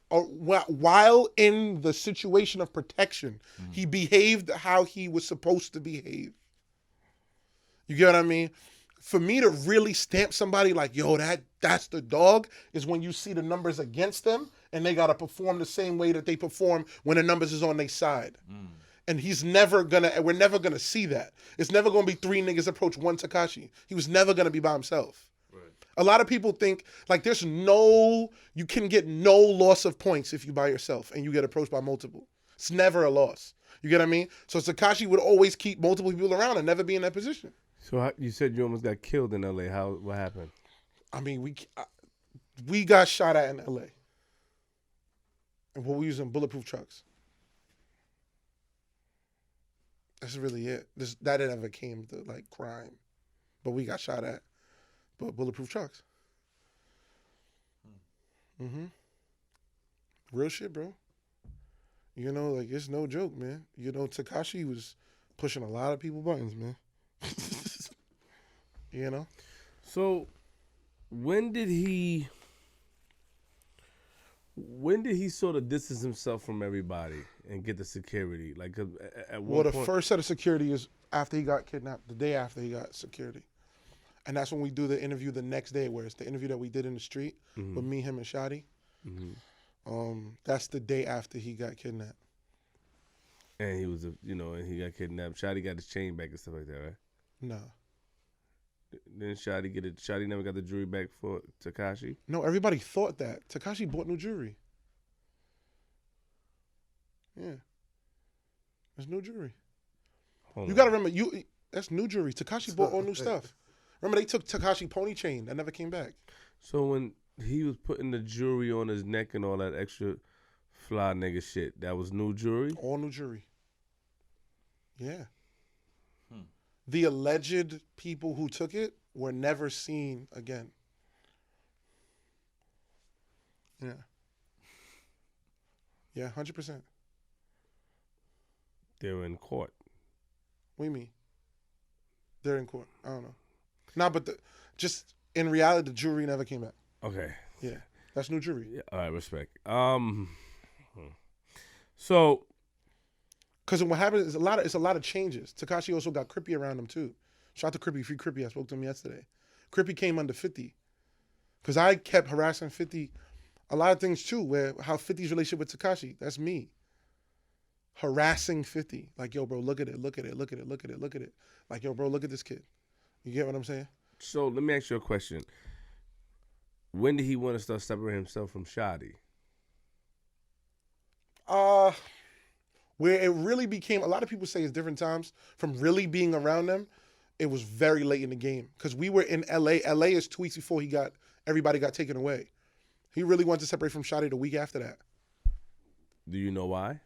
or while in the situation of protection, he behaved how he was supposed to behave. You get what I mean? For me to really stamp somebody like, yo, that's the dog, is when you see the numbers against them and they got to perform the same way that they perform when the numbers is on their side. And we're never going to see that. It's never going to be three niggas approach one Tekashi. He was never going to be by himself. Right. A lot of people think, like, you can get no loss of points if you by yourself and you get approached by multiple. It's never a loss. You get what I mean? So Tekashi would always keep multiple people around and never be in that position. So you said you almost got killed in L.A. What happened? I mean, we got shot at in L.A. And we were using bulletproof trucks. That's really it. That never came to, like, crime. But we got shot at. But bulletproof trucks. Real shit, bro. Like, it's no joke, man. Tekashi was pushing a lot of people's buttons, man. So when did he sort of distance himself from everybody and get the security? Like, at one point, the first set of security is after he got kidnapped, the day after he got security. And that's when we do the interview the next day, where it's the interview that we did in the street with me, him, and Shadi. That's the day after he got kidnapped. And he was, and he got kidnapped. Shadi got his chain back and stuff like that, right? No. Didn't Shadi get it? Shadi never got the jewelry back for Tekashi? No, everybody thought that. Tekashi bought new jewelry. Yeah. There's new jewelry. You got to remember, that's new jewelry. Tekashi bought all new stuff. Remember, they took Tekashi pony chain. That never came back. So when he was putting the jewelry on his neck and all that extra fly nigga shit, that was new jewelry? All new jewelry. Yeah. The alleged people who took it were never seen again. Yeah. Yeah, 100%. They were in court. What do you mean? They're in court. I don't know. Nah, but just in reality, the jewelry never came back. Okay. Yeah. That's new jewelry. Yeah, all right, respect. So, because what happens is it's a lot of changes. Tekashi also got Crippy around him too. Shout out to Crippy, Free Crippy. I spoke to him yesterday. Crippy came under 50. Because I kept harassing 50 a lot of things too, how 50's relationship with Tekashi. That's me. Harassing 50. Like, yo, bro, look at it, look at it, look at it, look at it, look at it. Like, yo, bro, look at this kid. You get what I'm saying? So let me ask you a question. When did he want to start separating himself from Shadi? Where it really became, a lot of people say it's different times, from really being around them, it was very late in the game. Because we were in L.A. L.A. is 2 weeks before everybody got taken away. He really wanted to separate from Shadi the week after that. Do you know why?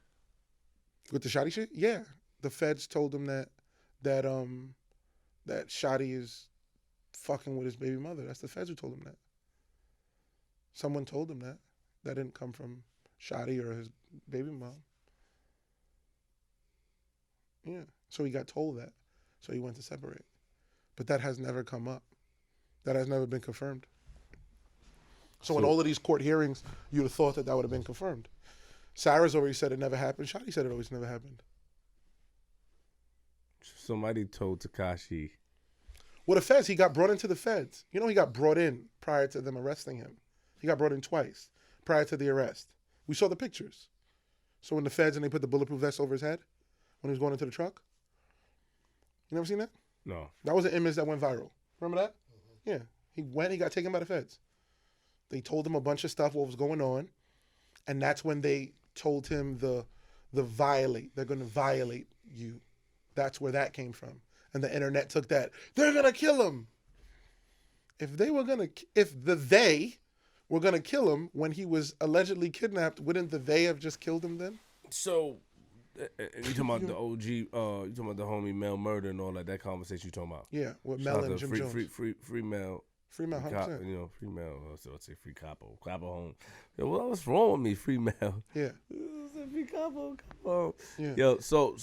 With the Shadi shit? Yeah. The feds told him that Shadi is fucking with his baby mother. That's the feds who told him that. Someone told him that. That didn't come from Shadi or his baby mom. Yeah. So he got told that. So he went to separate. But that has never come up. That has never been confirmed. So in all of these court hearings, you'd have thought that would have been confirmed. Sarah's already said it never happened. Shotty said it always never happened. Somebody told Tekashi. Well, the feds, he got brought into the feds. You know, he got brought in prior to them arresting him. He got brought in twice prior to the arrest. We saw the pictures. So when the feds and they put the bulletproof vest over his head when he was going into the truck. You never seen that? No. That was an image that went viral. Remember that? Mm-hmm. Yeah. He got taken by the feds. They told him a bunch of stuff, what was going on. And that's when they told him the violate. They're going to violate you. That's where that came from. And the internet took that. They're going to kill him. If they were going to kill him when he was allegedly kidnapped, wouldn't the they have just killed him then? So, you talking about the OG, you talking about the homie Mel Murder and all that conversation you talking about? Yeah, with Mel and Jim Jones. Free Mel. Free Mel, 100%. You know, Free Mel. Let's say Free Capo. Capo home. Yo, what's wrong with me? Free Mel. Yeah. Free Capo. Capo. Yeah. Yo, so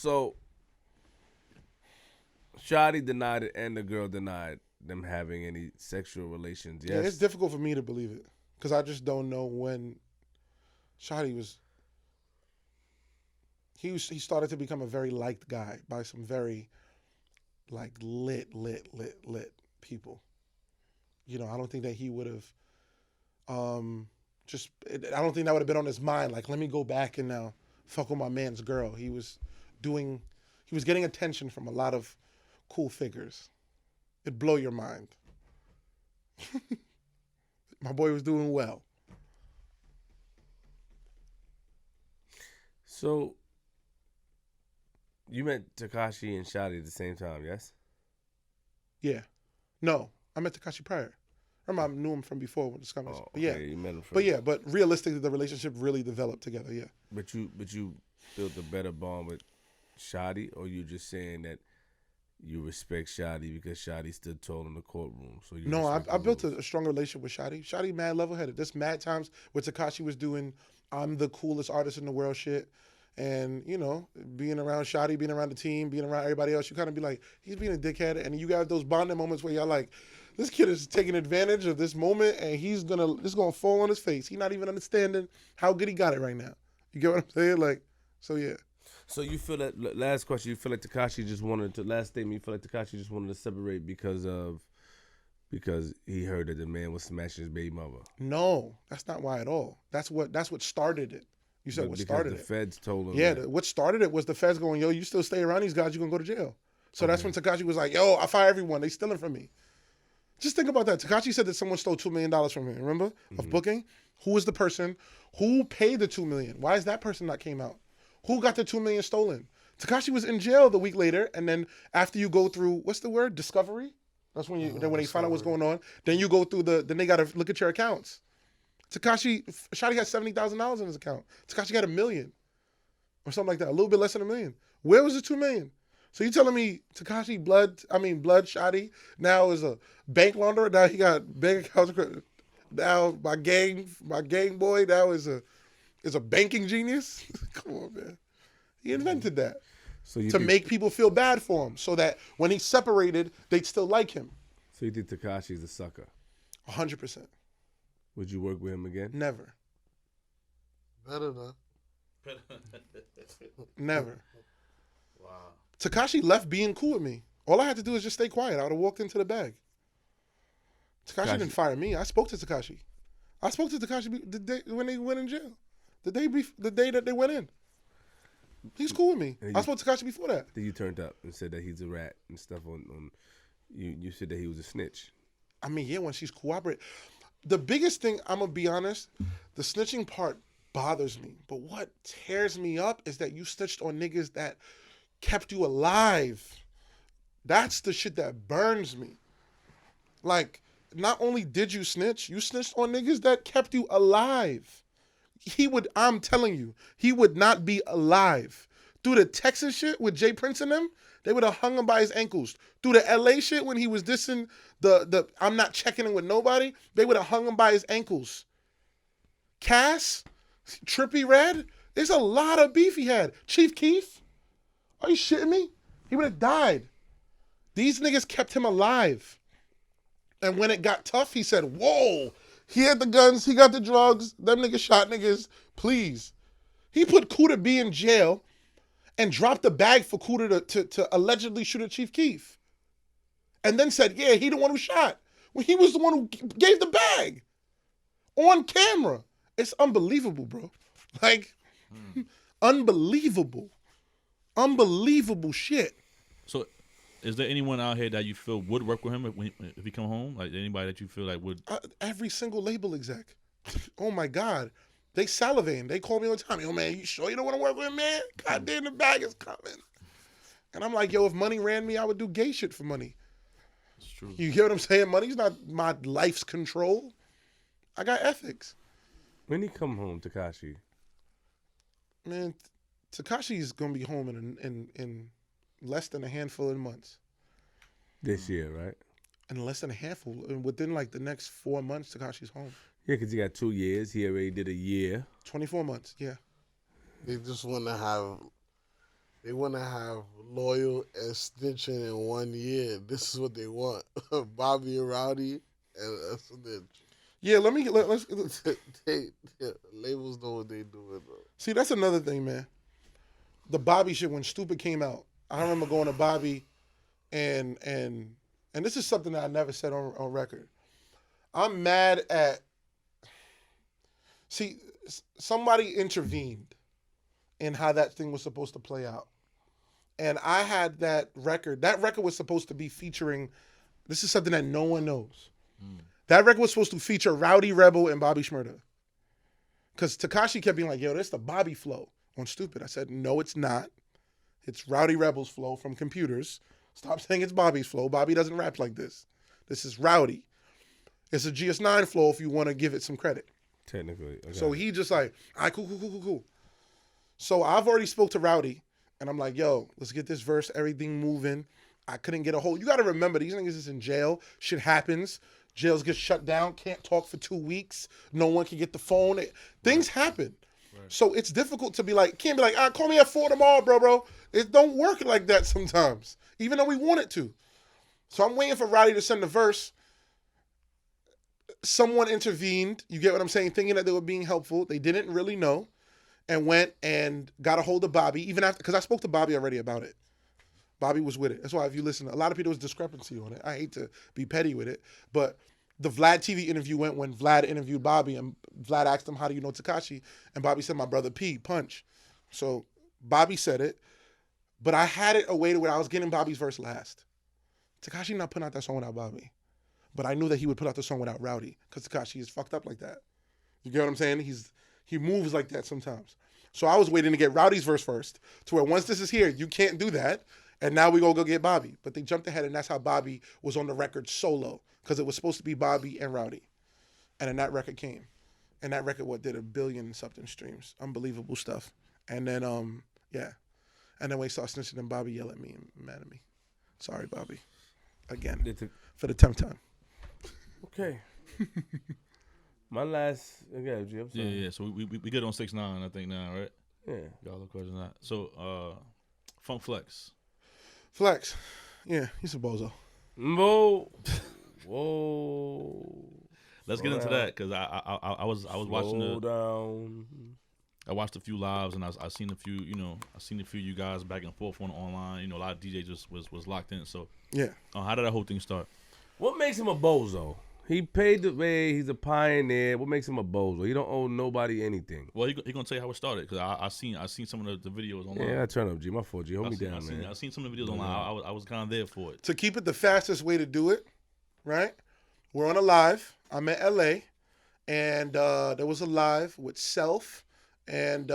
Shotty denied it and the girl denied them having any sexual relations. Yes. Yeah, it's difficult for me to believe it because I just don't know when Shotty was. He started to become a very liked guy by some very like lit people. You know, I don't think that he would have I don't think that would have been on his mind. Like, let me go back and now fuck with my man's girl. He was getting attention from a lot of cool figures. It'd blow your mind. My boy was doing well. So, you met Tekashi and Shotty at the same time, yes? Yeah. No, I met Tekashi prior. Remember, I knew him from before with the Scummers. Oh, but yeah, okay, you met him from. But realistically, the relationship really developed together. Yeah. But you built a better bond with Shotty, or you just saying that you respect Shotty because Shotty stood tall in the courtroom? So you no, I built a stronger relationship with Shotty. Shotty mad level headed. There's mad times where Tekashi was doing I'm the coolest artist in the world shit. And, you know, being around Shotty, being around the team, being around everybody else, you kind of be like, he's being a dickhead. And you got those bonding moments where y'all like, this kid is taking advantage of this moment and it's gonna fall on his face. He's not even understanding how good he got it right now. You get what I'm saying? Like, so yeah. So you feel that, last question, you feel like Tekashi just wanted to, last statement, you feel like Tekashi just wanted to separate because he heard that the man was smashing his baby mother? No, that's not why at all. That's what started it. You said what started it. The feds told him. Yeah, what started it was the feds going, yo, you still stay around these guys, you're going to go to jail. So that's when Tekashi was like, yo, I fire everyone. They stealing from me. Just think about that. Tekashi said that someone stole $2 million from him, remember? Of booking. Who was the person? Who paid the $2 million? Why is that person not came out? Who got the $2 million stolen? Tekashi was in jail the week later, and then after you go through, what's the word? Discovery? That's when when they find out what's going on. Then you go through then they got to look at your accounts. Shotty had $70,000 in his account. Tekashi got $1 million or something like that, a little bit less than $1 million. Where was the $2 million? So you telling me Tekashi Blood Shotty now is a bank launderer? Now he got bank accounts. Now my gang boy now is a banking genius. Come on, man. He invented that to make people feel bad for him, so that when he separated, they'd still like him. So you think Tekashi's a sucker? 100%. Would you work with him again? Never. Better than. Never. Wow. Tekashi left being cool with me. All I had to do is just stay quiet. I would have walked into the bag. Tekashi didn't fire me. I spoke to Tekashi. I spoke to Tekashi the day when they went in jail. The day that they went in. He's cool with me. I spoke to Tekashi before that. Then you turned up and said that he's a rat and stuff on you said that he was a snitch. I mean, yeah, when she's cooperating. The biggest thing, I'm going to be honest, the snitching part bothers me. But what tears me up is that you snitched on niggas that kept you alive. That's the shit that burns me. Like, not only did you snitched on niggas that kept you alive. I'm telling you, he would not be alive. Through the Texas shit with Jay Prince and them, they would have hung him by his ankles. Through the LA shit when he was dissing the I'm not checking in with nobody, they would have hung him by his ankles. Cass, Trippie Redd, there's a lot of beef he had. Chief Keef, are you shitting me? He would have died. These niggas kept him alive. And when it got tough, he said, whoa, he had the guns, he got the drugs, them niggas shot niggas, please. He put Kuda B in jail and dropped the bag for Kuda to allegedly shoot at Chief Keef. And then said, yeah, he the one who shot. When he was the one who gave the bag. On camera. It's unbelievable, bro. Like, unbelievable. Unbelievable shit. So, is there anyone out here that you feel would work with him if he come home? Like anybody that you feel like would? Every single label exec. Oh my God. They salivating. They call me all the time. Yo, man, you sure you don't want to work with him, man? God damn, the bag is coming. And I'm like, yo, if money ran me, I would do gay shit for money. It's true. You get what I'm saying? Money's not my life's control. I got ethics. When he come home, Tekashi? Man, Tekashi is gonna be home in less than a handful of months. This year, right? In less than a handful, within like the next 4 months, Tekashi's home. Yeah, because he got 2 years. He already did a year. 24 months, yeah. They just want to have. They want to have Loyal and Snitching in 1 year. This is what they want. Bobby and Rowdy and Snitch. Yeah, let's Labels know what they doing, though. see. That's another thing, man. The Bobby shit when Stupid came out. I remember going to Bobby, and this is something that I never said on record. I'm mad at. See, somebody intervened in how that thing was supposed to play out. And I had that record. That record was supposed to be featuring, this is something that no one knows. That record was supposed to feature Rowdy Rebel and Bobby Shmurda. Because Tekashi kept being like, yo, this the Bobby flow on Stupid. I said, no, it's not. It's Rowdy Rebel's flow from Computers. Stop saying it's Bobby's flow. Bobby doesn't rap like this. This is Rowdy. It's a GS9 flow if you want to give it some credit. Technically. Okay. So he just like, all right, cool. So I've already spoke to Rowdy, and I'm like, yo, let's get this verse, everything moving. I couldn't get a hold. You got to remember, these niggas is in jail. Shit happens. Jails get shut down. Can't talk for 2 weeks. No one can get the phone. Things happen. Right. So it's difficult to be like, can't be like, all right, call me at 4 tomorrow, bro. It don't work like that sometimes, even though we want it to. So I'm waiting for Rowdy to send the verse. Someone intervened, you get what I'm saying, thinking that they were being helpful. They didn't really know, and went and got a hold of Bobby, even after, because I spoke to Bobby already about it. Bobby was with it. That's why if you listen, a lot of people, there was discrepancy on it. I hate to be petty with it, but the Vlad TV interview went when Vlad interviewed Bobby, and Vlad asked him, how do you know Tekashi? And Bobby said, my brother P, Punch. So Bobby said it, but I had it a way to where I was getting Bobby's verse last. Tekashi not putting out that song without Bobby. But I knew that he would put out the song without Rowdy, because Tekashi is fucked up like that. You get what I'm saying? He moves like that sometimes. So I was waiting to get Rowdy's verse first, to where once this is here, you can't do that, and now we go get Bobby. But they jumped ahead, and that's how Bobby was on the record solo, because it was supposed to be Bobby and Rowdy. And then that record came. And that record, did 1 billion and something streams. Unbelievable stuff. And then, yeah. And then when he started snitching, and Bobby yelled at me and mad at me. Sorry, Bobby. Again. For the 10th time. Okay. My last. Okay, G, I'm sorry. Yeah. So we good on 6ix9ine, I think now, right? Yeah. Y'all the question that. So Funk Flex. Flex. Yeah, he's a bozo. Whoa. Let's get into that, because I was watching down. I watched a few lives, and I seen a few, you guys back and forth on online. A lot of DJs just was locked in. So yeah. How did that whole thing start? What makes him a bozo? He paid the way. He's a pioneer. What makes him a bozo? He don't owe nobody anything. Well, he gonna tell you how it started, because I seen some of the videos online. Yeah, turn up, G. My fault, G. Hold me down, man. I seen some of the videos online. I was kind of there for it. To keep it the fastest way to do it, right? We're on a live. I'm in LA, and there was a live with Self, and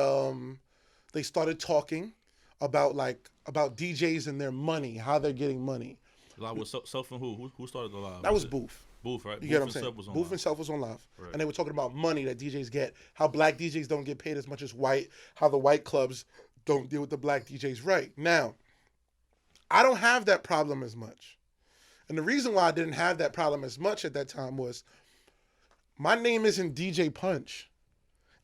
they started talking about DJs and their money, how they're getting money. Live with Self and who started the live? That was Booth. Booth, right? You get what I'm saying? Booth and Self was on live. Right. And they were talking about money that DJs get, how black DJs don't get paid as much as white, how the white clubs don't deal with the black DJs right. Now, I don't have that problem as much. And the reason why I didn't have that problem as much at that time was my name isn't DJ Punch.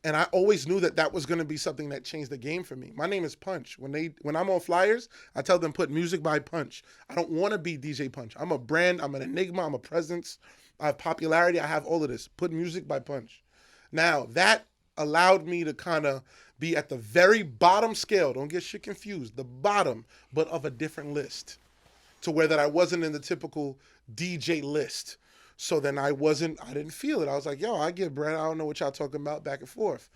And I always knew that was going to be something that changed the game for me. My name is Punch. When I'm on flyers, I tell them put music by Punch. I don't want to be DJ Punch. I'm a brand. I'm an enigma. I'm a presence. I have popularity. I have all of this. Put music by Punch. Now, that allowed me to kind of be at the very bottom scale. Don't get shit confused. The bottom, but of a different list, to where that I wasn't in the typical DJ list. So then I didn't feel it. I was like, yo, I get bread. I don't know what y'all talking about, back and forth.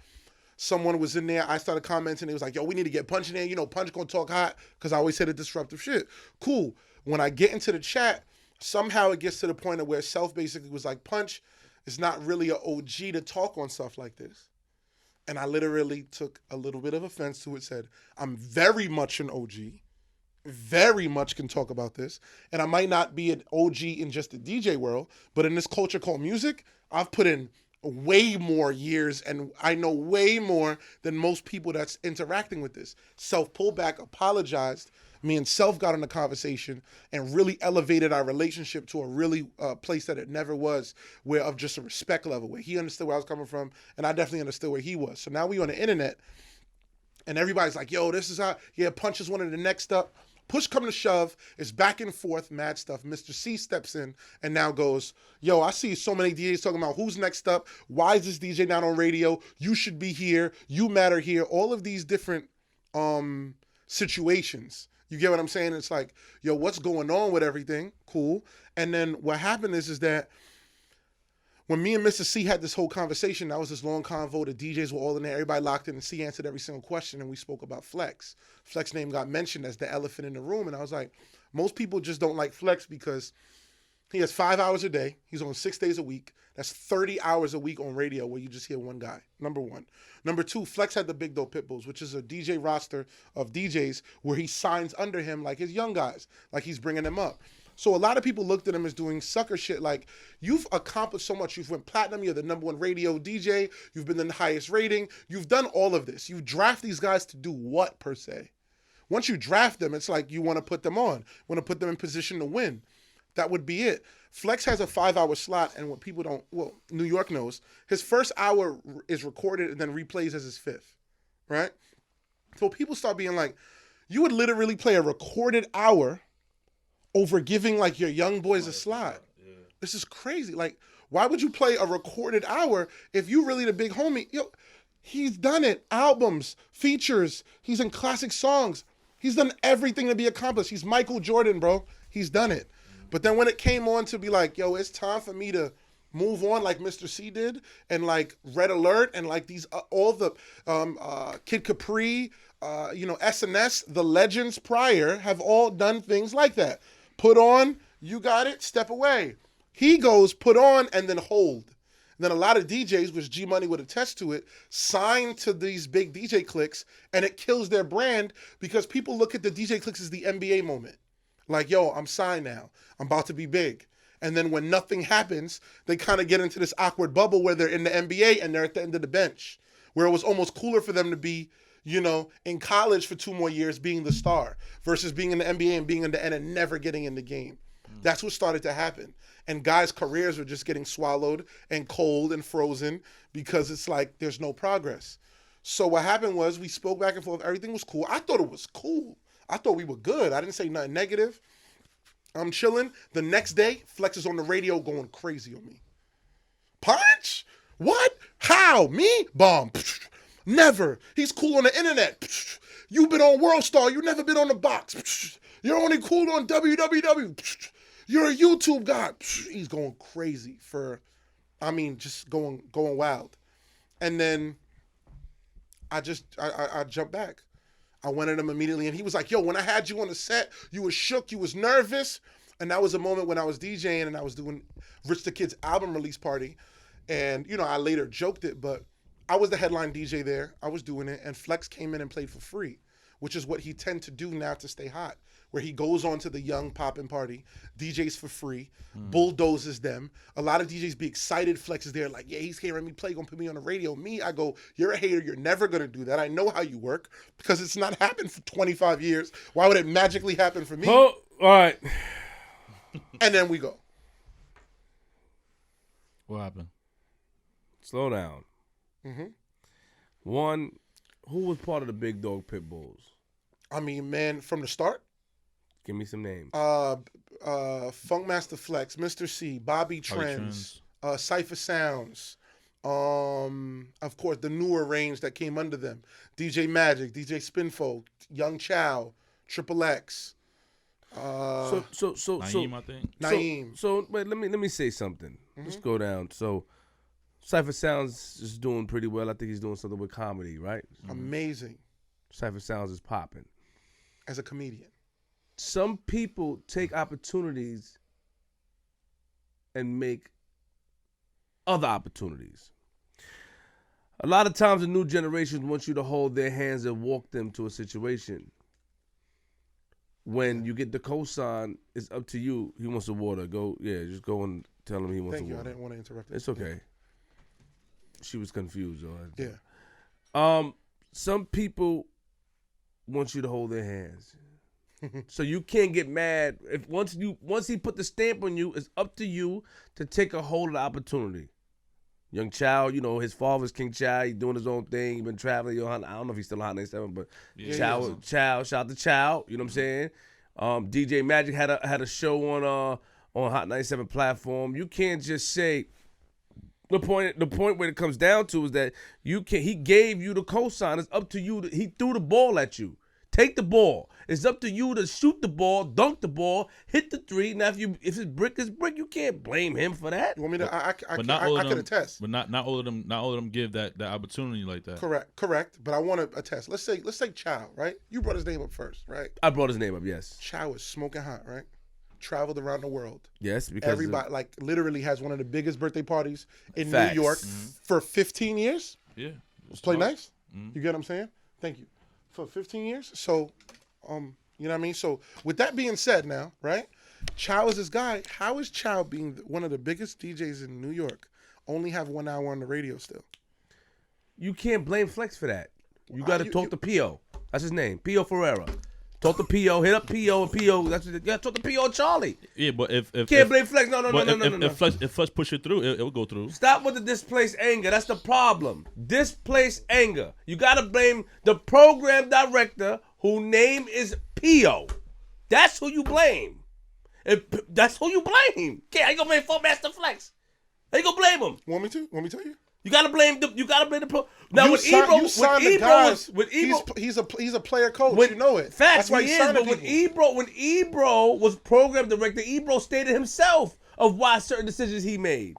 Someone was in there. I started commenting. It was like, yo, we need to get Punch in there. You know, Punch gonna talk hot, because I always said a disruptive shit. Cool. When I get into the chat, somehow it gets to the point of where Self basically was like, Punch is not really an OG to talk on stuff like this. And I literally took a little bit of offense to it, said, I'm very much an OG, very much can talk about this. And I might not be an OG in just the DJ world, but in this culture called music, I've put in way more years and I know way more than most people that's interacting with this. Self pulled back, apologized. Me and Self got in the conversation and really elevated our relationship to a really place that it never was, where of just a respect level, where he understood where I was coming from and I definitely understood where he was. So now we on the internet and everybody's like, yo, this is how, yeah, Punch is one of the next up. Push come to shove, it's back and forth, mad stuff. Mr. C steps in and now goes, yo, I see so many DJs talking about who's next up. Why is this DJ not on radio? You should be here. You matter here. All of these different situations. You get what I'm saying? It's like, yo, what's going on with everything? Cool. And then what happened is that when me and Mr. C had this whole conversation, that was this long convo, the DJs were all in there, everybody locked in, and C answered every single question, and we spoke about Flex. Flex's name got mentioned as the elephant in the room, and I was like, most people just don't like Flex because he has 5 hours a day, he's on 6 days a week, that's 30 hours a week on radio where you just hear one guy, number one. Number two, Flex had the Big Dope Pitbulls, which is a DJ roster of DJs where he signs under him like his young guys, like he's bringing them up. So a lot of people looked at him as doing sucker shit. Like, you've accomplished so much. You've went platinum. You're the #1 radio DJ. You've been the highest rating. You've done all of this. You draft these guys to do what, per se? Once you draft them, it's like you want to put them on. Want to put them in position to win. That would be it. Flex has a 5-hour slot, and what people don't, well, New York knows, his first hour is recorded and then replays as his fifth, right? So people start being like, you would literally play a recorded hour over giving like your young boys a slot. Yeah. This is crazy. Like, why would you play a recorded hour if you really the big homie? Yo, he's done it. Albums, features. He's in classic songs. He's done everything to be accomplished. He's Michael Jordan, bro. He's done it. But then when it came on to be like, yo, it's time for me to move on like Mr. C did and like Red Alert and like these, all the Kid Capri, SNS, the legends prior have all done things like that. Put on, you got it, step away. He goes, put on, and then hold. And then a lot of DJs, which G Money would attest to it, sign to these big DJ cliques, and it kills their brand because people look at the DJ cliques as the NBA moment. Like, yo, I'm signed now. I'm about to be big. And then when nothing happens, they kind of get into this awkward bubble where they're in the NBA and they're at the end of the bench, where it was almost cooler for them to be, in college for 2 more years being the star versus being in the NBA and being in the end and never getting in the game. That's what started to happen. And guys' careers were just getting swallowed and cold and frozen because it's like there's no progress. So what happened was we spoke back and forth. Everything was cool. I thought it was cool. I thought we were good. I didn't say nothing negative. I'm chilling. The next day, Flex is on the radio going crazy on me. Punch? What? How? Me? Bomb. Never. He's cool on the internet. You've been on World Star. You've never been on the box. You're only cool on WWW. You're a YouTube guy. He's going crazy just going wild. And then I jumped back. I went at him immediately and he was like, yo, when I had you on the set, you was shook, you was nervous. And that was a moment when I was DJing and I was doing Rich the Kid's album release party. And, I later joked it, but I was the headline DJ there. I was doing it, and Flex came in and played for free, which is what he tend to do now to stay hot, where he goes on to the young poppin' party, DJs for free, bulldozes them. A lot of DJs be excited. Flex is there like, yeah, he's hearing me play, gonna put me on the radio. Me, I go, you're a hater. You're never gonna do that. I know how you work because it's not happened for 25 years. Why would it magically happen for me? Oh, all right. And then we go. What happened? Slow down. Mm-hmm. One, who was part of the Big Dog Pitbulls? I mean, man, from the start. Give me some names. Funkmaster Flex, Mr. C, Bobby Trends, Cypher Sounds, Of course, the newer range that came under them. DJ Magic, DJ Spinfo, Young Chow, Triple X. Naeem, I think. Naeem. So wait, let me say something. Let's go down. So Cypher Sounds is doing pretty well. I think he's doing something with comedy, right? Amazing. Cypher Sounds is popping. As a comedian. Some people take opportunities and make other opportunities. A lot of times the new generation wants you to hold their hands and walk them to a situation. When you get the cosign, it's up to you. He wants the water. Just go and tell him he wants the water. Thank you. I didn't want to interrupt. It's okay. She was confused. Yeah. Some people want you to hold their hands. So you can't get mad if once he put the stamp on you, it's up to you to take a hold of the opportunity. Young Chow, his father's King Chow. He's doing his own thing. He's been traveling. I don't know if he's still on Hot 97, but Chow, shout out to Chow. You know what I'm saying? DJ Magic had a show on Hot 97 platform. You can't just say the point where it comes down to is that he gave you the cosign. It's up to you. He threw the ball at you. Take the ball. It's up to you to shoot the ball, dunk the ball, hit the three. Now, if it's brick, it's brick. You can't blame him for that. You want me to? I can attest. But not all of them give that opportunity like that. Correct. But I want to attest. Let's say Chow, right? You brought his name up first, right? I brought his name up. Yes. Chow is smoking hot, right? Traveled around the world. Yes, because everybody literally has one of the biggest birthday parties in Facts. New York for 15 years. Yeah. Play nice. You get what I'm saying? Thank you. For 15 years. So, you know what I mean? So, with that being said now, right? Chow is this guy. How is Chow being one of the biggest DJs in New York only have 1 hour on the radio still? You can't blame Flex for that. You got to talk to P.O. That's his name. P.O. Ferreira. Talk to P.O. Hit up P.O. and P.O. You got to talk to P.O. and Charlie. Yeah, but if can't blame Flex. No. If Flex push it through, it will go through. Stop with the displaced anger. That's the problem. Displaced anger. You got to blame the program director whose name is P.O. That's who you blame. That's who you blame. How you gonna blame Funkmaster Flex? How you gonna blame him? Want me to tell you? You gotta blame the pro. Now he's a player coach. You know it. Facts. That's why he's signing people. When Ebro was program director, Ebro stated himself of why certain decisions he made.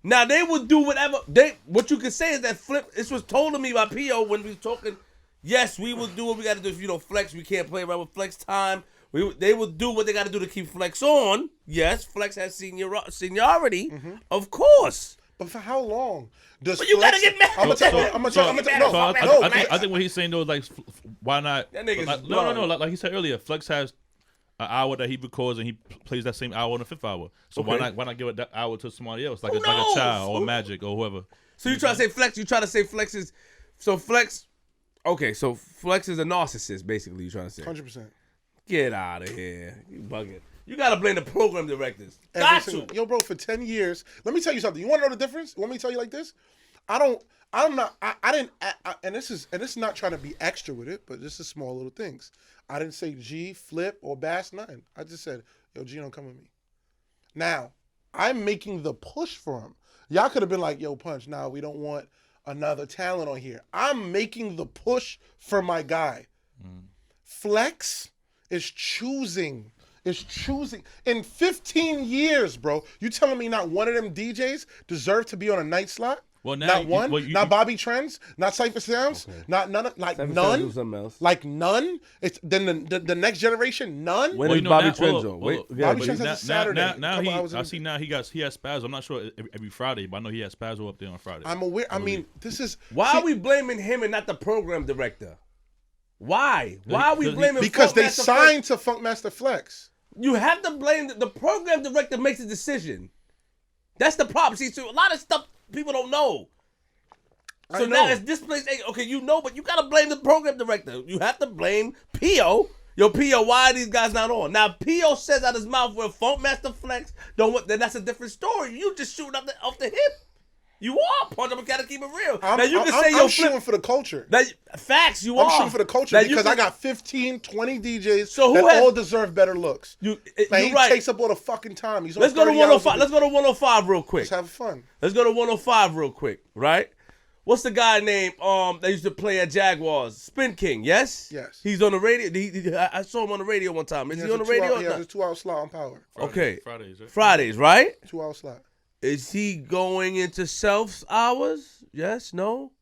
Now they would do whatever what you can say is that this was told to me by P.O. when we was talking. Yes, we will do what we got to do. Flex, we can't play around with Flex time. They will do what they got to do to keep Flex on. Yes, Flex has seniority, of course. But for how long? But you gotta get mad. I think what he's saying though is like, why not? That nigga's no. Like he said earlier, Flex has an hour that he records and he plays that same hour on the 5th hour. So why not give that hour to somebody else, like a Child or Magic or whoever? So you try to say Flex? You try to say Flex is Flex? Okay, so Flex is a narcissist, basically. You trying to say? 100%. Get out of here. You bugging. You gotta blame the program directors. Yo, bro, for 10 years. Let me tell you something. You want to know the difference? Want me to tell you like this? I didn't, and this is not trying to be extra with it, but this is small little things. I didn't say G, Flip, or Bass 9. I just said, yo, G, don't come with me. Now, I'm making the push for him. Y'all could have been like, yo, Punch, nah, we don't want another talent on here. I'm making the push for my guy. Flex is choosing. In 15 years, bro, you telling me not one of them DJs deserve to be on a night slot? Well, now not one, not Bobby Trends, not Cypher Sounds, not none, like Cypher none, else. like none. It's then the next generation, none. When is Bobby Trends on? Bobby Trends has a Saturday. Now he has Spazzo. I'm not sure every Friday, but I know he has Spazzo up there on Friday. I'm aware. I mean, this is why are we blaming him and not the program director? Why? Why are we blaming? Because they signed to Funkmaster Flex. You have to blame the program director makes a decision. That's the problem. See, so a lot of stuff people don't know. So now it's displaced. Okay, but you gotta blame the program director. You have to blame P.O. Yo, P.O., why are these guys not on? Now, P.O. says out his mouth where Funkmaster Flex don't want, then that's a different story. You just shooting off the hip. You are Punch. I'm gotta keep it real. I'm, now you can I'm, say I'm yo, shooting for the culture. Facts. You I'm are shooting for the culture Now you because I can- got 15, 20 DJs So who that has- all deserve better looks. You, Man, you're he right. takes up all the fucking time. He's on Let's go to 30 hours a 105. week. Let's go to 105 real quick. Let's have fun. Let's go to 105 real quick. Right? What's the guy named that used to play at Jaguars? Spin King. Yes. Yes. He's on the radio. I saw him on the radio one time. Is he on the radio? He has a 2-hour slot on Power. Okay. Fridays, right? Fridays, right? 2-hour slot. Is he going into self hours? Yes. No.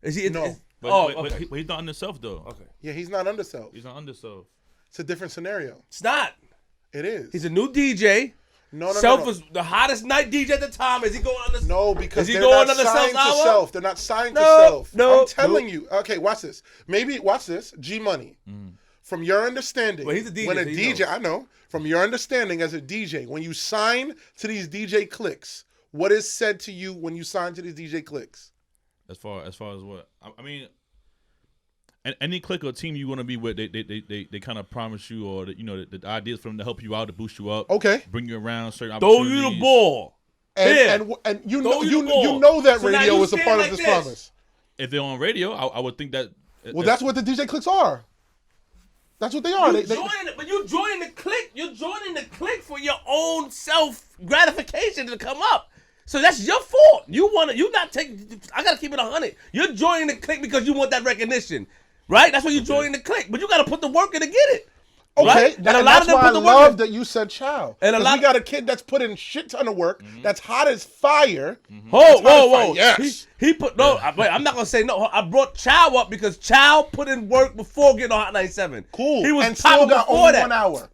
Is he? No. But okay. he's not under self though. Okay. Yeah, he's not under self. He's not under self. It's a different scenario. It's not. It is. He's a new DJ. No. Self was the hottest night DJ at the time. Is he going under? No, because Is he they're going not under signed self to hour? self. They're not signed to No, self. no, I'm telling you. Okay, watch this. Watch this. G Money. From your understanding, Well, he's a DJ, when a so he DJ, knows. I know. From your understanding as a DJ, when you sign to these DJ cliques, what is said to you when you sign to these DJ cliques? As far as what? I mean, any clique or team you want to be with, they kind of promise you, or the ideas for them to help you out, to boost you up, Okay. bring you around certain Throw opportunities. you the ball. Yeah. And you Throw know you the ball. you know that So now radio you is a stand part like of this this. promise. If they're on radio, I would think that. Well, that's what the DJ cliques are. That's what they are. But you joining the clique. You're joining the clique for your own self gratification to come up. So that's your fault. You not taking. I gotta keep it 100. You're joining the clique because you want that recognition, right? That's why you're joining the clique. But you gotta put the work in to get it. Okay, Right? and And a lot that's of them why put I the work love in. that you said child. And a And lot- we got a kid that's put in shit ton of work, that's hot as fire. Whoa. Yes. He put no. I'm not gonna say no. I brought Chow up because Chow put in work before getting on Hot 97. Cool. He was and still popping got before only that. 1 hour.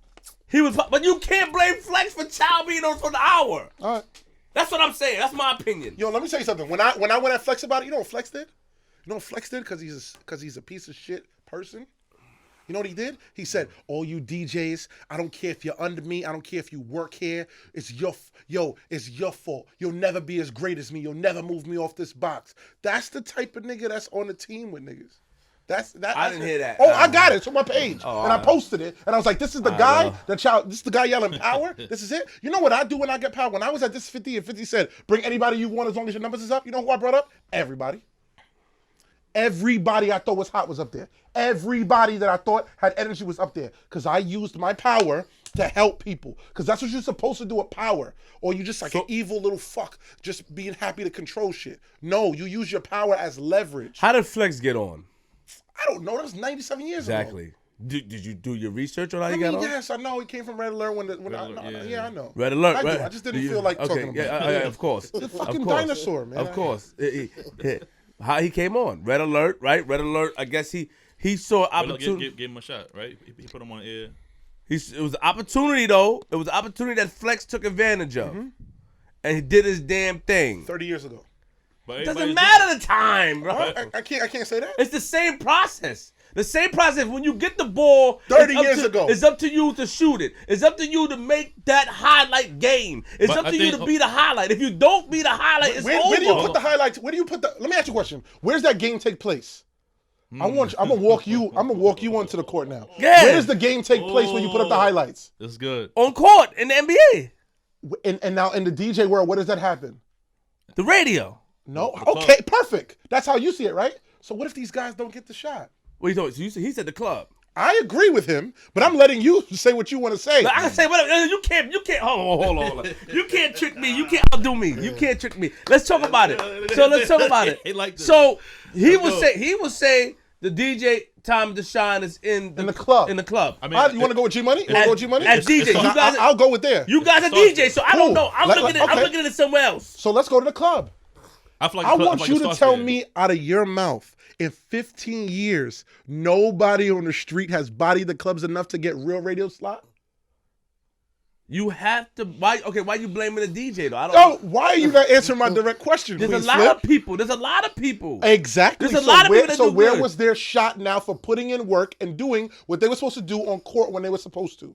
He was, but you can't blame Flex for Chow being on for the hour. All right. That's what I'm saying. That's my opinion. Yo, let me tell you something. When I went at Flex about it, you know what Flex did? You know what Flex did? Because he's a piece of shit person. You know what he did? He said, "All you DJs, I don't care if you're under me. I don't care if you work here. It's your fault. You'll never be as great as me. You'll never move me off this box." That's the type of nigga that's on the team with niggas. I didn't hear that. Oh, I got it. It's on my page, and I right. posted it. And I was like, "This is the guy this is the guy yelling power. This is it." You know what I do when I get power? When I was at this 50 and 50 said, "Bring anybody you want as long as your numbers is up." You know who I brought up? Everybody. Everybody I thought was hot was up there. Everybody that I thought had energy was up there. Because I used my power to help people. Because that's what you're supposed to do with power. Or you just like an evil little fuck just being happy to control shit. No, you use your power as leverage. How did Flex get on? I don't know. That was 97 years ago. Exactly. Did you do your research on how I you mean, got on? yes, I know. He came from Red Alert Yeah. I know. Red Alert. I do. Right? I just didn't feel like talking about it. Of course. The fucking Of course. dinosaur, man. Of course. How he came on? Red Alert, right? Red Alert. I guess he saw opportunity. Give him a shot, right? He put him on the air. It was an opportunity though. It was an opportunity that Flex took advantage of, and he did his damn thing. 30 years ago. But It doesn't everybody's matter the time, bro. I can't say that. It's the same process. The same process. When you get the ball, 30 it's up years to- ago. It's up to you to shoot it. It's up to you to make that highlight game. It's But up I to you think- to be the highlight. If you don't be the highlight, it's over. Where do you put the highlights? Where do you put the? Let me ask you a question. Where's that game take place? I'm gonna walk you onto the court now. Yeah. Where does the game take place when you put up the highlights? That's good. On court in the NBA, And now in the DJ world, where does that happen? the radio. No. Okay, perfect. That's how you see it, right? So what if these guys don't get the shot? What you thought? He said the club. I agree with him, but I'm letting you say what you want to say. But I can say whatever. You can't. Hold on. You can't trick me. You can't outdo me. You can't trick me. Let's talk about it. So let's talk about it. He like this. So he Let's would go. say the DJ time to shine is in the club. In the club. I mean, All right, you want to go with G Money? You want to go with G Money? As DJ, it's- you guys, I'll go with there. you guys are It's DJ, so I don't Cool. know. I'm Like- looking okay. at it somewhere else. So let's go to the club. I feel like I want like you a to star tell fan. me out of your mouth, in 15 years, nobody on the street has bodied the clubs enough to get real radio slot? You have to. Why you blaming the DJ though? I don't. Oh, why are you not answering my direct question? There's please, a lot Flip? of people. There's a lot of people. Exactly. There's a lot of people that do where good. was their shot now for putting in work and doing what they were supposed to do on court when they were supposed to?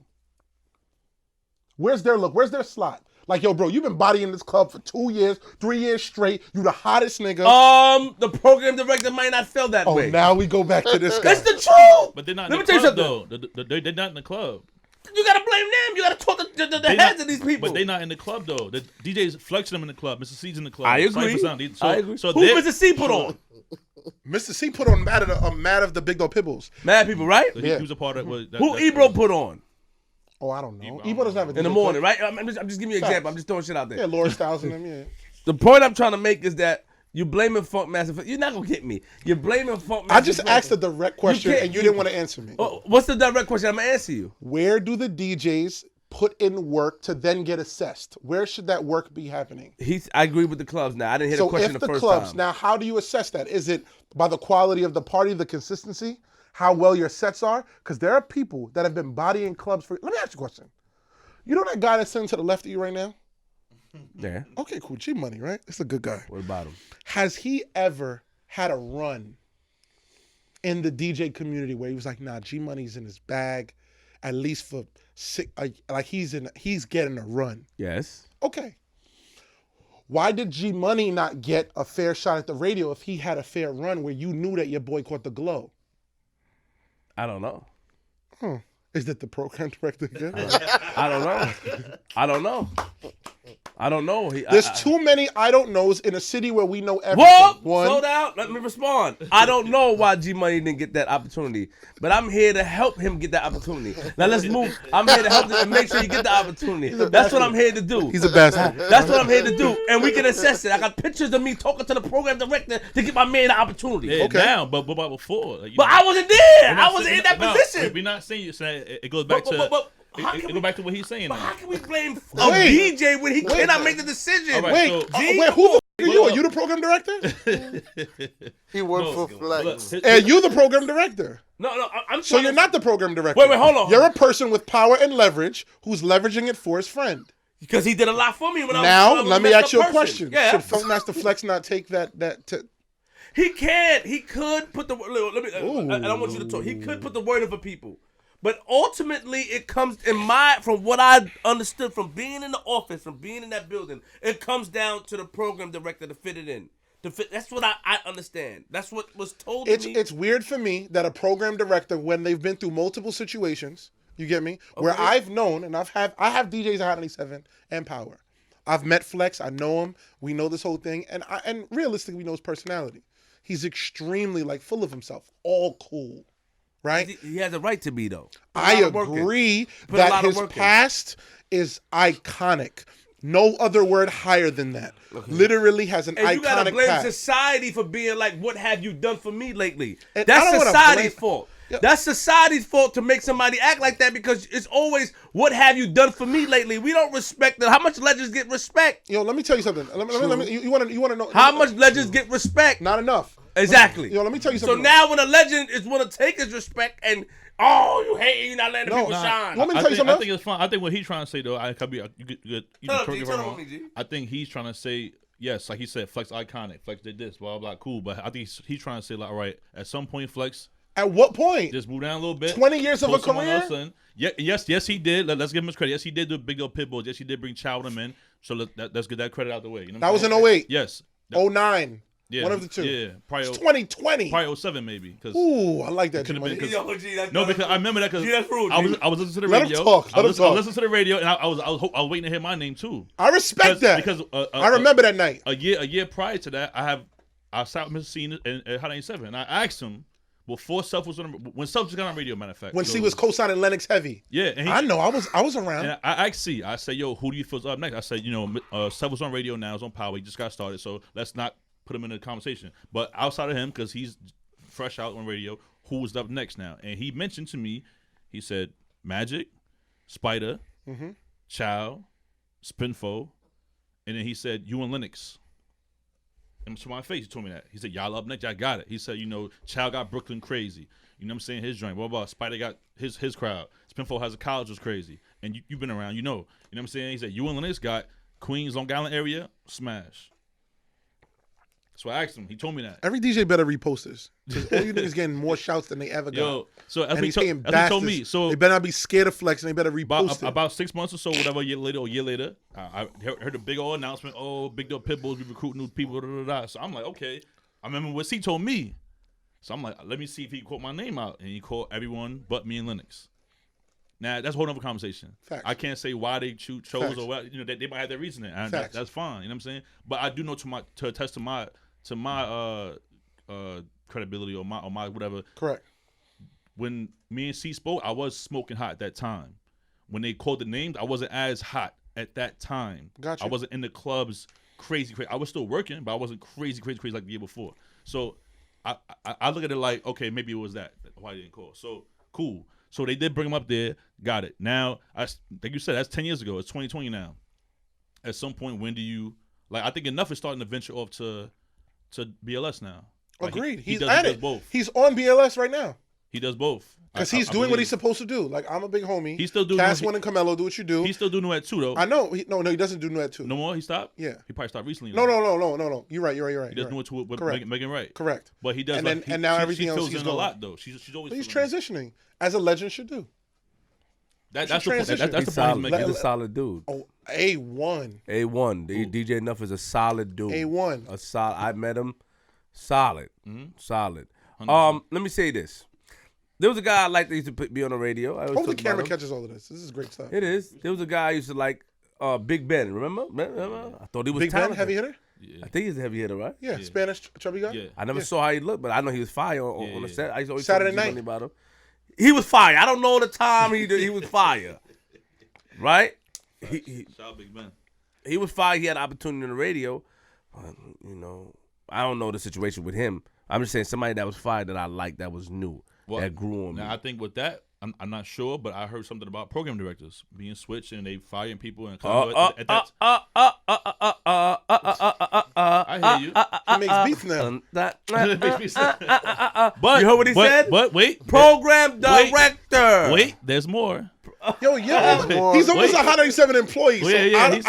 Where's their look? Where's their slot? Like, yo, bro, you've been bodying this club for 2 years, 3 years straight. You the hottest nigga. The program director might not feel that way. Now we go back to this guy. That's the truth. But they're not Let in me the tell you club, though. They're not in the club. You gotta blame them. You gotta talk to the heads of these people. But they not in the club though. The DJs flexing them in the club. Mr. C's in the club. I agree. I agree. So who Mr. C put on? Mr. C put on Mad of the Big Dog Pitbulls. Mad people, right? So he was a part of who Ebro put on? Oh, I don't know. Ebro doesn't have a in the morning, right? I'm just giving you an example. I'm just throwing shit out there. Yeah, Laura Styles and them. Yeah. The point I'm trying to make is that you blaming Funk Master. You're not gonna get me. You're blaming Funk Master. I just asked a direct question and you didn't want to answer me. What's the direct question? I'm gonna answer you. Where do the DJs put in work to then get assessed? Where should that work be happening? I agree with the clubs now. I didn't hear the question the first time. Now, how do you assess that? Is it by the quality of the party, the consistency, how well your sets are? Because there are people that have been bodying clubs for. Let me ask you a question. You know that guy that's sitting to the left of you right now? Yeah. Okay, cool. G Money, right? It's a good guy. What about him? Has he ever had a run in the DJ community where he was like, nah, G Money's in his bag, at least for like he's getting a run? Yes. Okay. Why did G Money not get a fair shot at the radio if he had a fair run where you knew that your boy caught the glow? I don't know. Is that the program director again? I don't know. I don't know. There's too many I don't knows in a city where we know everything. Whoa! Slow down. Let me respond. I don't know why G Money didn't get that opportunity, but I'm here to help him get that opportunity. Now let's move. I'm here to help him and make sure you get the opportunity. That's what I'm here to do. He's a bastard. That's what I'm here to do, and we can assess it. I got pictures of me talking to the program director to get my man the opportunity. Yeah, okay. Now, but before. Like, but I wasn't there. I wasn't in that position. We're not saying you saying it goes back to. It go back to what he's saying. But how can we blame a DJ when he cannot make the decision? Right, who the f*** are you? Are you the program director? He worked for Flex. And you the program director. No, I'm so you're not the program director. Wait, hold on. You're a person with power and leverage who's leveraging it for his friend. Because he did a lot for me when I was Now, let me ask you a question. Yeah. Should Funkmaster Flex not take that He can. He could put the I don't want you to talk. He could put the word in for people. But ultimately, it comes from what I understood from being in the office, from being in that building, it comes down to the program director to fit it in. That's what I understand. That's what was told to me. It's weird for me that a program director, when they've been through multiple situations, you get me, where I've known, and I have DJs at Hot 97 and Power. I've met Flex. I know him. We know this whole thing, and realistically, we know his personality. He's extremely full of himself. All cool. Right? He has a right to be, though. I agree that his past is iconic. No other word higher than that. Okay. Literally has an iconic past. And you gotta blame society for being like, what have you done for me lately? And that's society's fault. Yeah. That's society's fault to make somebody act like that because it's always, what have you done for me lately? We don't respect them. How much legends get respect? Yo, let me tell you something. You want to know? How much legends get respect? Not enough. Exactly. Let me tell you something. So now when a legend is want to take his respect and, you hate, you're not letting people shine. Let me tell you something. I think it's fine. I think what he's trying to say, though, I think he's trying to say, yes, like he said, Flex iconic. Flex did this, blah, blah, cool. But I think he's trying to say, all right, at some point, Flex. At what point? Just move down a little bit. 20 years of a career? Yes, he did. Let's give him his credit. Yes, he did do Big Dog Pitbulls. Yes, he did bring Chowdham in. So let's get that credit out the way. You know that was in 08. Yes. 09. Yeah, one of the two. Yeah, probably 2020. Probably 07 maybe. Ooh, I like that. Because I remember that because I was listening to the radio. Let him talk. I was listening to the radio and I was waiting to hear my name too. I respect that because I remember that night. A year prior to that, I sat with Mr. C at Hot 97 and I asked him before Self was when Self just got on radio. Matter of fact, when C was co-signing Lennox Heavy. Yeah, and I know I was around. And I asked C. I said, "Yo, who do you feel's up next?" I said, Self was on radio now. It's on Power. He just got started, so let's not put him in the conversation. But outside of him, because he's fresh out on radio, who was up next now? And he mentioned to me, he said, Magic, Spider, Chow, Spinfo, and then he said, you and Lennox. And to my face, he told me that. He said, y'all up next, y'all got it. He said, Chow got Brooklyn crazy. You know what I'm saying? His joint, blah, blah. Spider got his crowd. Spinfo has a college was crazy. And you've been around, you know what I'm saying? He said, you and Lennox got Queens, Long Island area, smash. So I asked him. He told me that. Every DJ better repost this. All you niggas getting more shouts than they ever got. Yo, so and he's paying bastards. Told me. So they better not be scared of Flex and they better repost it. About 6 months or so, whatever, a year later, I heard a big old announcement. Oh, Big Dog Pitbulls, we recruit new people. So I'm like, okay. I remember what C told me. So I'm like, let me see if he called my name out. And he called everyone but me and Lennox. Now that's a whole other conversation. Facts. I can't say why they chose Facts. or what. They might have their reasoning. And Facts. that's fine. You know what I'm saying? But I do know to attest to my credibility or my whatever. Correct. When me and C spoke, I was smoking hot at that time. When they called the names, I wasn't as hot at that time. Gotcha. I wasn't in the clubs crazy. I was still working, but I wasn't crazy like the year before. So I look at it like, okay, maybe it was that why they didn't call. So cool. So they did bring him up there. Got it. Now, like you said, that's 10 years ago. It's 2020 now. At some point, when do you I think Enough is starting to venture off to BLS now. Like, Agreed. He He's does at it. both. He's on BLS right now. He does both. Because he's doing what he's supposed to do. Like, I'm a big homie. He's still doing Cass One and Camelo, do what you do. He's still doing that too, though. I know. He doesn't do that too. No more? He stopped? Yeah. He probably stopped recently. No. You're right. He does do it too with Megan Wright. Correct. But he does. And now everything else fills he's in going. a lot, though. She's always. He's transitioning, as a legend should do. That's the point. transition. That's the He's point he's solid. making. He's a solid dude. Oh, A1. A1. DJ Enough is a solid dude. A1. A solid. I met him. Solid. Solid. 100%. Let me say this. There was a guy I liked that used to be on the radio. I always Hope the talk about camera him. catches all of this. This is great stuff. It is. There was a guy I used to like, Big Ben. Remember? I thought he was Big Ben, talented. heavy hitter? I think he's a heavy hitter, right? Yeah, Spanish chubby guy? Yeah. I never saw how he looked, but I know he was fire on the set. I used to always Saturday talk to night. G-Money about him. He was fire. I don't know the time he was fire. Right? Shout out Big Ben. He was fire. He had an opportunity on the radio. I don't know the situation with him. I'm just saying somebody that was fire that I liked that was new, that grew on me. Now, I think with that, I'm not sure, but I heard something about program directors being switched and they firing people. And I hear you. He makes beats now. But You heard what he said? But wait. Program director. Wait, there's more. Yo, he's almost a Hot 97 employee. So Yeah, I he's-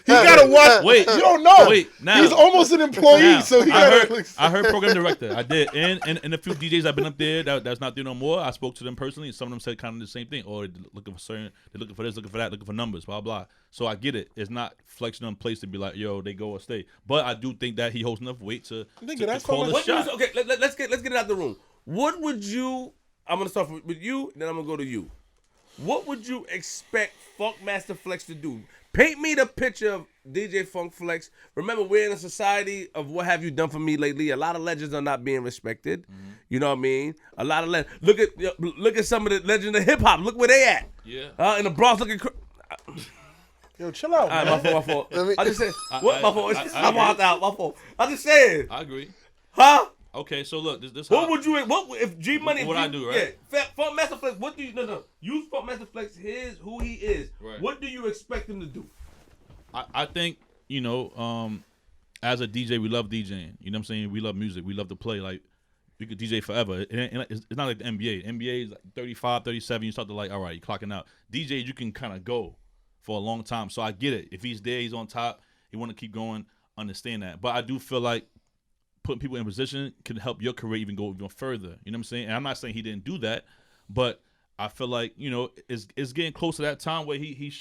he gotta watch. Wait. You don't know. Wait, now. He's almost an employee, Now, so he I gotta. heard, I heard program director. I did, and a few DJs I've been up there that's not there no more. I spoke to them personally, and some of them said kind of the same thing. Or they're looking for certain, they're looking for this, looking for that, looking for numbers, blah blah. So I get it. It's not flexing on place to be like, yo, they go or stay. But I do think that he holds enough weight to that's call fine. a What do you- shot. okay, let's get it out the room. What would you? I'm gonna start with you, then I'm gonna go to you. What would you expect Funk Master Flex to do? Paint me the picture of DJ Funk Flex. Remember, we're in a society of what have you done for me lately. A lot of legends are not being respected. You know what I mean? A lot of legends. Look at some of the legends of hip hop. Look where they at. Yeah. In the Bronx, looking. Yo, chill out. All right, my fault. I just said. What? My fault. I I'm out. My fault. I just said. I agree. Huh? Okay, so look, this What would you? What if G Money? What I do, right? Yeah, Funk Master Flex. What do you? No. Use Funk Master Flex. Who he is. Right. What do you expect him to do? I think, as a DJ, we love DJing. You know what I'm saying? We love music. We love to play. Like, we could DJ forever. It's not like the NBA. NBA is like 35, 37. You start to all right, you're clocking out. DJ, you can kind of go for a long time. So I get it. If he's there, he's on top. He want to keep going. Understand that. But I do feel like putting people in position can help your career even go even further. You know what I'm saying? And I'm not saying he didn't do that, but I feel like, it's getting close to that time where he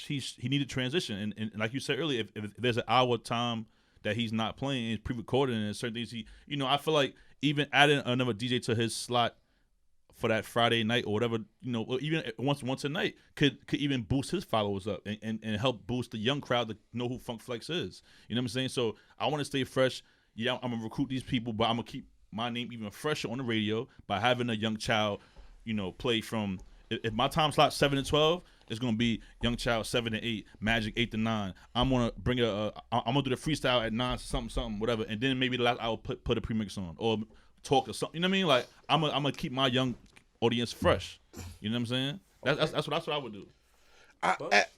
needed transition. And like you said earlier, if there's an hour time that he's not playing, it's pre-recorded and certain things I feel like even adding another DJ to his slot for that Friday night or whatever, or even once a night could even boost his followers up and help boost the young crowd to know who Funk Flex is. You know what I'm saying? So I want to stay fresh. Yeah, I'm gonna recruit these people, but I'm gonna keep my name even fresher on the radio by having a young child, play from. If my time slot 7 to 12, it's gonna be Young Child 7 to 8, Magic 8 to 9. I'm gonna bring I'm gonna do the freestyle at 9 something whatever, and then maybe the last I will put a premix on or talk or something. You know what I mean? Like I'm gonna keep my young audience fresh. You know what I'm saying? That's what I would do.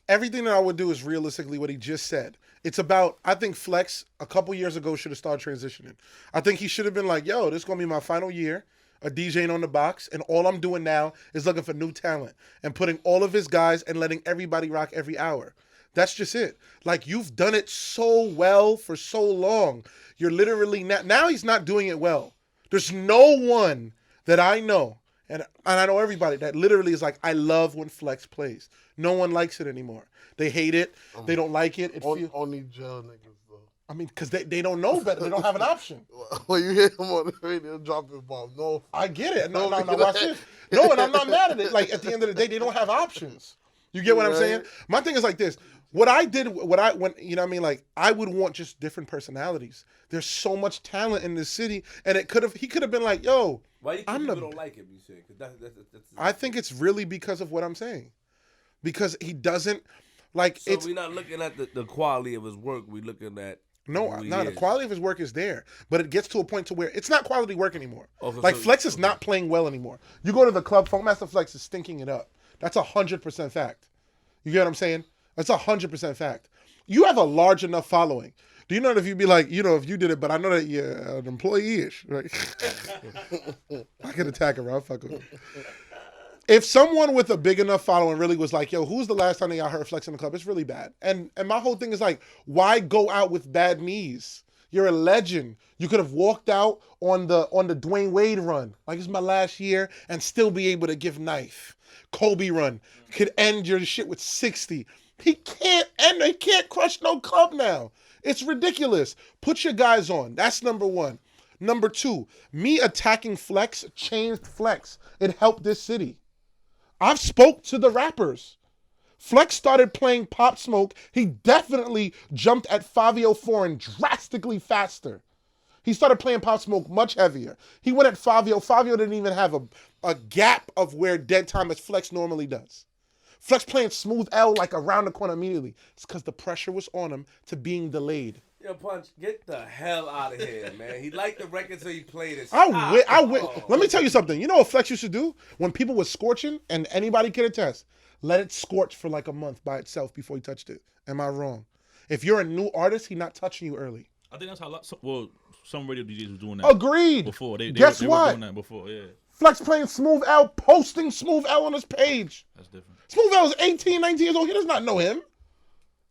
Everything that I would do is realistically what he just said. It's about, I think Flex a couple years ago should have started transitioning. I think he should have been like, yo, this is going to be my final year of DJing on the box, and all I'm doing now is looking for new talent and putting all of his guys and letting everybody rock every hour. That's just it. Like, you've done it so well for so long. You're literally, now he's not doing it well. There's no one that I know, and I know everybody, that literally is like, I love when Flex plays. No one likes it anymore. They hate it. They don't like it. Only jail niggas though. I mean, because they don't know better. They don't have an option. When you hear him on the radio dropping bomb, no. I get it. No, watch this. No, and I'm not mad at it. Like, at the end of the day, they don't have options. You get what I'm saying? My thing is like this. You know what I mean? Like, I would want just different personalities. There's so much talent in this city, and he could have been like, yo, why you think people don't like him, you say? That's I think it's really because of what I'm saying. Because he doesn't, like, so we're not looking at the quality of his work. We're looking at the quality of his work is there, but it gets to a point to where it's not quality work anymore. Okay, like, so, Flex is not playing well anymore. You go to the club, Funkmaster Flex is stinking it up. That's 100% fact. You get what I'm saying? That's 100% fact. You have a large enough following. Do you know that if you be like, you know, if you did it, but I know that you're an employee-ish, right? I can attack her, I'll fuck with her. If someone with a big enough following really was like, yo, who's the last time that y'all heard Flex in the club? It's really bad. And my whole thing is like, why go out with bad knees? You're a legend. You could have walked out on the Dwayne Wade run, like it's my last year, and still be able to give knife. Kobe run could end your shit with 60. He can't end. He can't crush no club now. It's ridiculous. Put your guys on. That's number one. Number two, me attacking Flex changed Flex. It helped this city. I've spoke to the rappers. Flex started playing Pop Smoke. He definitely jumped at Fabio Foreign drastically faster. He started playing Pop Smoke much heavier. He went at Fabio. Fabio didn't even have a gap of where dead time as Flex normally does. Flex playing Smooth L like around the corner immediately. It's because the pressure was on him to being delayed. Yo, Punch, get the hell out of here, man. He liked the record, so he played it. Let me tell you something. You know what Flex used to do? When people were scorching, and anybody can attest, let it scorch for like a month by itself before he touched it. Am I wrong? If you're a new artist, he's not touching you early. I think that's how some radio DJs was doing that. Agreed. Before. They Guess were what? doing that before, yeah. Flex playing Smooth L, posting Smooth L on his page. That's different. Smooth L is 18, 19 years old. He does not know him.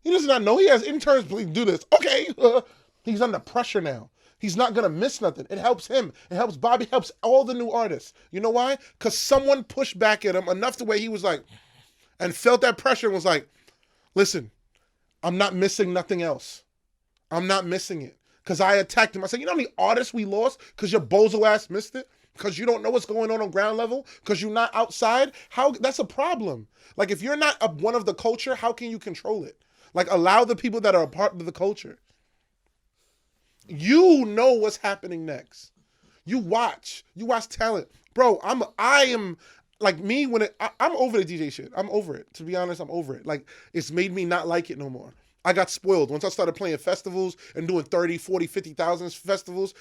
He does not know. He has interns, please do this. Okay. He's under pressure now. He's not going to miss nothing. It helps him. It helps Bobby. It helps all the new artists. You know why? Because someone pushed back at him enough the way he was like, and felt that pressure and was like, listen, I'm not missing nothing else. I'm not missing it. Because I attacked him. I said, you know how many artists we lost because your bozo ass missed it? Because you don't know what's going on ground level? Because you're not outside? That's a problem. Like, if you're not one of the culture, how can you control it? Like, allow the people that are a part of the culture. You know what's happening next. You watch talent. Bro, I am like me when I'm over the DJ shit. I'm over it. To be honest, I'm over it. Like, it's made me not like it no more. I got spoiled. Once I started playing festivals and doing 30, 40, 50,000 festivals,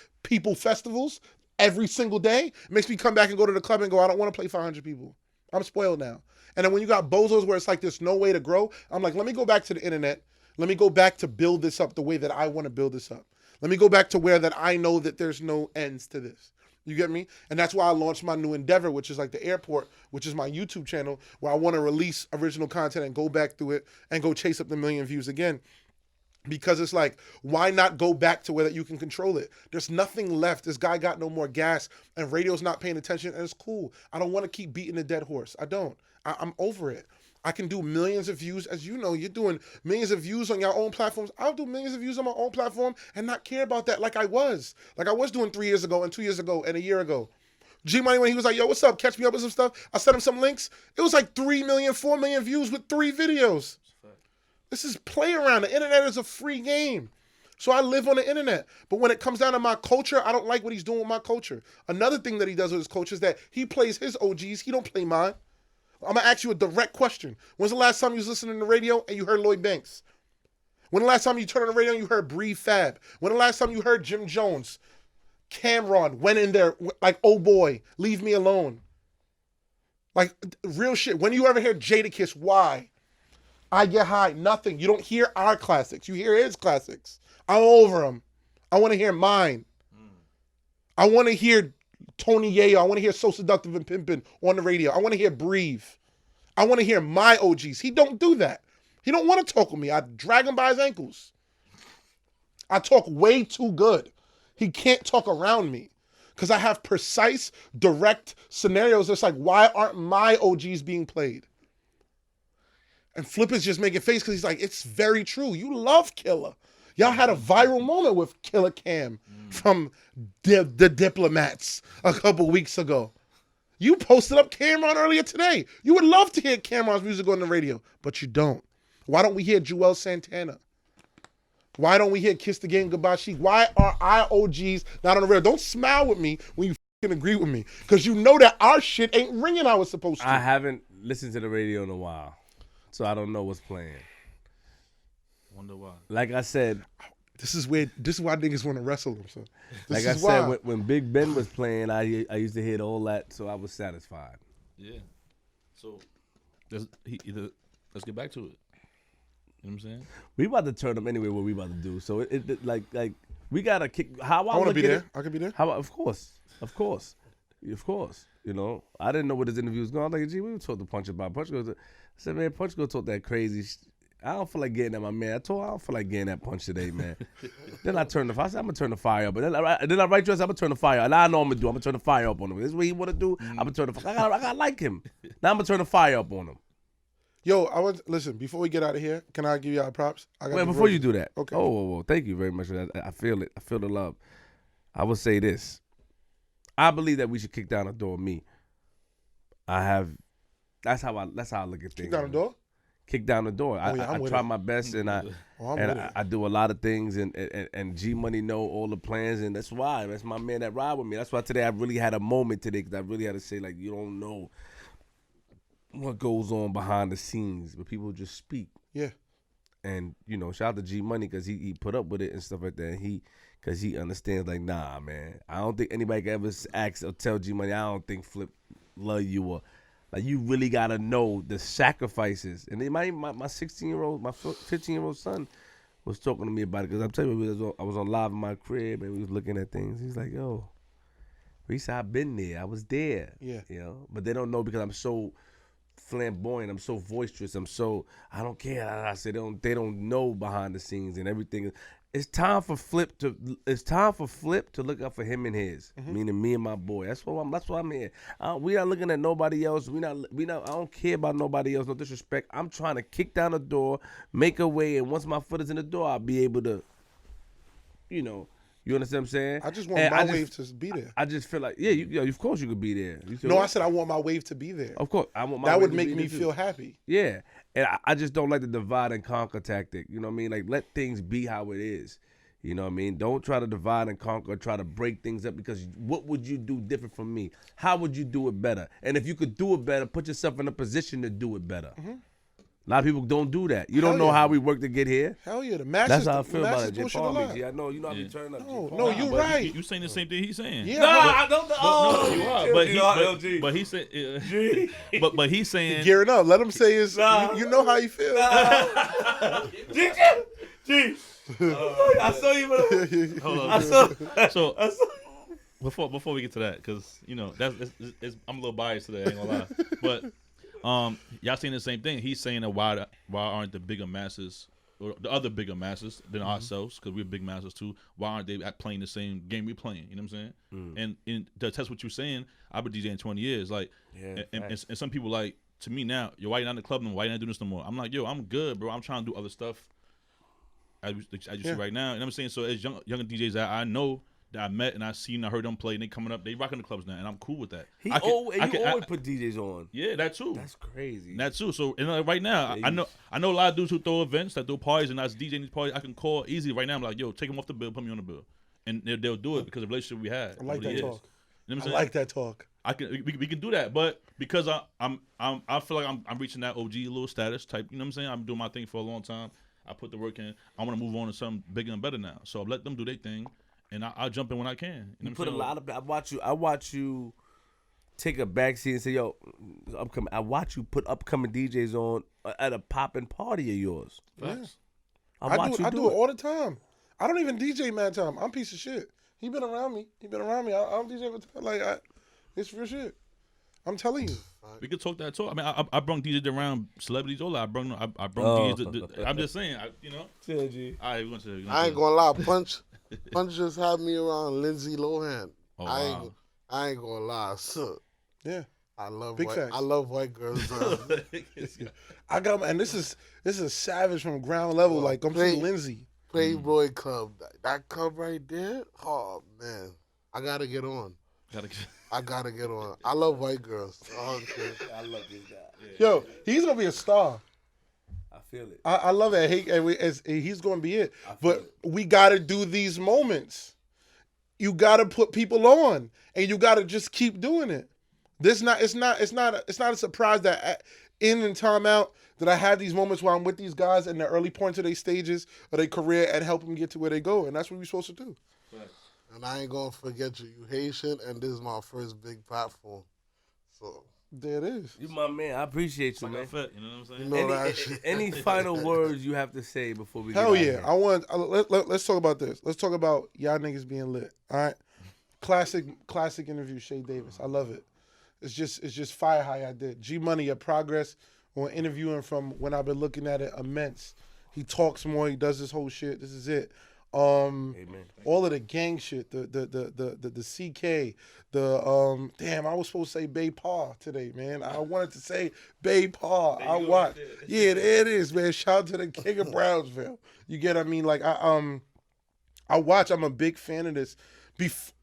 every single day, it makes me come back and go to the club and go, I don't want to play 500 people. I'm spoiled now. And then when you got bozos where it's like there's no way to grow, I'm like, let me go back to the internet. Let me go back to build this up the way that I want to build this up. Let me go back to where that I know that there's no ends to this. You get me? And that's why I launched my new endeavor, which is like the airport, which is my YouTube channel, where I want to release original content and go back through it and go chase up the 1 million views again. Because it's like, why not go back to where that you can control it? There's nothing left. This guy got no more gas and radio's not paying attention, and it's cool. I don't want to keep beating a dead horse. I don't. I'm over it. I can do millions of views. As you know, you're doing millions of views on your own platforms. I'll do millions of views on my own platform and not care about that like I was. Like I was doing 3 years ago and 2 years ago and a year ago. G Money, when he was like, yo, what's up? Catch me up with some stuff. I sent him some links. It was like 3 million, 4 million views with 3 videos. This is play around. The internet is a free game. So I live on the internet. But when it comes down to my culture, I don't like what he's doing with my culture. Another thing that he does with his culture is that he plays his OGs. He don't play mine. I'm going to ask you a direct question. When's the last time you was listening to the radio and you heard Lloyd Banks? When the last time you turned on the radio and you heard Breathe Fab? When the last time you heard Jim Jones? Cameron went in there like, oh boy, leave me alone. Like, real shit. When you ever hear Jadakiss, why? I Get High, nothing. You don't hear our classics. You hear his classics. I'm over them. I want to hear mine. I want to hear Tony Yayo. I want to hear So Seductive and Pimpin' on the radio. I want to hear Breathe. I want to hear my OGs. He don't do that. He don't want to talk with me. I drag him by his ankles. I talk way too good. He can't talk around me because I have precise, direct scenarios that's like, why aren't my OGs being played? And Flip is just making face because he's like, it's very true. You love Killer. Y'all had a viral moment with Killer Cam from the Diplomats a couple weeks ago. You posted up Cameron earlier today. You would love to hear Cameron's music on the radio, but you don't. Why don't we hear Joel Santana? Why don't we hear Kiss the Game Goodbye Chic? Why are our OGs not on the radio? Don't smile with me when you fucking agree with me, because you know that our shit ain't ringing how it's supposed to. I haven't listened to the radio in a while, so I don't know what's playing. Wonder why. Like I said, This is why niggas want to wrestle him. So, like I said, when Big Ben was playing, I used to hear all that, so I was satisfied. Yeah. So let's get back to it. You know what I'm saying? We about to turn them anyway. What we about to do? So it like we gotta kick. How I want to be there. I could be there. How? Of course. You know, I didn't know what his interview was going. I was like, gee, we were told to Punch about Punch goes. I said, man, Punch go talk that crazy. I don't feel like getting at my man. I don't feel like getting that punch today, man. Then I turned the fire. I said, I'm gonna turn the fire up. But then I write to us, I'm gonna turn the fire. And I know I'm gonna turn the fire up on him. This is what he wanna do. I'm gonna turn the fire. I gotta like him. Now I'm gonna turn the fire up on him. Yo, listen. Before we get out of here, can I give y'all props? Wait, before you do that. Okay. Oh, thank you very much for that. I feel it. I feel the love. I will say this. I believe that we should kick down the door. Me. That's how I look at things. Kick down the door? Kick down the door. I try my best, and I do a lot of things, and G Money know all the plans, and that's my man that ride with me. That's why today I really had a moment today, because I really had to say, like, you don't know what goes on behind the scenes, but people just speak. Yeah. And you know, shout out to G Money, because he put up with it and stuff like that. Because he understands, like, nah, man, I don't think anybody can ever ask or tell G Money, I don't think Flip love you, or like, you really gotta know the sacrifices. And my 16-year-old, my 15-year-old son was talking to me about it, because I'm telling you, I was on live in my crib and we was looking at things. He's like, yo, Reese, I've been there. I was there. Yeah. You know, but they don't know, because I'm so flamboyant, I'm so boisterous, I don't care. I said they don't know behind the scenes and everything. It's time for Flip to look out for him and his, meaning me and my boy. That's why I'm here. We not looking at nobody else. We not. I don't care about nobody else. No disrespect. I'm trying to kick down the door, make a way, and once my foot is in the door, I'll be able to, you know. You understand what I'm saying? I just want my wave to be there. I just feel like, yeah, of course you could be there. No, I said I want my wave to be there. Of course, I want my that wave would make to be me there feel too. happy. Yeah, and I just don't like the divide and conquer tactic. You know what I mean? Like, let things be how it is. You know what I mean? Don't try to divide and conquer, try to break things up, because what would you do different from me? How would you do it better? And if you could do it better, put yourself in a position to do it better. A lot of people don't do that. You don't know how we work to get here. Hell yeah, the masses. That's how I feel about it. J. pushing Paul, a lot. G. I know, I be turning up. No, you're right. You saying the same thing he's saying. Yeah, I don't know. No, you are. But he said. But he's saying. Gearing up. Let him say his. You know how you feel. G. I saw you. Hold on. I saw. So before we get to that, because you know I'm a little biased today. I ain't gonna lie, but. Y'all saying the same thing. He's saying that why aren't the bigger masses, or the other bigger masses than ourselves, because we're big masses too, why aren't they playing the same game we playing? You know what I'm saying? And to test what you're saying, I've been DJing 20 years. Like, and some people, like, to me now, yo, why you not in the club no more? Why you not doing this no more? I'm like, yo, I'm good, bro. I'm trying to do other stuff as you see right now. You know what I'm saying? So as young DJs that I know, that I met and I heard them play, and they coming up, they rocking the clubs now, and I'm cool with that. You always put DJs on. Yeah, that too. That's crazy. That too. So and right now, I know a lot of dudes who throw events, that throw parties, and I was DJing these parties. I can call easy right now. I'm like, yo, take them off the bill, put me on the bill, and they'll do it because of the relationship we had. I like that talk. You know what I'm saying? I like that talk. We can do that, but because I feel like I'm reaching that OG little status type. You know what I'm saying? I'm doing my thing for a long time. I put the work in. I want to move on to something bigger and better now. So let them do their thing. And I'll jump in when I can. You know put a lot of. I watch you take a backseat and say, "Yo, upcoming." I watch you put upcoming DJs on at a popping party of yours. Facts. I do it all the time. I don't even DJ mad time. I'm a piece of shit. He been around me. I don't DJ with like it's real shit. I'm telling you. We could talk that talk. I mean, I brung DJs around celebrities. All that. I brung DJs. I'm just saying. You know. Chill, G. All right, I ain't gonna lie. Punch just had me around Lindsay Lohan. Oh, wow. I ain't gonna lie. So, yeah. I love Big white. facts. I love white girls. I got, and this is savage from ground level. Like, I'm seeing Lindsay. Playboy Club. That club right there. Oh man, I gotta get on. I gotta get on. I love white girls. Okay. I love this guy. Yo, he's gonna be a star. I feel it. I love that. He's gonna be it. I feel But it. we gotta do these moments. You gotta put people on, and you gotta just keep doing it. It's not a surprise that in and time out that I have these moments where I'm with these guys in the early points of their stages of their career and help them get to where they go, and that's what we're supposed to do. And I ain't gonna forget you. You Haitian, and this is my first big platform. So There it is. You my man. I appreciate you, man. Fit, you know what I'm saying? you know that shit. Any final words you have to say before we Hell get out yeah! here? Let's talk about this. Let's talk about y'all niggas being lit. All right, classic interview. Shay Davis. I love it. It's just fire how I did. G Money, your progress on interviewing from when I've been looking at it immense. He talks more. He does this whole shit. This is it. Amen. All of the gang shit, the CK, damn, I was supposed to say Bay Pa today, man. I wanted to say Bay Pa. I watched. Yeah, there it is, man. Shout out to the King of Brownsville. You get what I mean? Like I watch. I'm a big fan of this.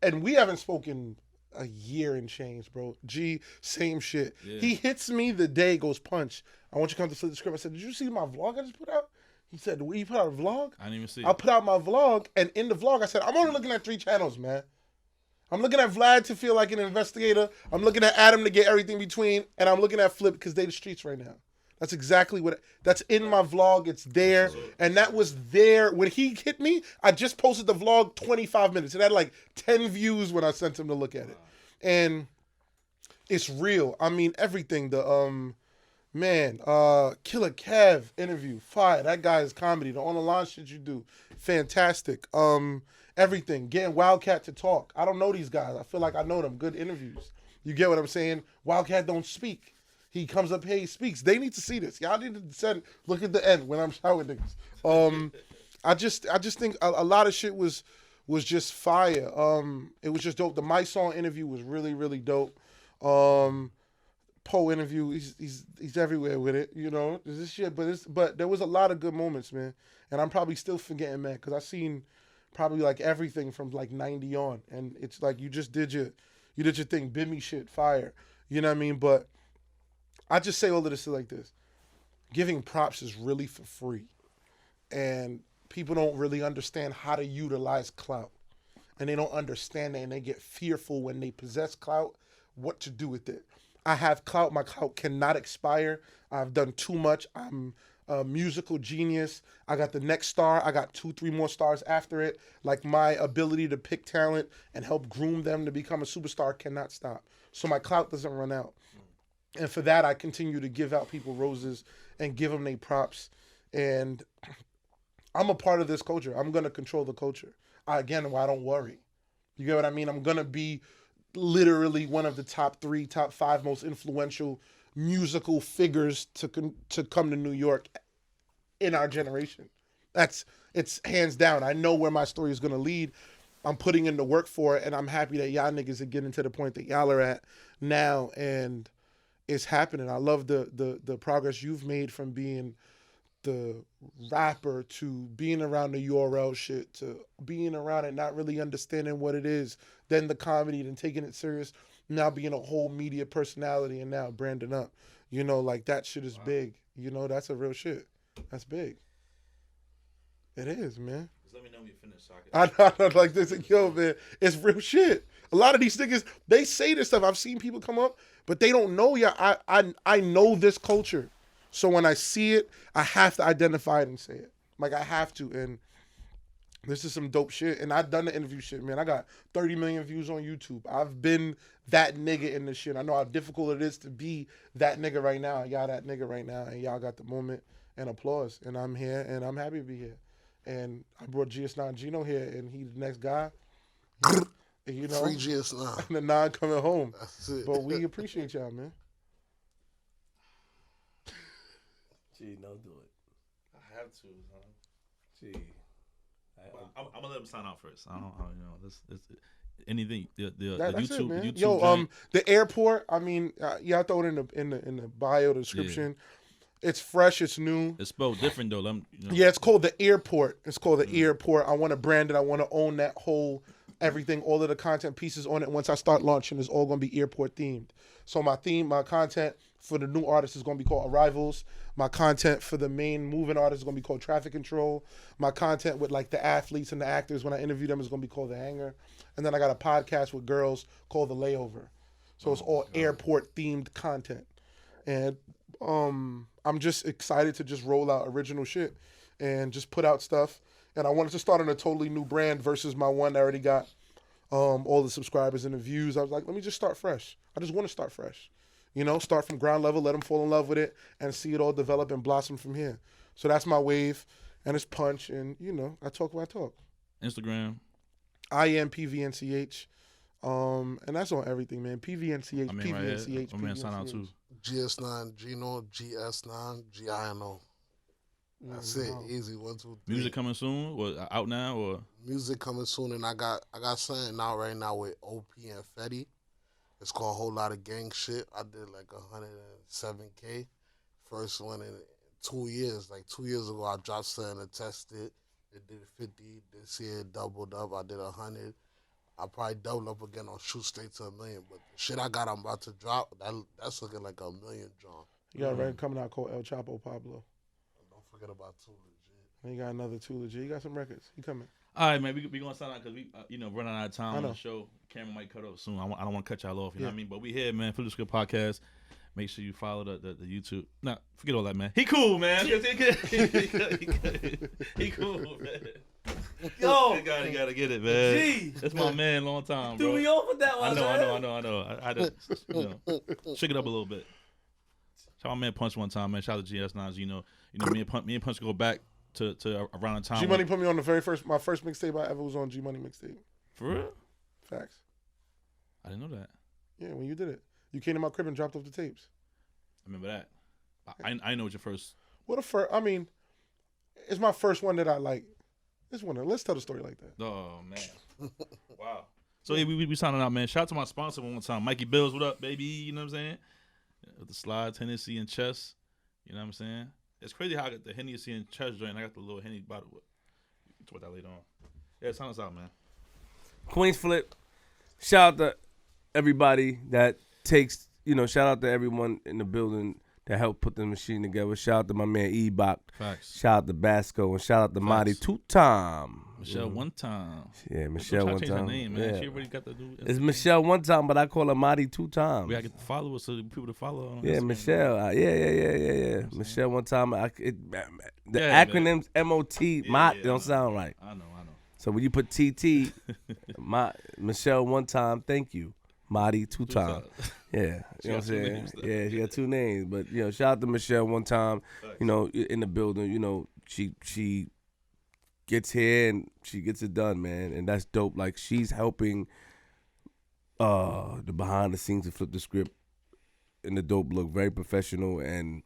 And we haven't spoken a year and change, bro. G, same shit. Yeah. He hits me the day, goes punch. I want you to come to FlipDaScript. I said, did you see my vlog I just put out? He said, well, you put out a vlog? I didn't even see I it. put out my vlog, and in the vlog, I said, I'm only looking at 3 channels, man. I'm looking at Vlad to feel like an investigator. I'm looking at Adam to get everything between, and I'm looking at Flip because they the streets right now. That's exactly that's in my vlog. It's there, and that was there. When he hit me, I just posted the vlog 25 minutes. It had like 10 views when I sent him to look at it. And it's real. I mean, everything. Killer Kev interview, fire. That guy is comedy. The on the line shit you do, fantastic. Everything. Getting Wildcat to talk. I don't know these guys. I feel like I know them. Good interviews. You get what I'm saying? Wildcat don't speak. He comes up here, he speaks. They need to see this. Y'all need to look at the end when I'm showering niggas. I just think a lot of shit was just fire. It was just dope. The My Song interview was really, really dope. Poe interview, he's everywhere with it, you know. There's this shit, but there was a lot of good moments, man. And I'm probably still forgetting, man, because I've seen probably like everything from like 90 on, and it's like you did your thing, Bimmy shit, fire. You know what I mean? But I just say all of this like this: giving props is really for free, and people don't really understand how to utilize clout, and they don't understand it, and they get fearful when they possess clout, what to do with it. I have clout. My clout cannot expire. I've done too much. I'm a musical genius. I got the next star. I got 2-3 more stars after it. Like, my ability to pick talent and help groom them to become a superstar cannot stop. So my clout doesn't run out. And for that, I continue to give out people roses and give them their props. And I'm a part of this culture. I'm going to control the culture. I don't worry. You get what I mean? I'm going to be literally one of the top 3, top 5 most influential musical figures to come to New York in our generation. It's hands down. I know where my story is going to lead. I'm putting in the work for it, and I'm happy that y'all niggas are getting to the point that y'all are at now, and it's happening. I love the progress you've made from being the rapper to being around the URL shit to being around it, not really understanding what it is, then the comedy, then taking it serious, now being a whole media personality, and now branding up. You know, like, that shit is big. You know, that's a real shit. That's big. It is, man. Just let me know when you finish, so I I know, like this, yo, man, it's real shit. A lot of these niggas, they say this stuff. I've seen people come up, but they don't know yet. I know this culture. So when I see it, I have to identify it and say it. Like, I have to. And this is some dope shit. And I've done the interview shit, man. I got 30 million views on YouTube. I've been that nigga in this shit. I know how difficult it is to be that nigga right now. Y'all that nigga right now. And y'all got the moment and applause. And I'm here, and I'm happy to be here. And I brought GS9 Gino here, and he's the next guy. And, you know, Free GS9. and the 9 coming home. That's it. But we appreciate y'all, man. Gee, no, do it. I have to. Gee. I'm gonna let him sign out first. I don't you know, this anything. The That's YouTube, it, man. YouTube. Yo, joint, the airport. I mean, y'all throw it in the bio description. It's fresh. It's new. It's spelled different though. Yeah, it's called the Airport. It's called the Airport. I want to brand it. I want to own that whole everything, all of the content pieces on it. Once I start launching, it's all gonna be airport themed. So my content for the new artist is gonna be called Arrivals. My content for the main moving artist is gonna be called Traffic Control. My content with like the athletes and the actors when I interview them is gonna be called The Hanger. And then I got a podcast with girls called The Layover. So it's all airport themed content. And I'm just excited to just roll out original shit and just put out stuff. And I wanted to start on a totally new brand versus my one that already got all the subscribers and the views. I was like, let me just start fresh. I just want to start fresh. Start from ground level, let them fall in love with it, and see it all develop and blossom from here. So that's my wave, and it's Punch, and, I talk what I talk. Instagram. I am PVNCH. And that's on everything, man. PVNCH, PVNCH, My man sign out too. GS9, Gino, GS9, GINO. That's it. Easy. 1, 2, 3. Music coming soon? Or out now? Or music coming soon, and I got something out right now with OP and F.D.S. It's called a Whole Lot of Gang Shit. I did like 107K. First one in 2 years. Like 2 years ago, I dropped something and tested. It did 50. This year it doubled up. I did 100. I probably double up again or shoot straight to 1 million. But the shit I got, I'm about to drop. That's looking like 1 million, John. You got a record coming out called El Chapo Pablo. Don't forget about Too Legit. And you got another Too Legit. You got some records. You coming? All right, man. We gonna sign out because we running out of time on the show. Camera might cut off soon. I don't want to cut y'all off. You know what I mean? But we here, man. FlipDaScript Podcast. Make sure you follow the YouTube. Nah, forget all that, man. He cool, man. He cool, man. Yo, you gotta get it, man. Gee. That's my man, long time, bro. threw me off with that one. I know. I had to, shake it up a little bit. Shout out my man Punch one time, man. Shout out to GS9, me and Punch go back to around the time. G Money put me on my first mixtape I ever was on. G Money mixtape. For real? Facts. I didn't know that. Yeah, when you did it, you came to my crib and dropped off the tapes. I remember that. I know what your first. What a first? I mean, it's my first one that I like. Let's tell the story like that. Oh man, wow. So yeah, we signing out, man. Shout out to my sponsor one time, Mikey Bills. What up, baby? You know what I'm saying? With the Slide, Hennessy, and Chess. You know what I'm saying? It's crazy how I got the Hennessy and Chess joint. I got the little Henny bottle. We'll talk about that later on. Yeah, sign us out, man. Queens Flip. Shout out to everybody that takes, shout out to everyone in the building that helped put the machine together. Shout out to my man E-Bach. Facts. Shout out to Basco. And shout out to Marty two-time. Michelle one time. Yeah, Michelle one change time. Her name, man. Yeah. She already got the new. It's Michelle one time, but I call her Marty two times. We gotta get the followers so people to follow on Yeah, Instagram. Michelle. Yeah. Michelle one time. The Yeah, acronyms MOT, don't sound right. I know. So when you put TT, Michelle one time, thank you. Marty two times. Yeah, you know what I'm saying? Yeah, she got two names. But, shout out to Michelle one time, in the building. She gets here and she gets it done, man. And that's dope. Like, she's helping the behind the scenes to flip the script in the dope look. Very professional, and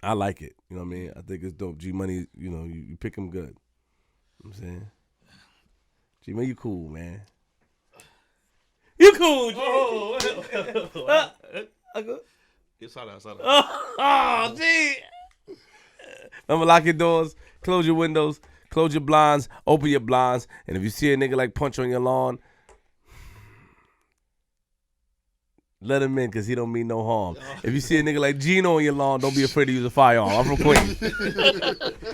I like it. You know what I mean? I think it's dope. G Money, you pick him good. You know what I'm saying? G Money, you cool, man. You cool, G. It's all out. Oh, G. Remember, lock your doors, close your windows, close your blinds, open your blinds, and if you see a nigga like Punch on your lawn, let him in because he don't mean no harm. If you see a nigga like Gino on your lawn, don't be afraid to use a firearm. I'm from Queens.